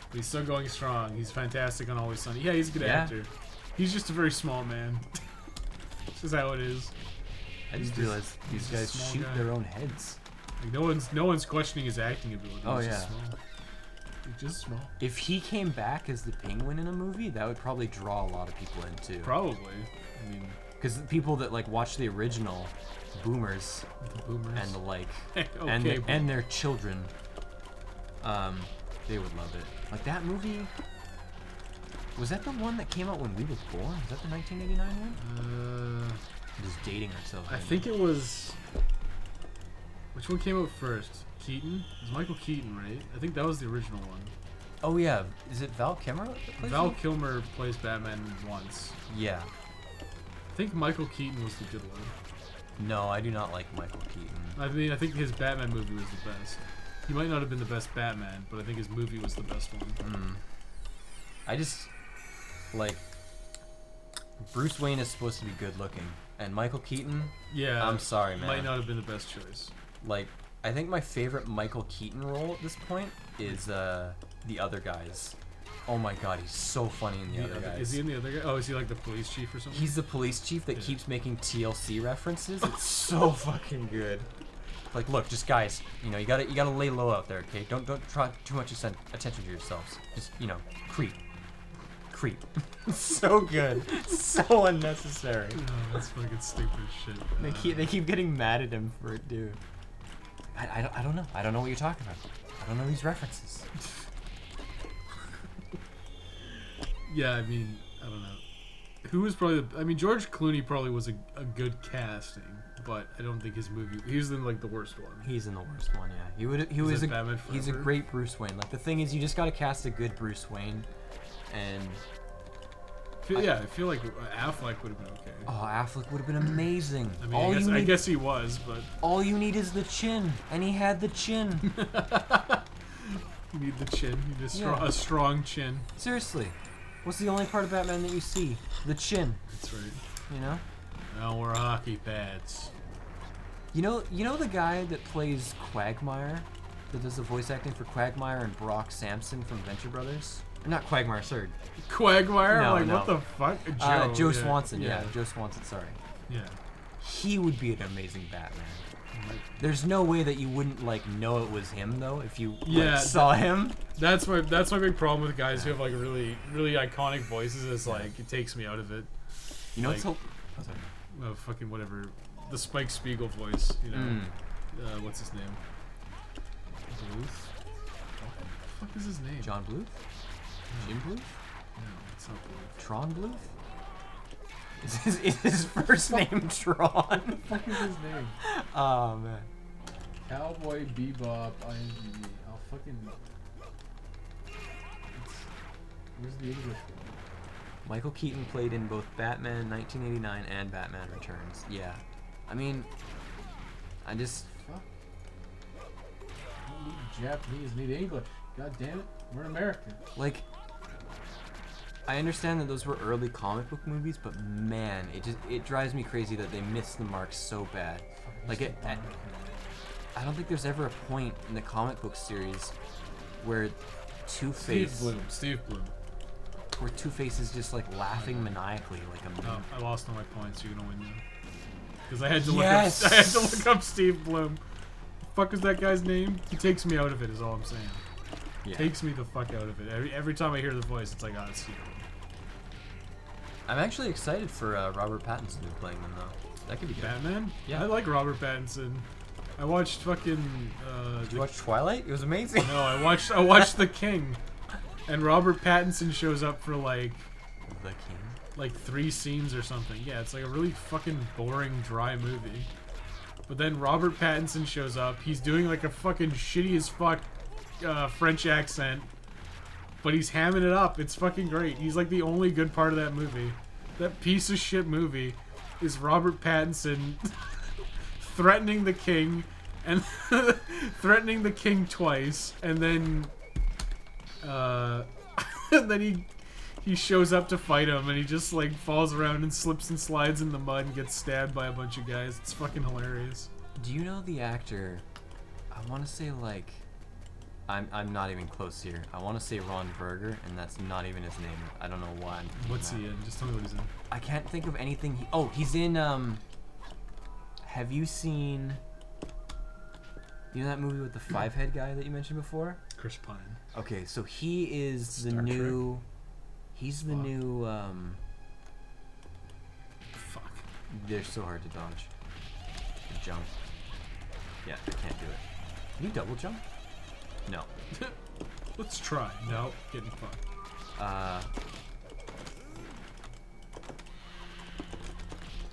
but he's still going strong. He's fantastic on Always Sunny. Yeah, he's a good Yeah. actor. He's just a very small man. This is how it is. I just He's realized just- these he's a guys small shoot guy. their own heads. Like no one's questioning his acting ability. Oh, He's just yeah. small. He's just small. If he came back as the Penguin in a movie, that would probably draw a lot of people in too. Probably. I mean, Because people that like watch the original, boomers the boomers. and the like, okay, and their children, they would love it. Like that movie. Was that the one that came out when we were born? Was that the 1989 one? Just dating ourselves. I right think it was. Which one came out first? Keaton? It was Michael Keaton, right? I think that was the original one. now. Oh yeah, is it Val Kilmer? that plays Val him? Kilmer plays Batman once. Yeah. I think Michael Keaton was the good one. No, I do not like Michael Keaton. I mean, I think his Batman movie was the best. He might not have been the best Batman, but I think his movie was the best one. I just like Bruce Wayne is supposed to be good looking, and Michael Keaton. Yeah. I'm sorry, man. Might not have been the best choice. Like, I think my favorite Michael Keaton role at this point is The Other Guys. Oh my god, he's so funny in The Other Guys. Is he in the other guy? Oh, is he like the police chief or something? He's the police chief that Yeah. keeps making TLC references. It's so fucking good. Like, look, just guys, you know, you gotta lay low out there, okay? Don't try too much attention to yourselves. Just, you know, creep. So good. So unnecessary. Oh, that's fucking stupid shit. They keep getting mad at him for it, dude. I don't know. I don't know what you're talking about. I don't know these references. Yeah, I mean, I don't know. Who was probably the... I mean, George Clooney probably was a good casting, but I don't think his movie... He was in, like, the worst one. He's in the worst one, yeah. He Is was that Batman he's a Forever? great Bruce Wayne. Like, the thing is, you just gotta cast a good Bruce Wayne, and I feel like Affleck would have been okay. oh, Affleck would have been amazing. I mean, I guess he was, but all you need is the chin, and he had the chin. you need the chin. You need Yeah. a strong chin. Seriously, what's the only part of Batman that you see? The chin. That's right. You know. Now we're hockey pads. You know the guy that plays Quagmire, that does the voice acting for Quagmire and Brock Sampson from Venture Brothers? Or not Quagmire, sorry. Quagmire? No, like, no. what the fuck? Joe yeah. Swanson, yeah, Joe Swanson, sorry. Yeah. He would be an amazing Batman. There's no way that you wouldn't like know it was him though if you Yeah, saw him. That's my big problem with guys who have like really iconic voices. Is like it takes me out of it. You know like- what's so? Oh, sorry. Fucking whatever. the Spike Spiegel voice. You know, Mm. what's his name? Bluth. What the fuck is his name? John Bluth? Jim Bluth? No, it's not Bluth. Tron Bluth? Is his first name Tron? What the fuck is his name? Oh man. Cowboy Bebop IMDb. I'll fucking. Where's the English one? Michael Keaton played in both Batman 1989 and Batman Returns. Yeah. I mean, I just. Fuck. I don't need Japanese, need English. God damn it. We're in America. Like, I understand that those were early comic book movies, but man, it drives me crazy that they missed the mark so bad. Like I don't think there's ever a point in the comic book series where Two-Face, Steve Bloom. where Two-Face is just like laughing maniacally like a Oh, man. I lost all my points. You're gonna win now. Because I had to Yes! look up. I had to look up Steve Bloom. Fuck is that guy's name? He takes me out of it. Is all I'm saying. Yeah. Takes me the fuck out of it. Every time I hear the voice, it's like, oh, it's Steve Bloom. I'm actually excited for Robert Pattinson to be playing them though. That could be good. Batman? Yeah. I like Robert Pattinson. I watched fucking. Did you watch Twilight? It was amazing. No, I watched The King, and Robert Pattinson shows up for like The King. like 3 scenes or something. Yeah, it's like a really fucking boring, dry movie. But then Robert Pattinson shows up. He's doing like a fucking shitty as fuck French accent, but he's hamming it up. It's fucking great. He's like the only good part of that movie. That piece of shit movie is Robert Pattinson threatening the king and threatening the king twice, and then and then he shows up to fight him, and he just like falls around and slips and slides in the mud and gets stabbed by a bunch of guys. It's fucking hilarious. Do you know the actor? I want to say like, I'm not even close here. I want to say Ron Berger, and that's not even his name. I don't know why. What's he in? Just tell me what he's in. I can't think of anything. He's in. Have you seen? You know that movie with the 5-head guy that you mentioned before? Chris Pine. Okay, so he is the Star Trek? new. He's the Fuck. new. Fuck. They're so hard to dodge. The jump. Yeah, I can't do it. Can you double jump? No. Let's try. No, getting fucked. Oh,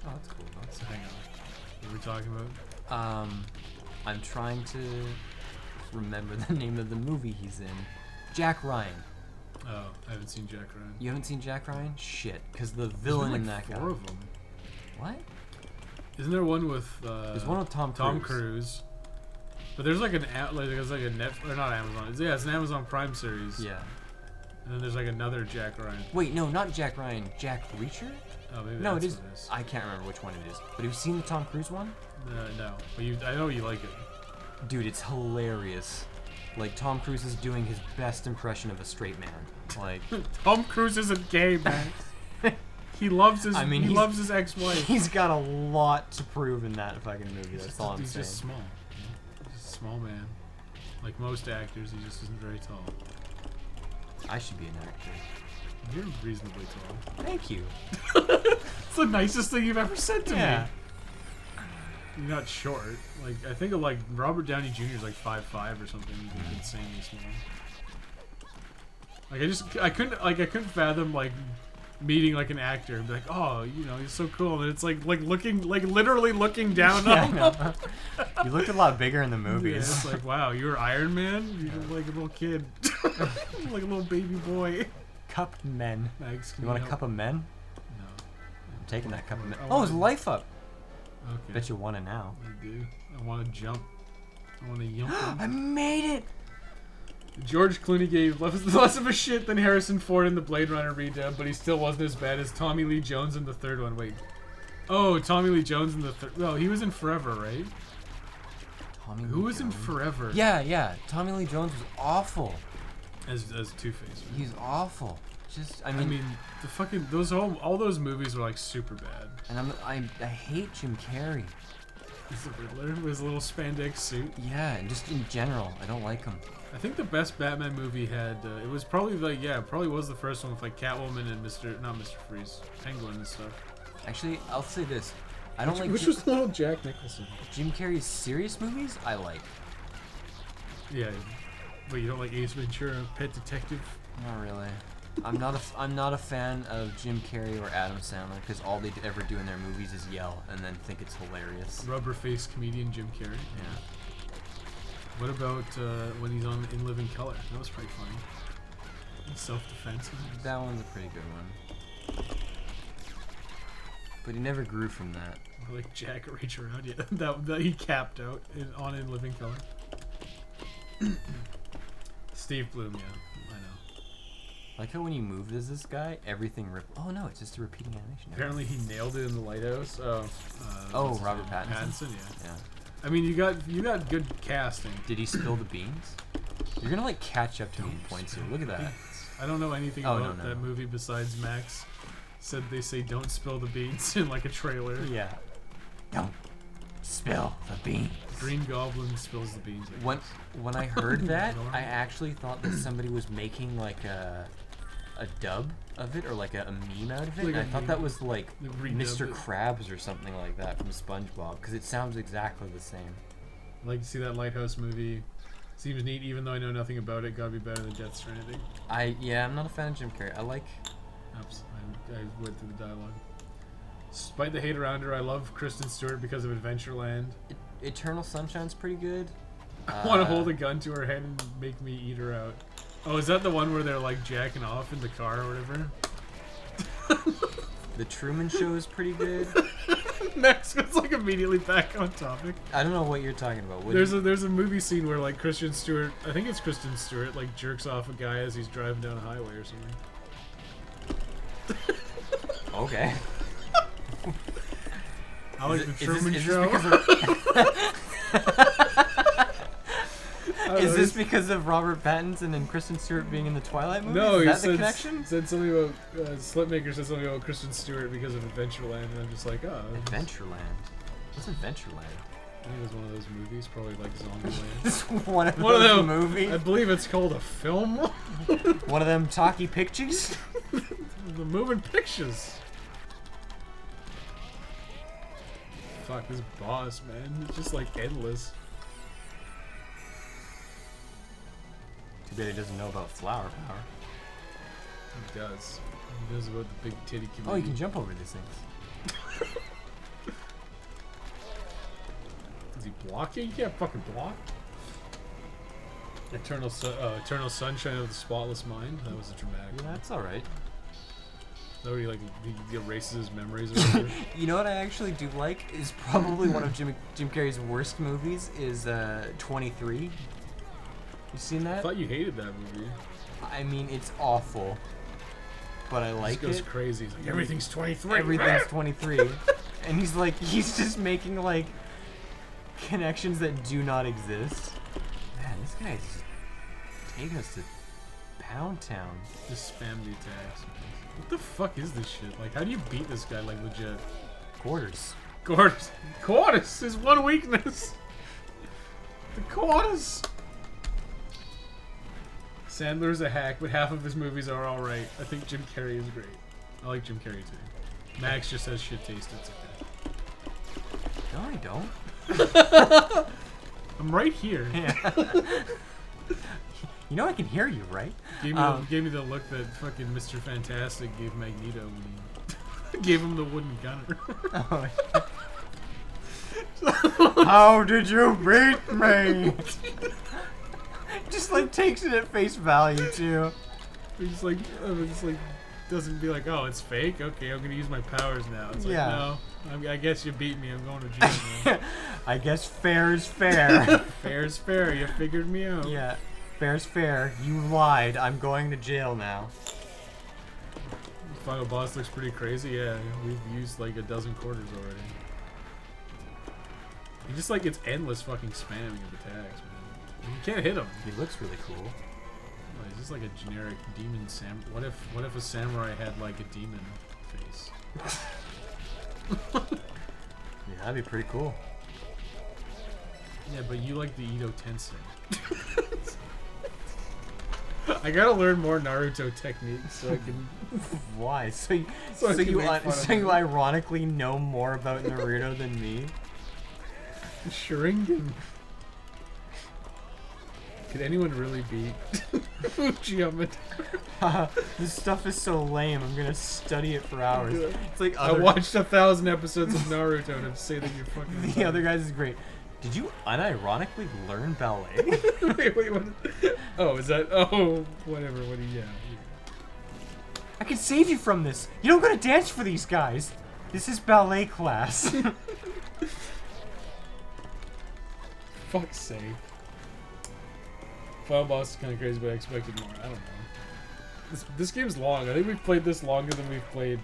that's cool. So hang on. What are we talking about? I'm trying to remember the name of the movie he's in. Jack Ryan. Oh, I haven't seen Jack Ryan. You haven't seen Jack Ryan? Shit, because the There's villain been, in like, that guy. 4 of them. What? Isn't there one with There's one with Tom Tom Cruise. Cruise? But there's like there's like a net or not Amazon. It's an Amazon Prime series. Yeah. And then there's like another Jack Ryan. Wait, no, not Jack Ryan. Jack Reacher? Oh, maybe No, that's it is. what it is. I can't remember which one it is. But have you seen the Tom Cruise one? No, but I know you like it. Dude, it's hilarious. Like, Tom Cruise is doing his best impression of a straight man. Like, Tom Cruise isn't gay, man. He loves his. I mean, he he's- loves his ex-wife. he's got a lot to prove in that fucking movie. He's That's just, all I'm he's saying. just small. He's just a small man. Like most actors, he just isn't very tall. I should be an actor. You're reasonably tall. Thank you. It's the nicest thing you've ever said to Yeah. me. You're not short. Like I think of like Robert Downey Jr. is like 5'5" or something. He's insanely small. Like I couldn't fathom like meeting like an actor and be like, oh, you know, he's so cool, and it's like literally looking down Yeah, I on him. know. You looked a lot bigger in the Yeah, movies. it's like, wow, you were Iron Man? You're like a little kid. Like a little baby boy. Cup men. Max, can You want a help? cup of men? No. I'm taking that cup of men. I Oh, his want- life up. Okay. Bet you want it now. I do. I want to jump. I want to yump I him. made it! George Clooney gave less of a shit than Harrison Ford in the Blade Runner redub, but he still wasn't as bad as Tommy Lee Jones in the third one. Wait. Oh, Tommy Lee Jones in the third. Well, he was in Forever, right? Tommy Who Lee was in Jones. Forever? Yeah. Tommy Lee Jones was awful. As Two-Face. Right? He's awful. Just, I mean, the fucking all those movies were like super bad. and I hate Jim Carrey. He's the Riddler with his little spandex suit. Yeah, and just in general, I don't like him. I think the best Batman movie had it was probably like probably was the first one with like Catwoman and not Mr. Freeze, Penguin and stuff. Actually, I'll say this. I don't like Which was little Jack Nicholson. Jim Carrey's serious movies. I like. Yeah, but you don't like Ace Ventura, Pet Detective? Not really. I'm not a fan of Jim Carrey or Adam Sandler because all they ever do in their movies is yell and then think it's hilarious. Rubber-faced comedian Jim Carrey. Yeah. What about when he's on In Living Color? That was pretty funny. Self-defense. That one's a pretty good one. But he never grew from that. Or like Jack Reach Around. Yeah, that he capped out on In Living Color. Steve Bloom, yeah, I know. Like how when you move as this guy, everything oh no, it's just a repeating animation. Apparently he nailed it in The Lighthouse. Oh, what's his Robert name? Pattinson? yeah. Yeah. I mean, you got good casting. Did he spill the beans? You're gonna like catch up to me in points here. Look at that. I don't know anything Oh, about no, no. that movie besides Max said they say don't spill the beans in like a trailer. Yeah. Don't spill the beans. Green Goblin spills the beans. I When guess. when I heard that, Normal. I actually thought that somebody was making like a dub of it or like a meme out of it. Like And I a thought meme. that was like They redubbed Mr. it. Krabs or something like that from SpongeBob because it sounds exactly the same. I'd like to see that Lighthouse movie. Seems neat, even though I know nothing about it. Gotta be better than Death Stranding. I'm not a fan of Jim Carrey. I like Oops, I went through the dialogue. Despite the hate around her, I love Kristen Stewart because of Adventureland. Eternal Sunshine's pretty good. I want to hold a gun to her head and make me eat her out. Oh, is that the one where they're like jacking off in the car or whatever? The Truman Show is pretty good. Max was like immediately back on topic. I don't know what you're talking about. What There's a movie scene where like Kristen Stewart, I think it's Kristen Stewart, like jerks off a guy as he's driving down a highway or something. Okay. I like the Truman is Show. Is this because of Robert Pattinson and Kristen Stewart being in the Twilight movies? No, is he that the said, connection? said something about Slipmaker said something about Kristen Stewart because of Adventureland, and I'm just like, oh. Adventureland. What's Adventureland? I think it was one of those movies, probably like Zombieland. This one of One of those them movies. I believe it's called a film. One of them talkie pictures. The moving pictures. Fuck this boss, man. It's just like endless. Too bad he doesn't know about flower power. He does. He knows about the big titty community. Oh, you can jump over these things. Is he blocking? You can't fucking block. Eternal Sunshine of the Spotless Mind. That was a dramatic. Yeah, one. that's all right. That where he erases his memories or whatever. You know what I actually do like is probably one of Jim Carrey's worst movies is 23. You seen I that? thought you hated that movie. I mean, it's awful, but I like He goes it. crazy. He's like, everything's 23. Everything's 23, and he's just making like connections that do not exist. Man, this guy's just taking us to Pound Town. Just spam the attacks. What the fuck is this shit? Like, how do you beat this guy, like, legit? Quarters. Quarters is one weakness. The quarters. Sandler's a hack, but half of his movies are alright. I think Jim Carrey is great. I like Jim Carrey too. Max just has shit taste. It's okay. No, I don't. I'm right here. Yeah. You know I can hear you, right? Gave me the look that fucking Mr. Fantastic gave Magneto when he gave him the wooden gunner. How did you beat me? Just like takes it at face value too. It's like doesn't be like, oh, it's fake. Okay, I'm gonna use my powers now. It's like, Yeah. no, I guess you beat me. I'm going to jail now. I guess fair is fair. Fair's fair. You figured me out. Yeah, fair's fair. You lied. I'm going to jail now. Final boss looks pretty crazy. Yeah, we've used like a dozen quarters already. He just like it's endless fucking spamming of attacks, man. You can't hit him. He looks really cool. Oh, he's just like a generic demon sam. What if a samurai had like a demon face? Yeah, that'd be pretty cool. Yeah, but you like the Ito Tensei. I gotta learn more Naruto techniques so I can. Why? So you, So I so can you, make fun of so you him. ironically know more about Naruto than me? Sharingan. Could anyone really beat Uchiha This stuff is so lame. I'm gonna study it for hours. It's like I other, watched 1,000 episodes of Naruto to say that you're fucking. the other guys is great. Did you unironically learn ballet? wait, what? Oh, is that? Oh, whatever. What do you? Yeah. I can save you from this. You don't gotta dance for these guys. This is ballet class. Fuck's sake. Final boss is kind of crazy, but I expected more. I don't know. This game's long. I think we've played this longer than we've played.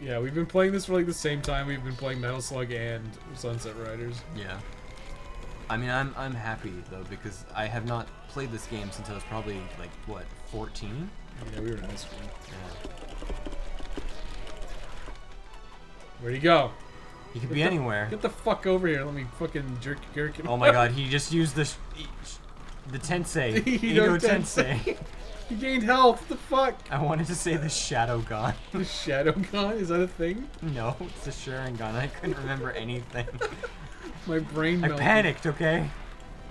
Yeah, we've been playing this for like the same time we've been playing Metal Slug and Sunset Riders. Yeah. I mean, I'm happy though because I have not played this game since I was probably like what 14. Yeah, we were in high school. Yeah. Where'd he go? He could be anywhere. Get the fuck over here. Let me fucking jerk your gherkin. Oh my god, he just used the tensei. Edo Edo tensei. He gained health. What the fuck? I wanted to say the Shadow-gun. The Shadow-gun? Is that a thing? No, it's the Sharingan. I couldn't remember anything. My brain I melted. panicked, okay?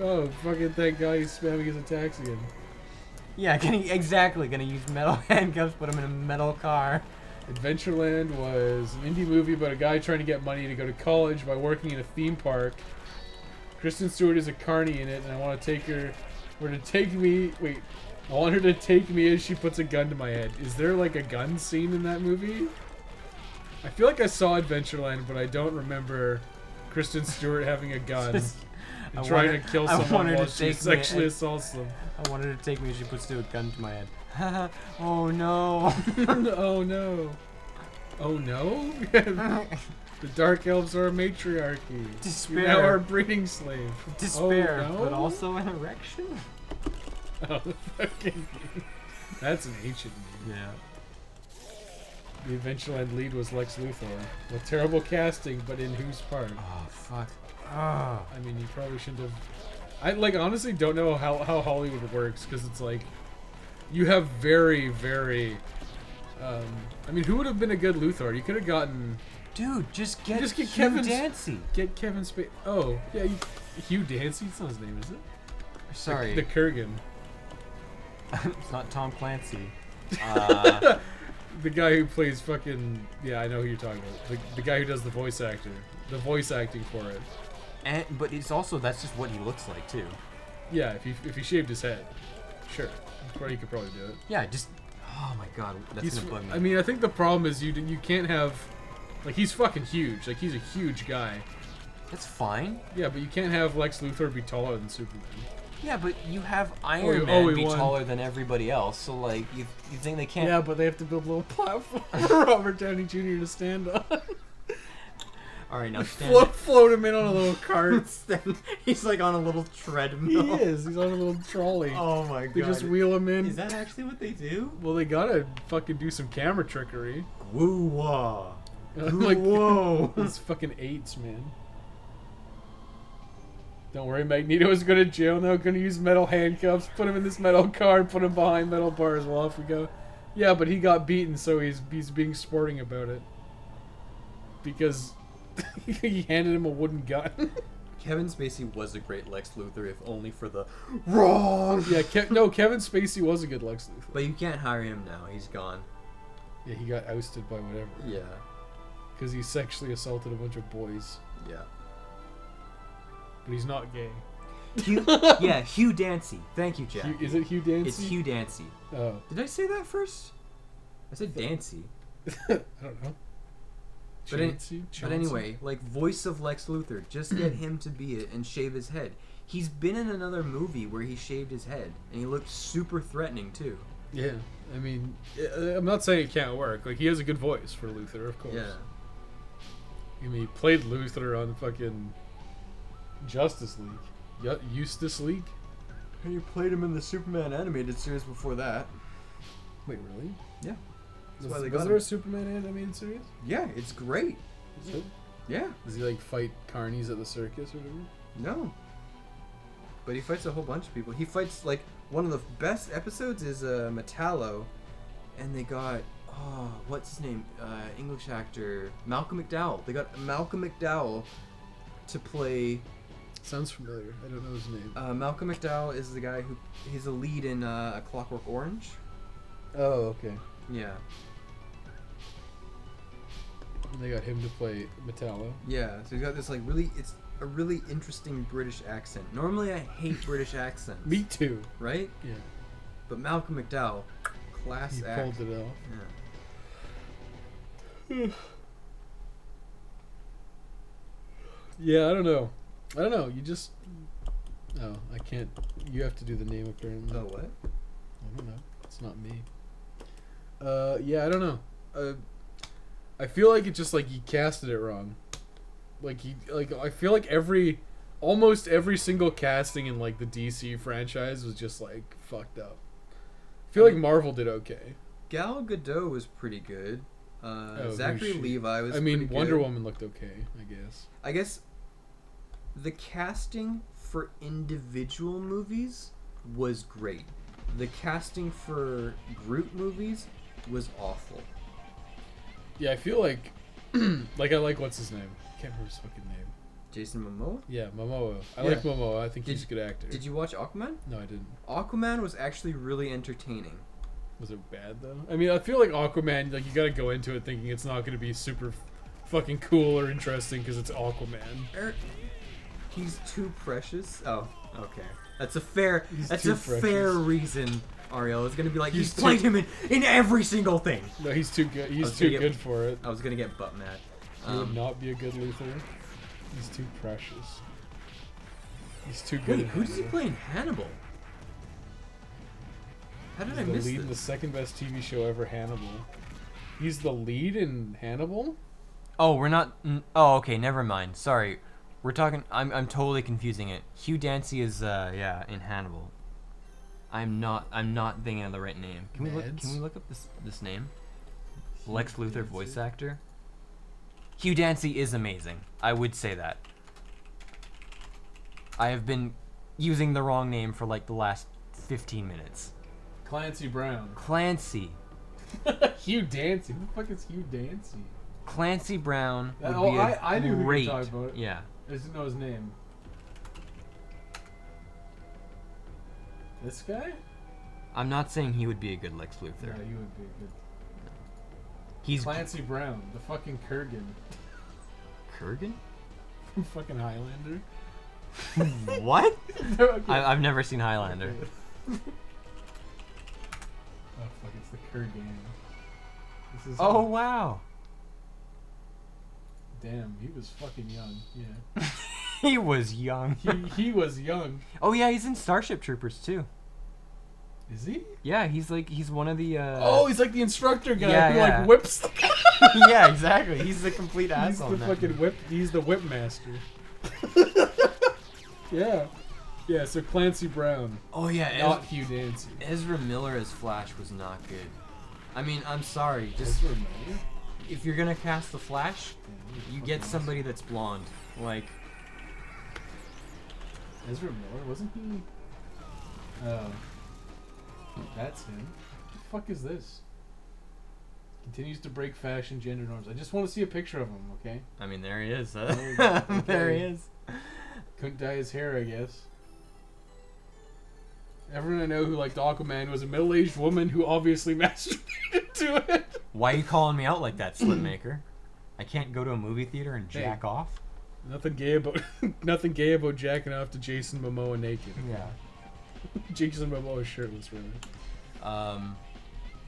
Oh, fucking thank God he's spamming his attacks again. Yeah, gonna use metal handcuffs, put him in a metal car. Adventureland was an indie movie about a guy trying to get money to go to college by working in a theme park. Kristen Stewart is a carny in it, and I want to take her to take me. Wait, I want her to take me as she puts a gun to my head. Is there like a gun scene in that movie? I feel like I saw Adventureland, but I don't remember Kristen Stewart having a gun Just- and I trying wanted- to kill I someone wanted while to she take me sexually and- assaults them. I wanted her to take me, she puts a gun to my head. Oh no. Oh no. Oh no? The Dark Elves are a matriarchy. Despair. You're now our breeding slave. Despair, Oh, no? but also an erection? Oh, fucking. That's an ancient name. Yeah. The Adventureland lead was Lex Luthor. With terrible casting, but in whose part? Oh, fuck. Ah. I mean, you probably shouldn't have. I like honestly don't know how Hollywood works because it's like you have very, very. I mean, who would have been a good Luthor? You could have gotten. Dude, just get Just get Hugh Kevin's- Dancy. Get Kevin Spacey. Oh, yeah, Hugh Dancy. That's not his name, is it? Sorry. The Kurgan. It's not Tom Clancy. The guy who plays fucking. Yeah, I know who you're talking about. The guy who does the voice acting for it. But it's also, that's just what he looks like, too. Yeah, if he shaved his head, sure. He could probably do it. Yeah, just... Oh my god, that's He's, gonna bug me. I mean, I think the problem is you can't have. Like, he's fucking huge. Like, he's a huge guy. That's fine. Yeah, but you can't have Lex Luthor be taller than Superman. Yeah, but you have he Iron Man be won. taller than everybody else, so like you think they can't? Yeah, but they have to build a little platform for Robert Downey Jr. to stand on. All right, now stand. Float him in on a little cart. He's like on a little He treadmill. is. He's on a little trolley. Oh my god. They just wheel him in. Is that actually what they do? Well, they gotta fucking do some camera trickery. Woo-wah. Like, Whoa. It's fucking AIDS, man. Don't worry, Magneto is going to jail now. Going to use metal handcuffs, put him in this metal car, and put him behind metal bars. Well, off we go. Yeah, but he got beaten, so he's being sporting about it. Because he handed him a wooden gun. Kevin Spacey was a great Lex Luthor, if only for the wrong. Yeah, Kevin Spacey was a good Lex Luthor. But you can't hire him now. He's gone. Yeah, he got ousted by whatever. Yeah. Because he sexually assaulted a bunch of boys. Yeah. But he's not gay. Hugh Dancy. Thank you, Jack. Is it Hugh Dancy? It's Hugh Dancy. Oh. Did I say that first? I said Dancy. I don't know. But, an- Chauncey? but anyway, like voice of Lex Luthor, just get him to be it and shave his head. He's been in another movie where he shaved his head, and he looked super threatening too. Yeah, I mean, I'm not saying it can't work. Like, he has a good voice for Luthor, of course. Yeah. I mean, he played Luthor on fucking Justice League. Eustace League? And you played him in the Superman animated series before that. Wait, really? Yeah. That's why Was they got there a him. Superman animated series? Yeah, it's great. Is it? Yeah. Does he, like, fight carnies at the circus or whatever? No. but he fights a whole bunch of people. He fights like one of the best episodes is Metallo, and they got what's his name? English actor Malcolm McDowell. They got Malcolm McDowell to play. Sounds familiar. I don't know his name. Malcolm McDowell is the guy he's a lead in A Clockwork Orange. Oh, okay. Yeah. They got him to play Metallo. Yeah. So he's got this like it's a really interesting British accent. Normally I hate British accents. Me too. Right? Yeah. But Malcolm McDowell, class He act. pulled it off. Yeah. Yeah, I don't know. You just. Oh, I can't. You have to do the name apparently. Oh what? I don't know. It's not me. Yeah, I don't know. I feel like it just like he casted it wrong. I feel like almost every single casting in like the DC franchise was just like fucked up. I feel like Marvel did okay. Gal Gadot was pretty good. Zachary who's she? Levi was. I mean, pretty Wonder good. Woman looked okay, I guess. I guess the casting for individual movies was great. The casting for group movies was awful. Yeah, I feel like, I like what's his name? I can't remember his fucking name. Jason Momoa? Yeah, Momoa. I Yeah. like Momoa. I think he's a good actor. Did you watch Aquaman? No, I didn't. Aquaman was actually really entertaining. Was it bad though? I mean, I feel like Aquaman. Like you gotta go into it thinking it's not gonna be super fucking cool or interesting because it's Aquaman. He's too precious. Oh, okay. That's a fair. He's That's too a fair precious. reason. Ariel is gonna be like He's he's played him in every single thing. No, he's too good. I He's was too gonna good get- for it. I was gonna get butt mad. He would not be a good Luthor. He's too precious. He's too good. Wait, at who does he Hannibal. play in Hannibal? How did He's I the miss lead in the this? second best TV show ever, Hannibal. He's the lead in Hannibal? Oh, we're not. Oh, okay. Never mind. Sorry. We're talking. I'm totally confusing it. Hugh Dancy is in Hannibal. I'm not thinking of the right name. Can we Mads? look up this name? Lex Luthor voice actor. Hugh Dancy is amazing. I would say that. I have been using the wrong name for like the last 15 minutes. Clancy Brown. Clancy. Hugh Dancy. Who the fuck is Hugh Dancy? Clancy Brown would Oh, be a I knew who you were great. talking about. Yeah. I just didn't know his name. This guy? I'm not saying he would be a good Lex No, Luthor. you would be good. He's Clancy Brown, the fucking Kurgan Kurgan? from fucking Highlander. What? Okay. I've never seen Highlander. Oh fuck, it's the Kurgan. This is Oh wow. damn, he was fucking young. Yeah. He was young. He was young. Oh yeah, he's in Starship Troopers too. Is he? Yeah, he's one of the. Oh, he's like the instructor guy Yeah, who yeah. like whips the Yeah, exactly. He's the complete He's asshole. the in that fucking movie. whip. He's the whip master. Yeah. Yeah. So Clancy Brown, Oh yeah, not Hugh Dancy. Ezra Miller as Flash was not good. I mean, I'm sorry. Just Ezra Miller? if you're gonna cast the Flash, Yeah, you fucking get somebody that's blonde. Like, Ezra Miller, wasn't he? Oh, that's him. What the fuck is this? Continues to break fashion, gender norms. I just want to see a picture of him. Okay. I mean, there he is. Okay. There he is. Couldn't dye his hair, I guess. Everyone I know who liked Aquaman was a middle-aged woman who obviously masturbated to it. Why are you calling me out like that, Slipmaker? I can't go to a movie theater and Hey. jack off. Nothing gay about jacking off to Jason Momoa naked. Yeah. Jason Momoa shirtless, really. Um.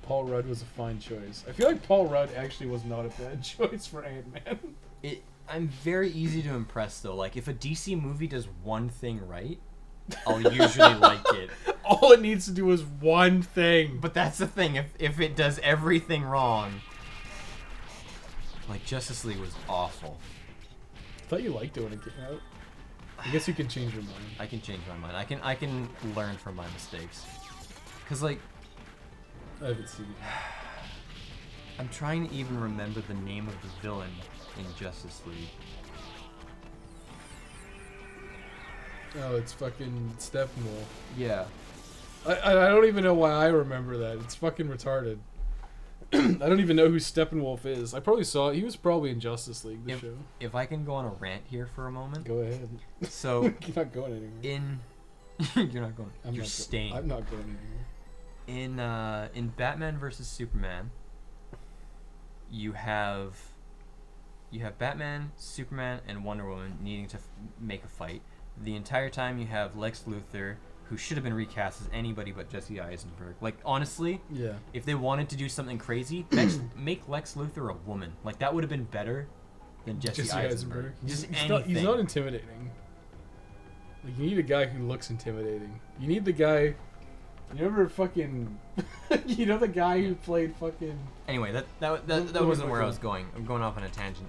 Paul Rudd was a fine choice. I feel like Paul Rudd actually was not a bad choice for Ant-Man. I'm very easy to impress though. Like if a DC movie does one thing right, I'll usually like it. All it needs to do is one thing. But that's the thing. If it does everything wrong, like Justice League was awful. I thought you liked it when it came out. I guess you can change your mind. I can change my mind. I can learn from my mistakes. Cause like I haven't seen it. I'm trying to even remember the name of the villain in Justice League. Oh, it's fucking Steppenwolf. Yeah. I don't even know why I remember that. It's fucking retarded. I don't even know who Steppenwolf is. I probably saw it. He was probably in Justice League, the show. If I can go on a rant here for a moment. Go ahead. So You're not going anywhere. you're not going. I'm You're not staying. I'm not going anywhere. In Batman versus Superman, you have Batman, Superman, and Wonder Woman needing to make a fight. The entire time you have Lex Luthor, who should have been recast as anybody but Jesse Eisenberg. Like, honestly, Yeah. if they wanted to do something crazy, make Lex Luthor a woman. Like, that would have been better than Jesse Eisenberg. Just anything. He's not intimidating. Like, you need a guy who looks intimidating. You need the guy. You remember fucking. You know the guy who played fucking. Anyway, that Let wasn't me where I look was going. I'm going off on a tangent.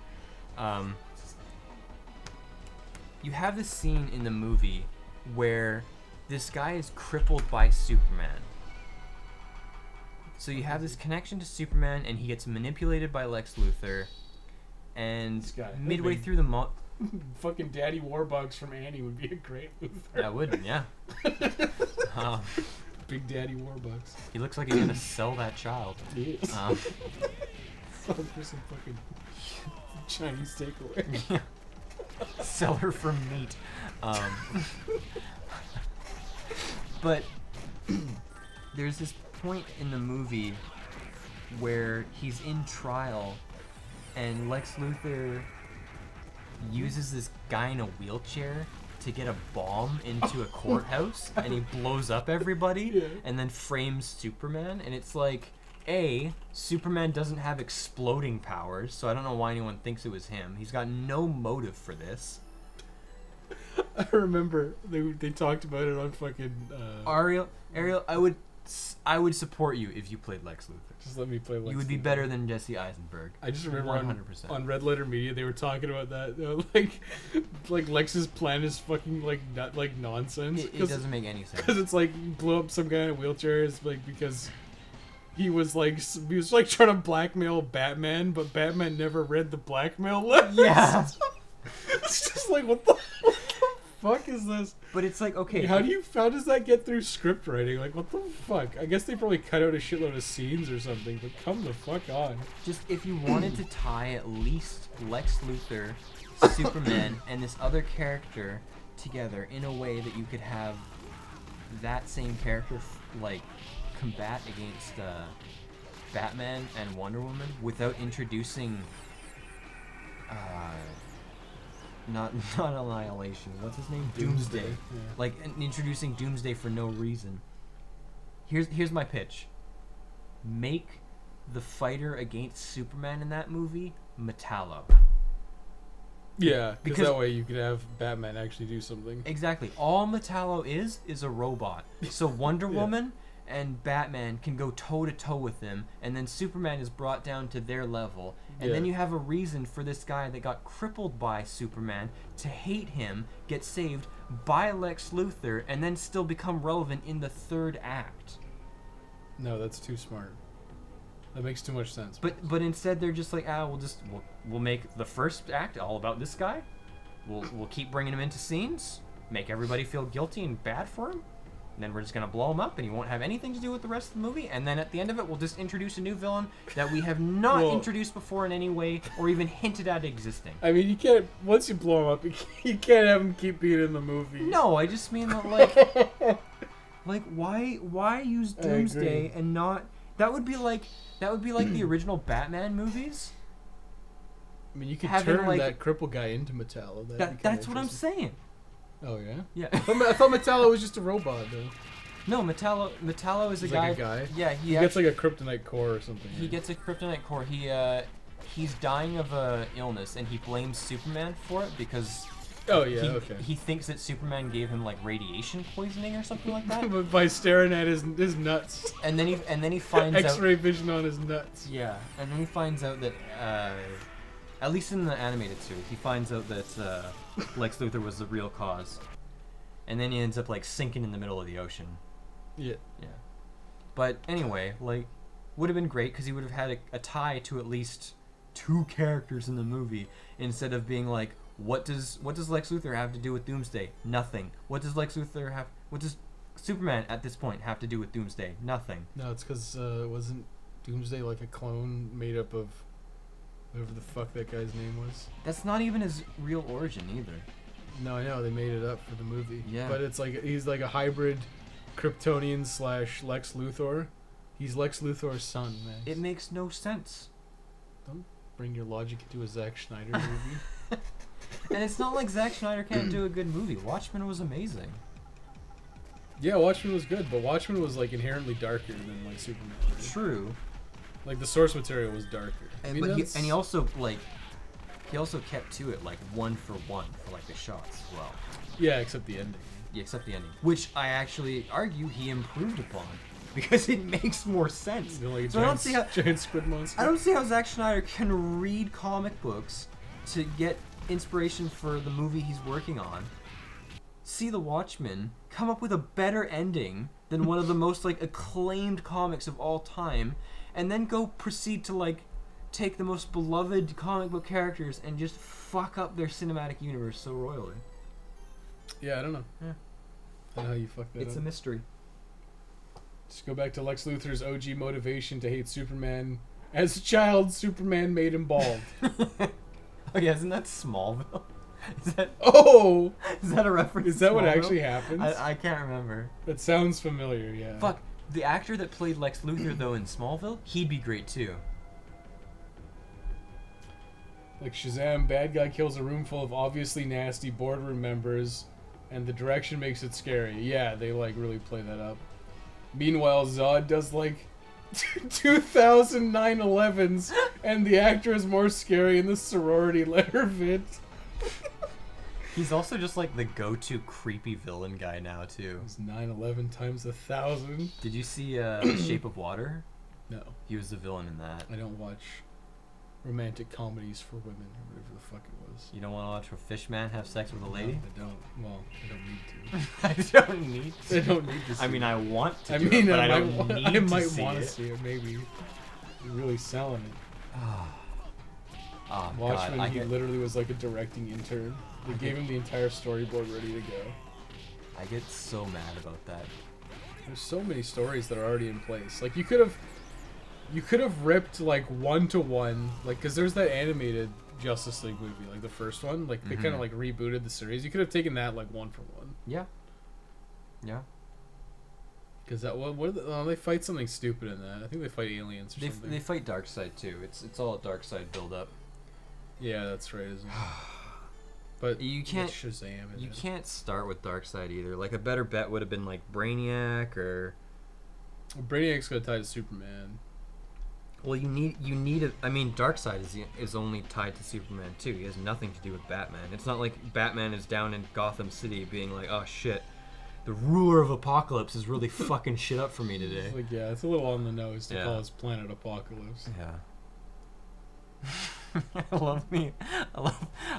You have this scene in the movie where this guy is crippled by Superman. So you have this connection to Superman, and he gets manipulated by Lex Luthor. And This guy. midway Big- through the Fucking Daddy Warbucks from Annie would be a great Luther. that would, yeah. Big Daddy Warbucks. He looks like he's gonna sell that child. He is. Um, Sold for some fucking Chinese takeaway. sell her for meat. But there's this point in the movie where he's in trial and Lex Luthor uses this guy in a wheelchair to get a bomb into a courthouse and he blows up everybody Yeah. and then frames Superman, and it's like, Superman doesn't have exploding powers, so I don't know why anyone thinks it was him. He's got no motive for this. I remember they talked about it on fucking. Ariel, I would support you if you played Lex Luthor. Just let me play. Lex You would be Luthor. better than Jesse Eisenberg. I just remember 100%. on Red Letter Media they were talking about that. Like Lex's plan is fucking like not like nonsense. It doesn't make any sense. Because it's like you blow up some guy in a wheelchair. It's like because he was like trying to blackmail Batman, but Batman never read the blackmail letters. Yeah. It's just like what the fuck is this? But it's like, okay, How does that get through script writing? Like what the fuck? I guess they probably cut out a shitload of scenes or something. But come the fuck on. just if you wanted to tie at least Lex Luthor, Superman, and this other character together in a way that you could have that same character like combat against Batman and Wonder Woman without introducing not Annihilation. What's his name? Doomsday. Yeah. Like introducing Doomsday for no reason. Here's my pitch. Make the fighter against Superman in that movie Metallo. Yeah, because Because- that way you could have Batman actually do something. Exactly. All Metallo is a robot. So Wonder Yeah. Woman and Batman can go toe to toe with him, and then Superman is brought down to their level, and then Yeah. you have a reason for this guy that got crippled by Superman to hate him, get saved by Lex Luthor, and then still become relevant in the third act. No, that's too smart. That makes too much sense. But instead they're just like, we'll make the first act all about this guy. We'll keep bringing him into scenes, make everybody feel guilty and bad for him. And then we're just gonna blow him up, and he won't have anything to do with the rest of the movie. And then at the end of it, we'll just introduce a new villain that we have not Well- introduced before in any way, or even hinted at existing. I mean, you can't. Once you blow him up, you can't have him keep being in the movie. No, I just mean that like why use I agree. Doomsday and not that would be like the original Batman movies. I mean, you could having, turn like- that cripple guy into Metallo. That's what I'm saying. Oh yeah. Yeah. I thought Metallo was just a robot though. No, Metallo is He's a like guy. a guy? Yeah, He gets like a kryptonite core or something. he gets a kryptonite core. He's dying of a illness, and he blames Superman for it because Oh yeah. he, Okay. he thinks that Superman gave him like radiation poisoning or something like that. But by staring at his nuts, and then he finds out. X-ray vision on his nuts. Yeah, and then he finds out that, at least in the animated series, he finds out that Lex Luthor was the real cause, and then he ends up like sinking in the middle of the ocean. Yeah. Yeah, but anyway, like, would have been great because he would have had a tie to at least two characters in the movie instead of being like What does Lex Luthor have to do with Doomsday? Nothing. What does Superman at this point have to do with Doomsday? Nothing. No, it's because wasn't Doomsday like a clone made up of whatever the fuck that guy's name was? That's not even his real origin either. No, I know they made it up for the movie. Yeah. But it's like he's like a hybrid Kryptonian / Lex Luthor. He's Lex Luthor's son, man. It makes no sense. Bring your logic into a Zack Snyder movie. And it's not like Zack Snyder can't do a good movie. Watchmen was amazing. Yeah, Watchmen was good, but Watchmen was like inherently darker than like Superman. Right? True. Like the source material was darker. And, he also kept to it like one for like the shots as well. Yeah, except the ending. Yeah, except the ending, which I actually argue he improved upon because it makes more sense. You know, like a So I don't see how giant squid monster. I don't see how Zack Snyder can read comic books to get inspiration for the movie he's working on. See The Watchmen, come up with a better ending than one of the most like acclaimed comics of all time, and then go proceed to like take the most beloved comic book characters and just fuck up their cinematic universe so royally. Yeah, I don't know. Yeah. I don't know how you fuck that It's up. a mystery. Just go back to Lex Luthor's OG motivation to hate Superman. As a child, Superman made him bald. Oh yeah, isn't that Smallville? Is that Oh! a reference? Is to that what Smallville? actually happens? I can't remember. That sounds familiar, yeah. Fuck, the actor that played Lex Luthor though in Smallville, he'd be great too. Like Shazam, bad guy kills a room full of obviously nasty boardroom members, and the direction makes it scary. Yeah, they like really play that up. Meanwhile, Zod does like 2000 9/11s, and the actor is more scary in the sorority letter vid. He's also just like the go-to creepy villain guy now too. It's 9/11 times 1,000. Did you see Shape of Water? No, He was the villain in that. I don't watch romantic comedies for women or whatever the fuck it was. You don't want to watch a fish man have sex with a lady? No, I don't. Well, I don't need to. I don't need to. I don't need to see I mean, it. I want to I do mean, it, but I I don't might, need I to might see want to it. see it. Maybe you're really selling it. Oh, Watchmen, God, he literally was like a directing intern. They gave him the entire storyboard ready to go. I get so mad about that. There's so many stories that are already in place. Like you could have ripped like 1-to-1, like because there's that animated Justice League movie, like the first one. Like they kind of like rebooted the series. You could have taken that like 1-for-1. Yeah. Yeah. Because that they fight something stupid in that. I think they fight aliens or something. They fight Darkseid too. It's all a Darkseid build up. Yeah, that's right, isn't it? But You can't- it's Shazam. You can't start with Darkseid either. Like a better bet would have been like Brainiac or. Brainiac's gonna tie to Superman. Well, you need a. I mean, Darkseid is only tied to Superman too. He has nothing to do with Batman. It's not like Batman is down in Gotham City being like, oh shit, the ruler of Apocalypse is really fucking shit up for me today. It's like, yeah, it's a little on the nose to Yeah. call his planet Apocalypse. Yeah. I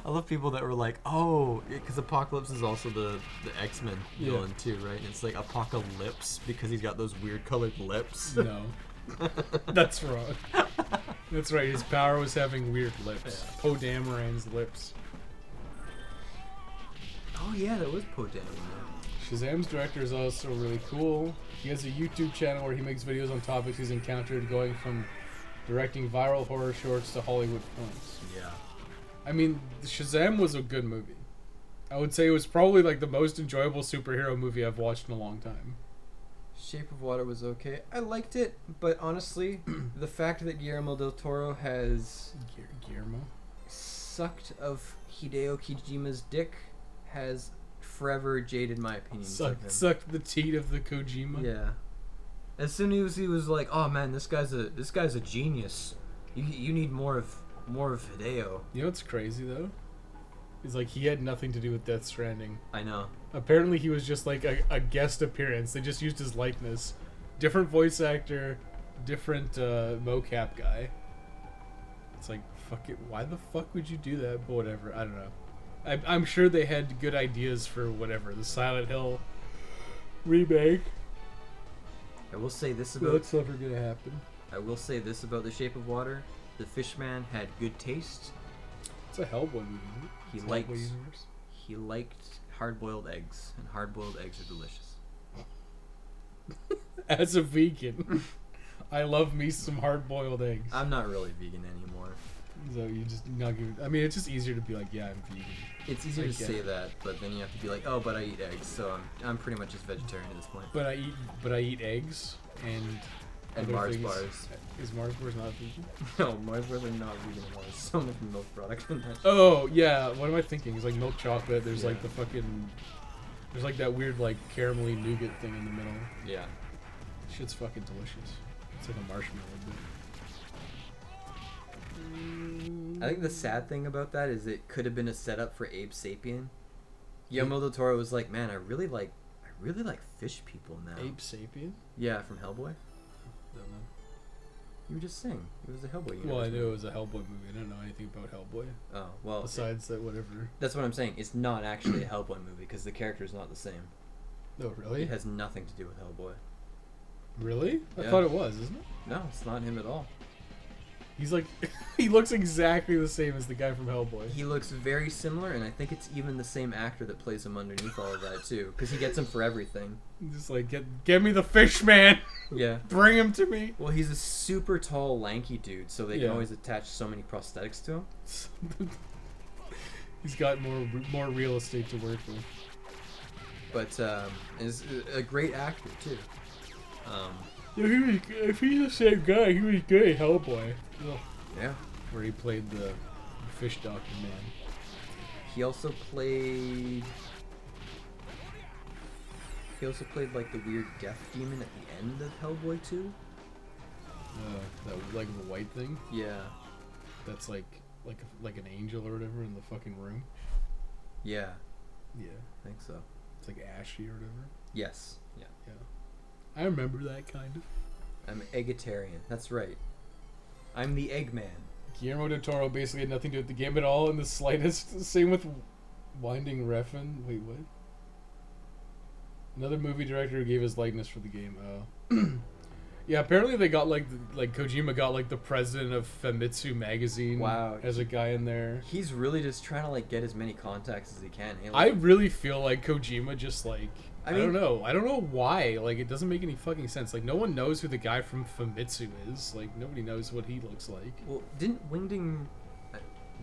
love people that were like, oh, because Apocalypse is also the X-Men Yeah. villain too, right? And it's like Apocalypse because he's got those weird colored lips. No. That's wrong. That's right, his power was having weird lips. Poe Dameron's lips. Oh yeah, that was Poe Dameron. Shazam's director is also really cool. He has a YouTube channel where he makes videos on topics he's encountered, going from directing viral horror shorts to Hollywood films. Yeah. I mean, Shazam was a good movie. I would say it was probably like the most enjoyable superhero movie I've watched in a long time. Shape of Water was okay. I liked it, but honestly, the fact that Guillermo del Toro has Guillermo? sucked of Hideo Kojima's dick has forever jaded my opinions of him. Sucked the teat of the Kojima. Yeah. As soon as he was like, "Oh man, this guy's a genius. You need more of Hideo." You know what's crazy though? Is like he had nothing to do with Death Stranding. I know. Apparently he was just like a guest appearance. They just used his likeness. Different voice actor, different mocap guy. It's like, fuck it. Why the fuck would you do that? But whatever. I don't know. I'm sure they had good ideas for whatever. The Silent Hill remake. I will say this about That's never gonna happen. The Shape of Water. The Fishman had good taste. It's a Hellboy movie, isn't it? He It's a liked Hellboy universe. he liked hard-boiled eggs, and hard-boiled eggs are delicious. As a vegan, I love me some hard-boiled eggs. I'm not really vegan anymore. So you just not give. I mean, it's just easier to be like, yeah, I'm vegan. It's easier I to get say it. that, but then you have to be like, oh, but I eat eggs, so I'm pretty much just vegetarian at this point. But I eat eggs and And other Mars things. bars. Is Mars bars not vegan? No, Mars bars are not vegan anymore. There's so much milk product in that. Oh yeah, what am I thinking? It's like milk chocolate. There's like Yeah. the fucking. There's like that weird like caramelly nougat thing in the middle. Yeah. Shit's fucking delicious. It's like a marshmallow. I think the sad thing about that is it could have been a setup for Abe Sapien. Guillermo del Toro was like, man, I really like fish people now. Ape Sapien? Yeah, from Hellboy. Don't know. You were just saying it was the Hellboy. Well, I universe knew it movie. was a Hellboy movie. I didn't know anything about Hellboy. Oh well. Besides that, whatever. That's what I'm saying. It's not actually a Hellboy movie because the character is not the same. Oh, really? It has nothing to do with Hellboy. Really? I Yeah. thought it was, isn't it? No, it's not him at all. He's like, he looks exactly the same as the guy from Hellboy. He looks very similar, and I think it's even the same actor that plays him underneath all of that too, because he gets him for everything. Just like, get me the fish man. Yeah. Bring him to me. Well, he's a super tall, lanky dude, so they Yeah. can always attach so many prosthetics to him. He's got more real estate to work with. But is a great actor too. Yeah, if he's the same guy, he was good at Hellboy. Yeah. Where he played the fish doctor man. He also played. He also played like the weird death demon at the end of Hellboy 2. That like the white thing. Yeah. That's like an angel or whatever in the fucking room. Yeah. Yeah, I think so. it's like ashy or whatever. Yes. Yeah. Yeah, I remember that kind of. I'm eggetarian. That's right. I'm the Eggman. Guillermo del Toro basically had nothing to do with the game at all in the slightest. Same with Winding Refn. Wait, what? Another movie director who gave his likeness for the game. Oh. Yeah, apparently they got like Kojima got like the president of Famitsu magazine. Wow. As a guy in there. He's really just trying to like get as many contacts as he can. Hey, I like, really feel like Kojima just like I I mean- don't know. I don't know why. Like it doesn't make any fucking sense. Like no one knows who the guy from Famitsu is. Like nobody knows what he looks like. well, didn't Wingding.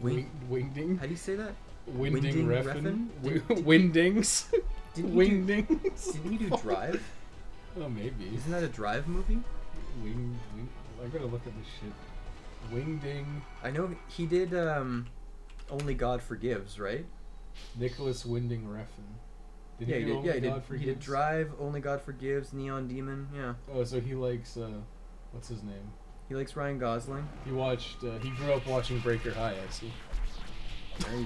Wingding? How do you say that? Winding Refn? Refn? Windings? Didn't he do, Wingdings? didn't he do Drive? Oh, maybe. Isn't that a Drive movie? Wing. I gotta look at this shit. Wingding. I know he did Only God Forgives, right? Nicholas Winding Refn. Did Yeah, he do did. Yeah, Only he did. God He did Forgives? Drive, Only God Forgives, Neon Demon. Yeah, Oh, so he likes, what's his name? he likes Ryan Gosling. He watched, he grew up watching Breaker High, I see.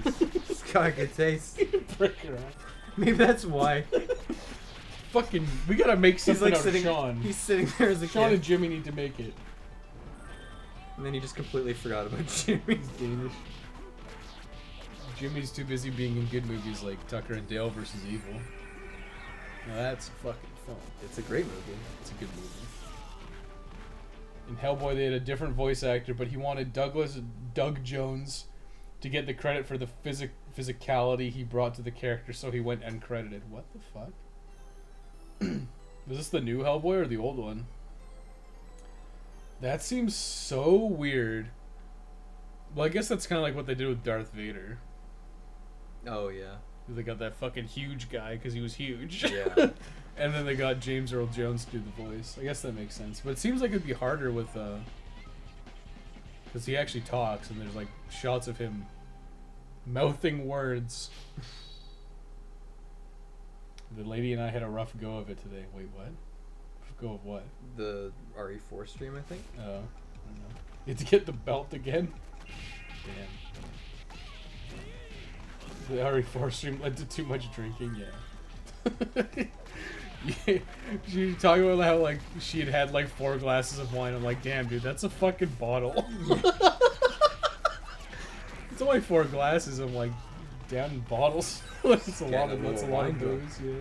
Nice. He's got good taste. Breaker High. Maybe that's why. Fucking, we gotta make He's something like out sitting. of Sean. He's sitting there as a Sean kid, and Jimmy need to make it. and then he just completely forgot about Jimmy. He's Danish. Jimmy's too busy being in good movies like Tucker and Dale versus Evil. Now that's a fucking film. It's a great movie. It's a good movie. In Hellboy, they had a different voice actor, but he wanted Doug Jones to get the credit for the physicality he brought to the character, so he went uncredited. What the fuck? Was this the new Hellboy or the old one? That seems so weird. Well, I guess that's kind of like what they did with Darth Vader. Oh yeah. They got that fucking huge guy because he was huge. Yeah. And then they got James Earl Jones to do the voice. I guess that makes sense. But it seems like it'd be harder with, because he actually talks and there's like shots of him mouthing words. The lady and I had a rough go of it today. Wait, what? Rough go of what? The RE4 stream, I think. Oh, I don't know. You had to get the belt again? Damn. The RE4 stream led to too much drinking, yeah. Yeah. She was talking about how like she had like 4 glasses of wine. I'm like, damn, dude, that's a fucking bottle. It's only 4 glasses. I'm like, down in bottles. That's a lot of Getting a little wine drunk. booze. Yeah.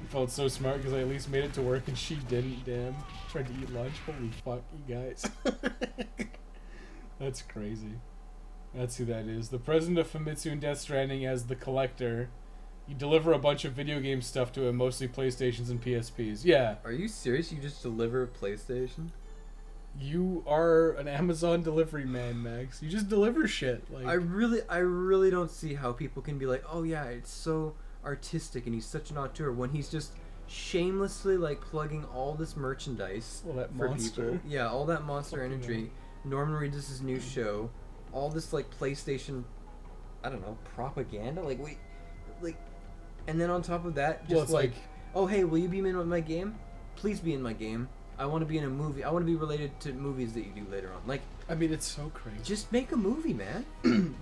I felt so smart because I at least made it to work and she didn't. Damn. Tried to eat lunch. Holy fuck, you guys. That's crazy. That's who that is. The president of Famitsu in Death Stranding as the collector. You deliver a bunch of video game stuff to him, mostly PlayStations and PSPs. Yeah. Are you serious? You just deliver a PlayStation? You are an Amazon delivery man, Max. You just deliver shit. Like I really don't see how people can be like, oh yeah, it's so artistic and he's such an auteur when he's just shamelessly like plugging all this merchandise all that for monster. people. Yeah, all that Monster Fucking Energy. Norman Reedus' new show, all this like PlayStation, I don't know, propaganda. Like wait, like, and then on top of that, just Well, it's like oh hey, will you be in my game? Please be in my game. I want to be in a movie. I want to be related to movies that you do later on. Like, I mean, it's so crazy. just make a movie, man.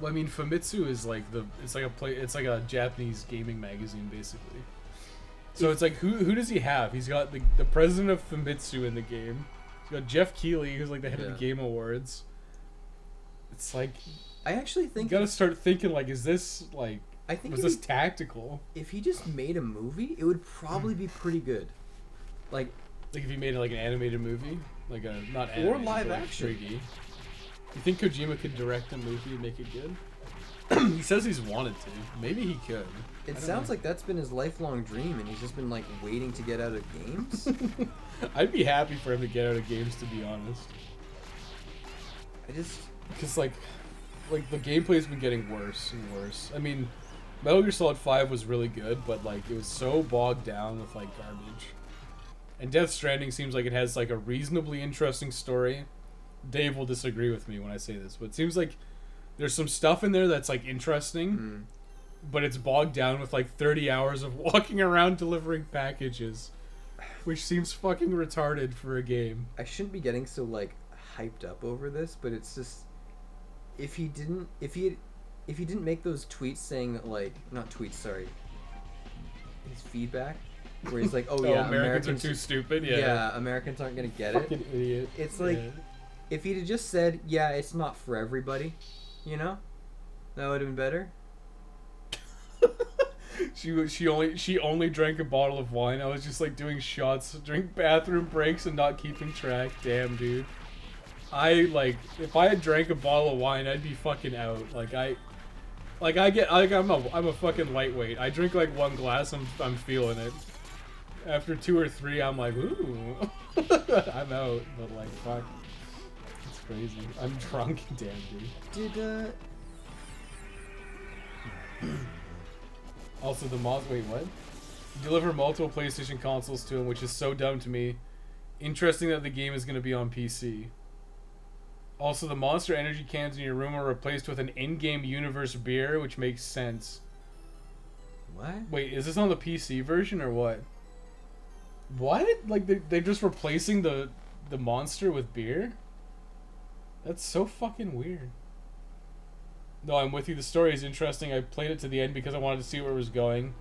Well, I mean, Famitsu is like it's like a Japanese gaming magazine, basically. So it's like, who does he have? He's got the president of Famitsu in the game. He's got Jeff Keighley, who's like the head of the Game Awards. It's like, I actually you think gotta start thinking like, is this like, I think was this tactical? if he just made a movie, it would probably be pretty good. Like, Like if he made like an animated movie, like a not animated, live but, like, action. 3D. You think Kojima could direct a movie and make it good? He says he's wanted to. Maybe he could. I it don't sounds know. like that's been his lifelong dream, and he's just been like waiting to get out of games. I'd be happy for him to get out of games, to be honest. I just, Because like the gameplay's been getting worse and worse. I mean, Metal Gear Solid 5 was really good, but like it was so bogged down with like garbage. And Death Stranding seems like it has like a reasonably interesting story. Dave will disagree with me when I say this, but it seems like there's some stuff in there that's like interesting, but it's bogged down with like 30 hours of walking around delivering packages, which seems fucking retarded for a game. I shouldn't be getting so like hyped up over this, but it's just if he didn't make those tweets saying like not tweets, sorry, his feedback where he's like, oh yeah, Americans are too stupid. Yeah, Americans aren't gonna get it. fucking idiot. It's like Yeah. if he'd have just said, yeah, it's not for everybody, you know, that would have been better. She only drank a bottle of wine. I was just like doing shots, drink bathroom breaks, and not keeping track. Damn, dude. If I had drank a bottle of wine, I'd be fucking out. I'm a fucking lightweight. I drink like one glass, I'm feeling it. After 2 or 3, I'm like, ooh, I'm out. But like, fuck, it's crazy. I'm drunk. Damn, dude. Also, wait, what? You deliver multiple PlayStation consoles to him, which is so dumb to me. Interesting that the game is going to be on PC. Also, the Monster Energy cans in your room are replaced with an in-game universe beer, which makes sense. What? Wait, is this on the PC version or what? What? Like they're just replacing the monster with beer? That's so fucking weird. No, I'm with you. The story is interesting. I played it to the end because I wanted to see where it was going.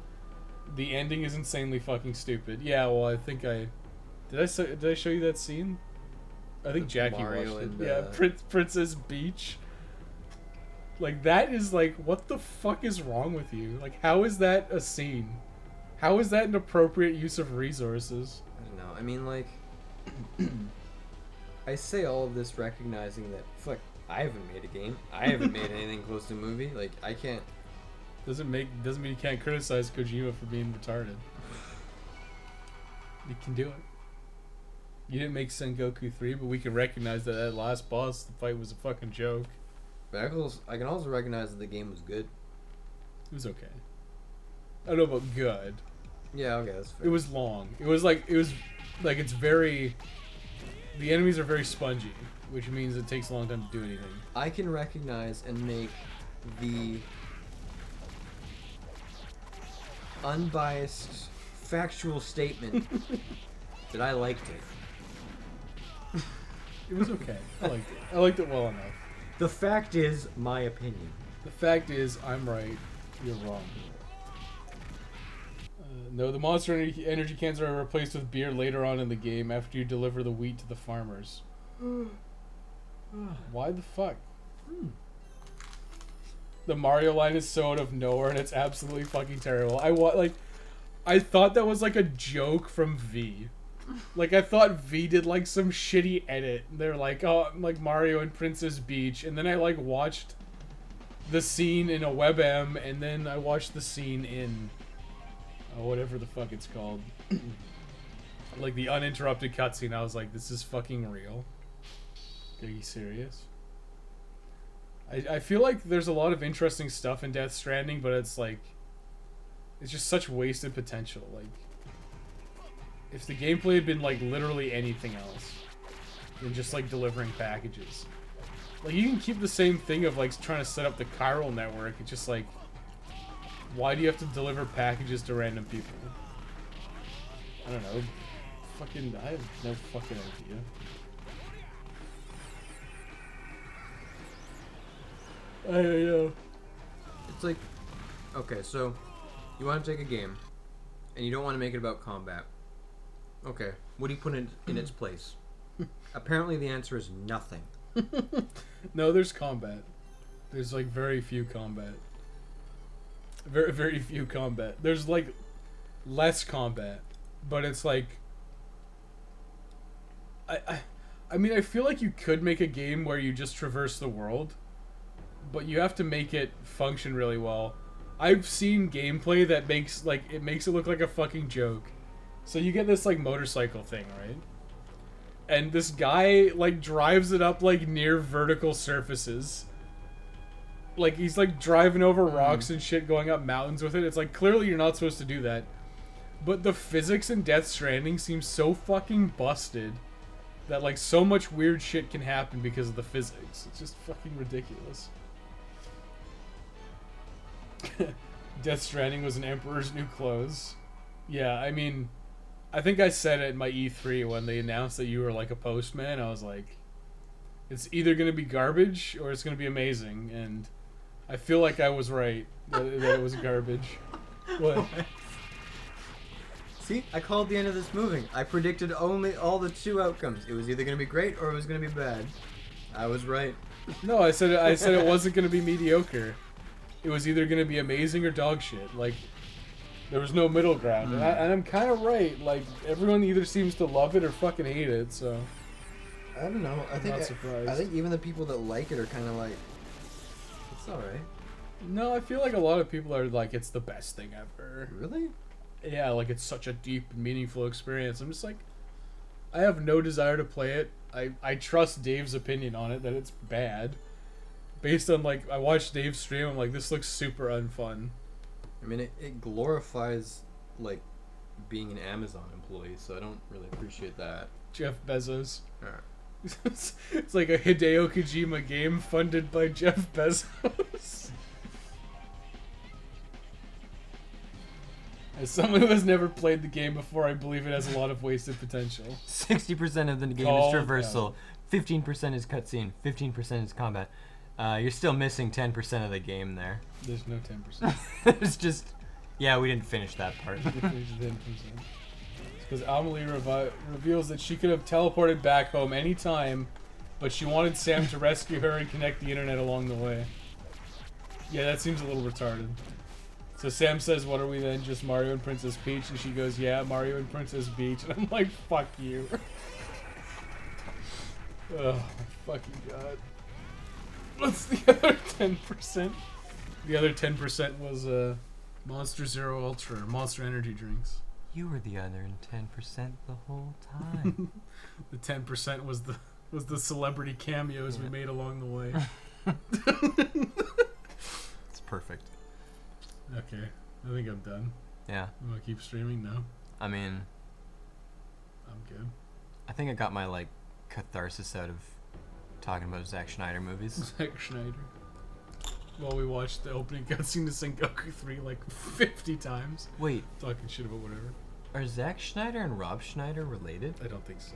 The ending is insanely fucking stupid. Yeah, well, I think did I show you that scene? I think Jackie Mario watched it. and, Yeah, Princess Beach. Like, that is like, what the fuck is wrong with you? Like, how is that a scene? How is that an appropriate use of resources? I don't know. I mean, like, I say all of this recognizing that, fuck, I haven't made a game. I haven't made anything close to a movie. Like, I can't. Doesn't mean you can't criticize Kojima for being retarded. You can do it. You didn't make Sengoku 3, but we can recognize that last boss, the fight was a fucking joke. But I can also recognize that the game was good. It was okay. I don't know about good. Yeah, okay, that's fair. It was long. It was like it's very. The enemies are very spongy, which means it takes a long time to do anything. I can recognize and make the unbiased, factual statement that I liked it. It was okay. I liked it. I liked it well enough. The fact is, my opinion. The fact is, I'm right. You're wrong. No, the Monster Energy cans are replaced with beer later on in the game after you deliver the wheat to the farmers. Why the fuck? The Mario line is so out of nowhere and it's absolutely fucking terrible. I thought that was like a joke from V. Like, I thought V did like some shitty edit. They're like, oh, like Mario and Princess Beach, and then I like watched the scene in a WebM, and then I watched the scene in whatever the fuck it's called. Like the uninterrupted cutscene. I was like, this is fucking real. Are you serious? I feel like there's a lot of interesting stuff in Death Stranding, but it's like, it's just such wasted potential. Like, if the gameplay had been like literally anything else than just like delivering packages, like you can keep the same thing of like trying to set up the chiral network. It's just like, why do you have to deliver packages to random people? I don't know. I have no fucking idea. I don't know. It's like, okay, so you want to take a game, and you don't want to make it about combat. Okay, what do you put in its place? Apparently, the answer is nothing. No, there's combat. There's like very few combat. Very, very few combat. There's like less combat, but it's like I mean, I feel like you could make a game where you just traverse the world, but you have to make it function really well. I've seen gameplay that makes it look like a fucking joke. So you get this like motorcycle thing, right? And this guy like drives it up like near vertical surfaces. Like he's like driving over rocks and shit, going up mountains with it. It's like clearly you're not supposed to do that. But the physics in Death Stranding seems so fucking busted that like so much weird shit can happen because of the physics. It's just fucking ridiculous. Death Stranding was an Emperor's New Clothes. Yeah, I mean, I think I said it in my E3 when they announced that you were like a postman. I was like, it's either going to be garbage or it's going to be amazing. And I feel like I was right that it was garbage. What? See, I called the end of this movie. I predicted only all the two outcomes. It was either going to be great or it was going to be bad. I was right. No, I said it wasn't going to be mediocre. It was either going to be amazing or dog shit. Like, there was no middle ground. And I'm kind of right. Like, everyone either seems to love it or fucking hate it, so... I don't know. I'm not surprised. I think even the people that like it are kind of like, it's alright. No, I feel like a lot of people are like, it's the best thing ever. Really? Yeah, like it's such a deep and meaningful experience. I'm just like, I have no desire to play it. I trust Dave's opinion on it that it's bad. Based on like, I watched Dave's stream, I'm like, this looks super unfun. I mean, it glorifies like being an Amazon employee, so I don't really appreciate that. Jeff Bezos. Alright. It's like a Hideo Kojima game funded by Jeff Bezos. As someone who has never played the game before, I believe it has a lot of wasted potential. 60% of the game is traversal, 15% is cutscene, 15% is combat. You're still missing 10% of the game there. There's no 10%. It's just, yeah, we didn't finish that part. Because Amelie reveals that she could have teleported back home anytime, but she wanted Sam to rescue her and connect the internet along the way. Yeah, that seems a little retarded. So Sam says, what are we then, just Mario and Princess Peach? And she goes, yeah, Mario and Princess Peach. And I'm like, fuck you. Oh, my fucking god. What's the other 10%? The other 10% was Monster Zero Ultra, or Monster Energy drinks. You were the other 10% the whole time. The 10% was the celebrity cameos we made along the way. It's perfect. Okay, I think I'm done. Yeah. You want to keep streaming? No? I mean, I'm good. I think I got my like catharsis out of talking about Zack Snyder movies. Zack Snyder. Well, we watched the opening cutscene to Sengoku 3 like 50 times. Wait, Talking shit about whatever. are Zack Schneider and Rob Schneider related? I don't think so.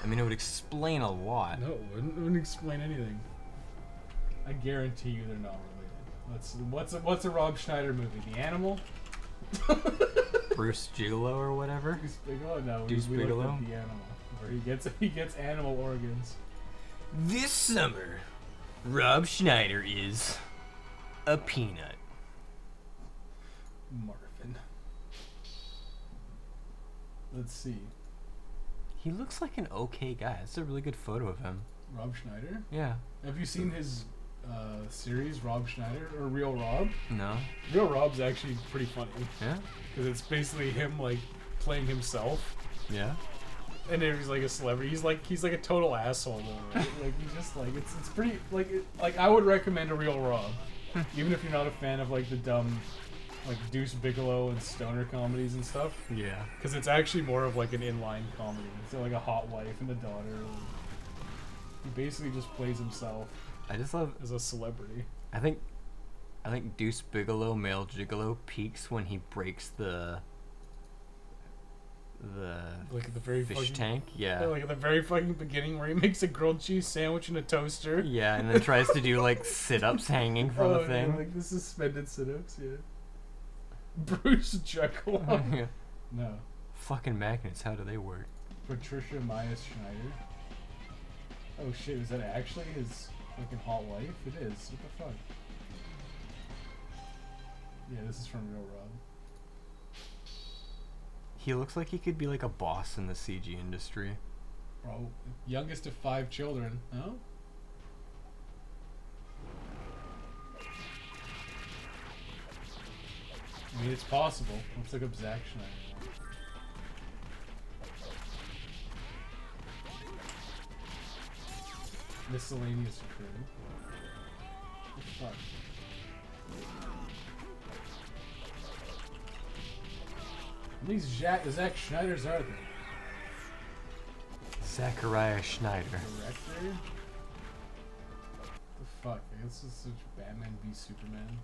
I mean, it would explain a lot. No, it wouldn't explain anything. I guarantee you they're not related. What's a Rob Schneider movie? The Animal? Bruce Gigolo or whatever? Deuce Bigelow? No, Deuce we looked Bigelow? up The Animal, where he gets animal organs. This summer, Rob Schneider is a peanut. Marvin. Let's see. He looks like an okay guy. That's a really good photo of him. Rob Schneider? Yeah. Have you seen his series, Rob Schneider or Real Rob. No. Real Rob's actually pretty funny Yeah. because it's basically him like playing himself, Yeah. and then he's like a celebrity. He's like a total asshole though, right? Like he's just like it's pretty like I would recommend a Real Rob, even if you're not a fan of like the dumb like Deuce Bigelow and stoner comedies and stuff, Yeah. because it's actually more of like an inline comedy. It's like a hot wife and a daughter. He basically just plays himself I just love. as a celebrity. I think Deuce Bigelow, male gigolo, peaks when he breaks the Like at the very fish fucking, tank. Yeah. Like at the very fucking beginning where he makes a grilled cheese sandwich in a toaster. Yeah, and then tries to do like sit-ups hanging from the Yeah, thing. like the suspended sit-ups, yeah. Bruce Jekyll. Yeah. No. Fucking magnets, how do they work? Patricia Maya Schneider. Oh shit, is that actually his fucking hot wife? It is. What the fuck? Yeah, this is from Real Rob. He looks like he could be like a boss in the CG industry. Bro, youngest of 5 children. Oh? I mean, it's possible. Let's look up Zack Schneider. Miscellaneous crew. What the fuck? How many Zack Schneiders are there? Zachariah Schneider. Director? The fuck? I guess this is such Batman v Superman.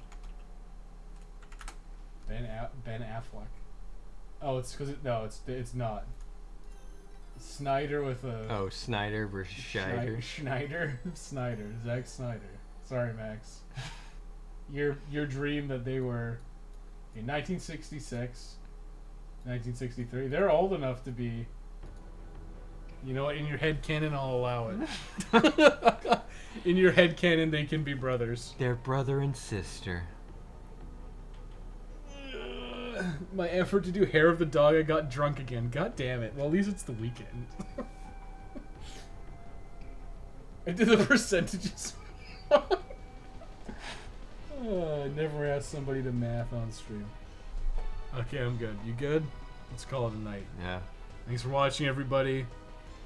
Ben Affleck. Oh, it's because it's not. Snyder with a. Oh, Snyder versus Scheider. Snyder. Zack Snyder. Sorry, Max. Your dream that they were in 1966, 1963. They're old enough to be. You know what? In your head canon, I'll allow it. In your head canon, they can be brothers. They're brother and sister. My effort to do Hair of the Dog, I got drunk again. God damn it. Well, at least it's the weekend. I did the percentages. I never asked somebody to math on stream. Okay, I'm good. You good? Let's call it a night. Yeah. Thanks for watching, everybody.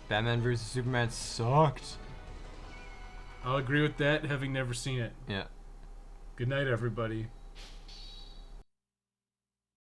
Batman vs Superman sucked. I'll agree with that, having never seen it. Yeah. Good night, everybody.